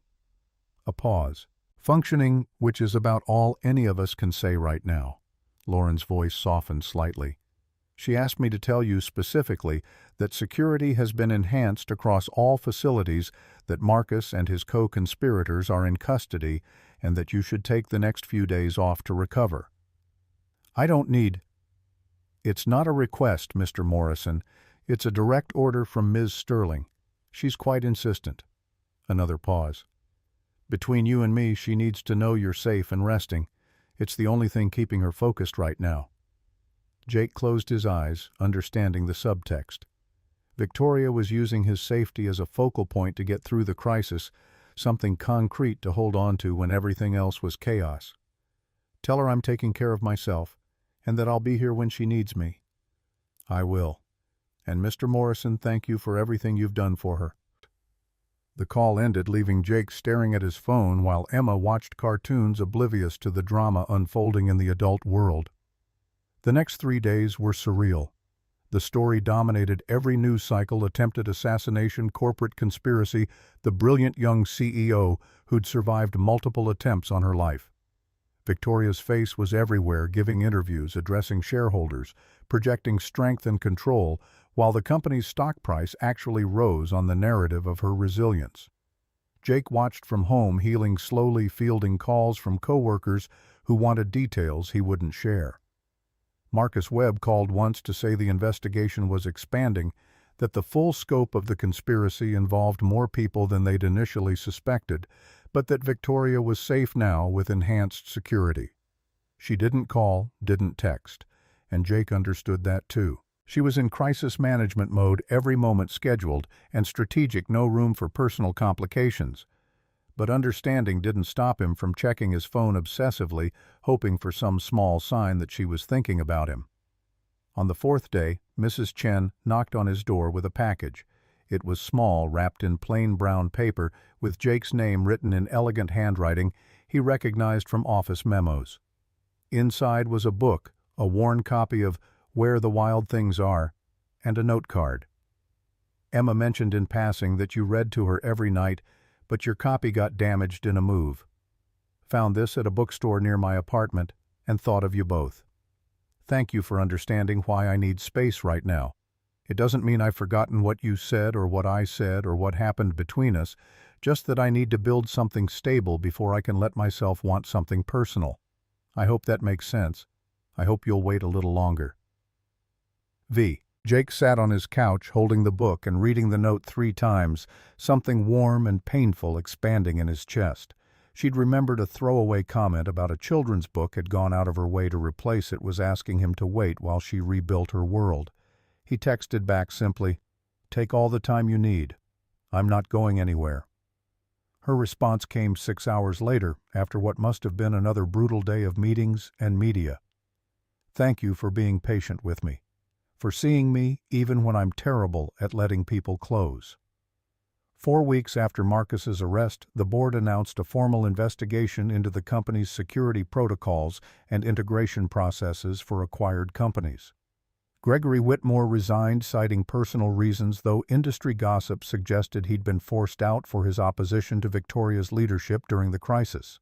A pause. "Functioning, which is about all any of us can say right now." Lauren's voice softened slightly. "She asked me to tell you specifically that security has been enhanced across all facilities, that Marcus and his co-conspirators are in custody, and that you should take the next few days off to recover." "I don't need—" "It's not a request, Mr. Morrison. It's a direct order from Ms. Sterling. She's quite insistent." Another pause. "Between you and me, she needs to know you're safe and resting. It's the only thing keeping her focused right now." Jake closed his eyes, understanding the subtext. Victoria was using his safety as a focal point to get through the crisis, something concrete to hold on to when everything else was chaos. "Tell her I'm taking care of myself, and that I'll be here when she needs me." "I will. And Mr. Morrison, thank you for everything you've done for her." The call ended, leaving Jake staring at his phone while Emma watched cartoons, oblivious to the drama unfolding in the adult world. The next 3 days were surreal. The story dominated every news cycle: attempted assassination, corporate conspiracy, the brilliant young CEO who'd survived multiple attempts on her life. Victoria's face was everywhere, giving interviews, addressing shareholders, projecting strength and control, while the company's stock price actually rose on the narrative of her resilience. Jake watched from home, healing slowly, fielding calls from coworkers who wanted details he wouldn't share. Marcus Webb called once to say the investigation was expanding, that the full scope of the conspiracy involved more people than they'd initially suspected, but that Victoria was safe now with enhanced security. She didn't call, didn't text, and Jake understood that too. She was in crisis management mode, every moment scheduled and strategic, no room for personal complications. But understanding didn't stop him from checking his phone obsessively, hoping for some small sign that she was thinking about him. On the fourth day, Mrs. Chen knocked on his door with a package. It was small, wrapped in plain brown paper, with Jake's name written in elegant handwriting he recognized from office memos. Inside was a book, a worn copy of Where the Wild Things Are, and a note card. Emma mentioned in passing that you read to her every night, but your copy got damaged in a move. Found this at a bookstore near my apartment and thought of you both. Thank you for understanding why I need space right now. It doesn't mean I've forgotten what you said or what I said or what happened between us, just that I need to build something stable before I can let myself want something personal. I hope that makes sense. I hope you'll wait a little longer. V. Jake sat on his couch holding the book and reading the note 3 times, something warm and painful expanding in his chest. She'd remembered a throwaway comment about a children's book had gone out of her way to replace it, was asking him to wait while she rebuilt her world. He texted back simply, "Take all the time you need. I'm not going anywhere." Her response came 6 hours later, after what must have been another brutal day of meetings and media. "Thank you for being patient with me, for seeing me even when I'm terrible at letting people close." 4 weeks after Marcus's arrest, the board announced a formal investigation into the company's security protocols and integration processes for acquired companies. Gregory Whitmore resigned, citing personal reasons, though industry gossip suggested he'd been forced out for his opposition to Victoria's leadership during the crisis.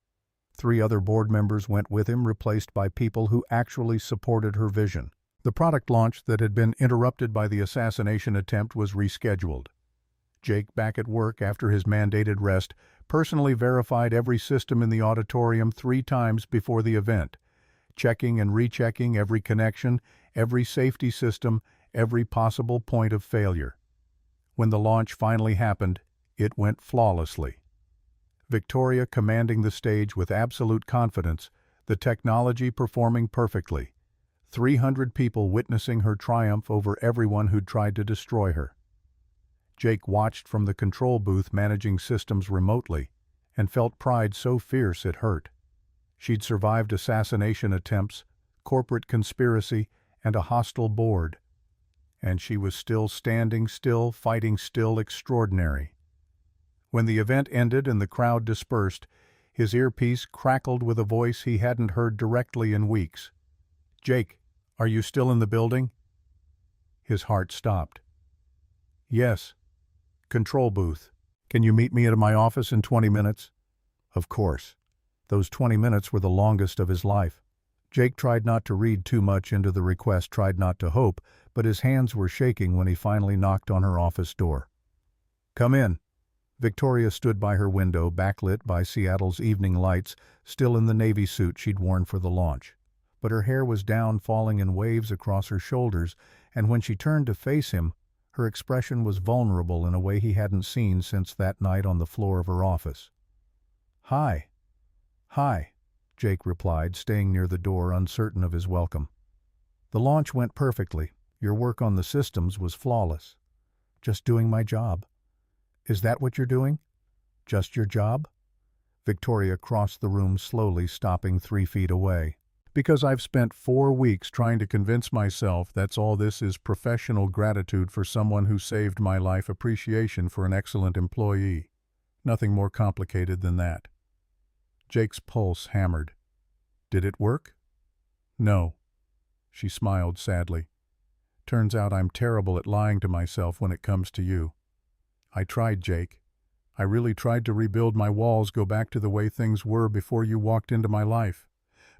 3 other board members went with him, replaced by people who actually supported her vision. The product launch that had been interrupted by the assassination attempt was rescheduled. Jake, back at work after his mandated rest, personally verified every system in the auditorium 3 times before the event, checking and rechecking every connection, every safety system, every possible point of failure. When the launch finally happened, it went flawlessly. Victoria commanding the stage with absolute confidence, the technology performing perfectly, 300 people witnessing her triumph over everyone who'd tried to destroy her. Jake watched from the control booth, managing systems remotely, and felt pride so fierce it hurt. She'd survived assassination attempts, corporate conspiracy, and a hostile board. And she was still standing, still fighting, still extraordinary. When the event ended and the crowd dispersed, his earpiece crackled with a voice he hadn't heard directly in weeks. "Jake, are you still in the building?" His heart stopped. "Yes. Control booth. Can you meet me at my office in 20 minutes? Of course. Those 20 minutes were the longest of his life. Jake tried not to read too much into the request, tried not to hope, but his hands were shaking when he finally knocked on her office door. "Come in." Victoria stood by her window, backlit by Seattle's evening lights, still in the navy suit she'd worn for the launch. But her hair was down, falling in waves across her shoulders, and when she turned to face him, her expression was vulnerable in a way he hadn't seen since that night on the floor of her office. "Hi." "Hi," Jake replied, staying near the door, uncertain of his welcome. "The launch went perfectly. Your work on the systems was flawless. Just doing my job." "Is that what you're doing? Just your job?" Victoria crossed the room slowly, stopping 3 feet away. "Because I've spent 4 weeks trying to convince myself that's all this is: professional gratitude for someone who saved my life, appreciation for an excellent employee. Nothing more complicated than that." Jake's pulse hammered. "Did it work?" "No." She smiled sadly. "Turns out I'm terrible at lying to myself when it comes to you. I tried, Jake. I really tried to rebuild my walls, go back to the way things were before you walked into my life.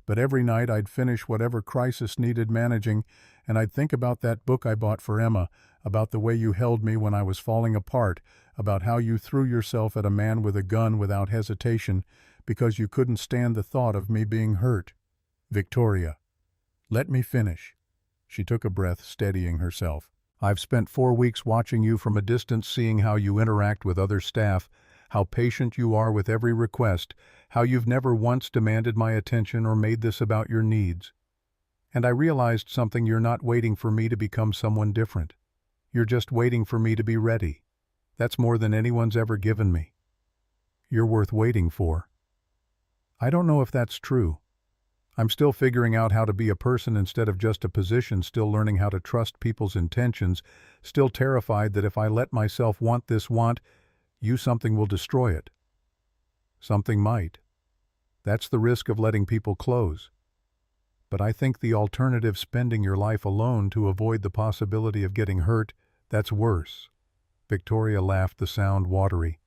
But every night I'd finish whatever crisis needed managing, and I'd think about that book I bought for Emma, about the way you held me when I was falling apart, about how you threw yourself at a man with a gun without hesitation because you couldn't stand the thought of me being hurt. Victoria, let me finish. She took a breath, steadying herself. I've spent 4 weeks watching you from a distance, seeing how you interact with other staff, how patient you are with every request, how you've never once demanded my attention or made this about your needs. And I realized something: you're not waiting for me to become someone different. You're just waiting for me to be ready. That's more than anyone's ever given me. You're worth waiting for. I don't know if that's true. I'm still figuring out how to be a person instead of just a position, still learning how to trust people's intentions, still terrified that if I let myself want you, something will destroy it. Something might. That's the risk of letting people close. But I think the alternative, spending your life alone to avoid the possibility of getting hurt, that's worse. Victoria laughed, the sound watery.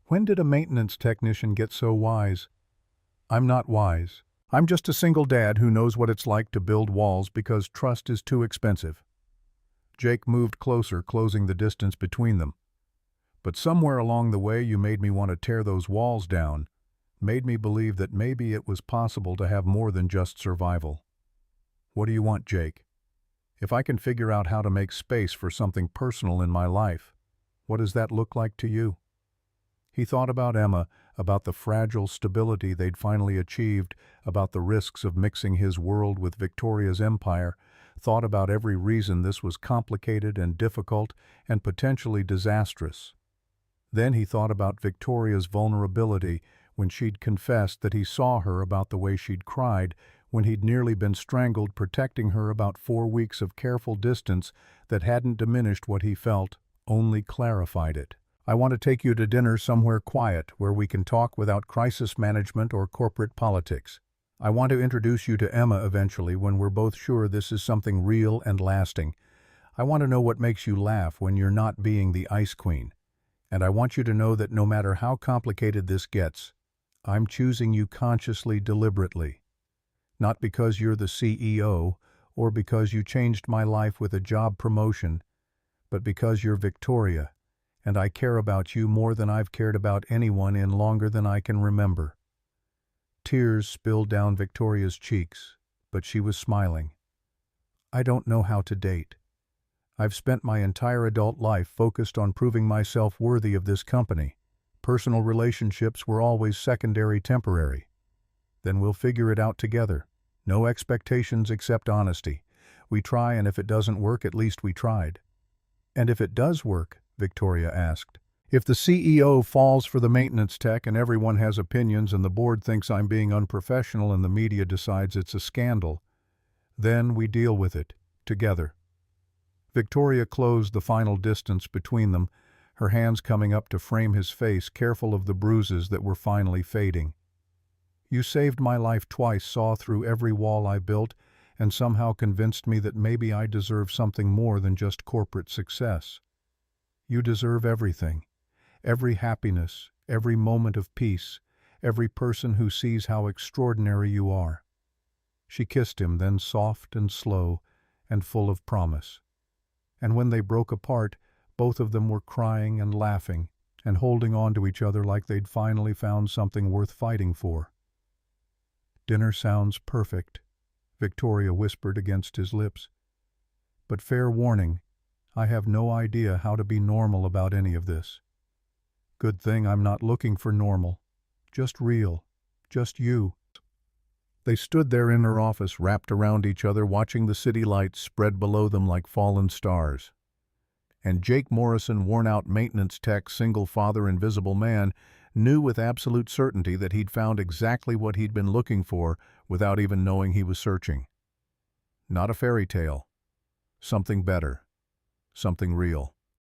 When did a maintenance technician get so wise? I'm not wise. I'm just a single dad who knows what it's like to build walls because trust is too expensive. Jake moved closer, closing the distance between them. But somewhere along the way you made me want to tear those walls down, made me believe that maybe it was possible to have more than just survival. What do you want, Jake? If I can figure out how to make space for something personal in my life, what does that look like to you? He thought about Emma, about the fragile stability they'd finally achieved, about the risks of mixing his world with Victoria's empire, thought about every reason this was complicated and difficult and potentially disastrous. Then he thought about Victoria's vulnerability when she'd confessed that he saw her, about the way she'd cried when he'd nearly been strangled, protecting her, about 4 weeks of careful distance that hadn't diminished what he felt, only clarified it. I want to take you to dinner somewhere quiet where we can talk without crisis management or corporate politics. I want to introduce you to Emma eventually when we're both sure this is something real and lasting. I want to know what makes you laugh when you're not being the ice queen. And I want you to know that no matter how complicated this gets, I'm choosing you consciously, deliberately. Not because you're the CEO or because you changed my life with a job promotion, but because you're Victoria, and I care about you more than I've cared about anyone in longer than I can remember. Tears spilled down Victoria's cheeks, but she was smiling. I don't know how to date. I've spent my entire adult life focused on proving myself worthy of this company. Personal relationships were always secondary, temporary. Then we'll figure it out together. No expectations except honesty. We try, and if it doesn't work, at least we tried. And if it does work, Victoria asked, if the CEO falls for the maintenance tech and everyone has opinions and the board thinks I'm being unprofessional and the media decides it's a scandal, then we deal with it, together. Victoria closed the final distance between them, her hands coming up to frame his face, careful of the bruises that were finally fading. You saved my life twice, saw through every wall I built, and somehow convinced me that maybe I deserve something more than just corporate success. You deserve everything, every happiness, every moment of peace, every person who sees how extraordinary you are. She kissed him, then soft and slow and full of promise. And when they broke apart, both of them were crying and laughing and holding on to each other like they'd finally found something worth fighting for. Dinner sounds perfect, Victoria whispered against his lips. But fair warning, I have no idea how to be normal about any of this. Good thing I'm not looking for normal. Just real. Just you. They stood there in her office, wrapped around each other, watching the city lights spread below them like fallen stars. And Jake Morrison, worn-out maintenance tech, single father, invisible man, knew with absolute certainty that he'd found exactly what he'd been looking for without even knowing he was searching. Not a fairy tale. Something better. Something real.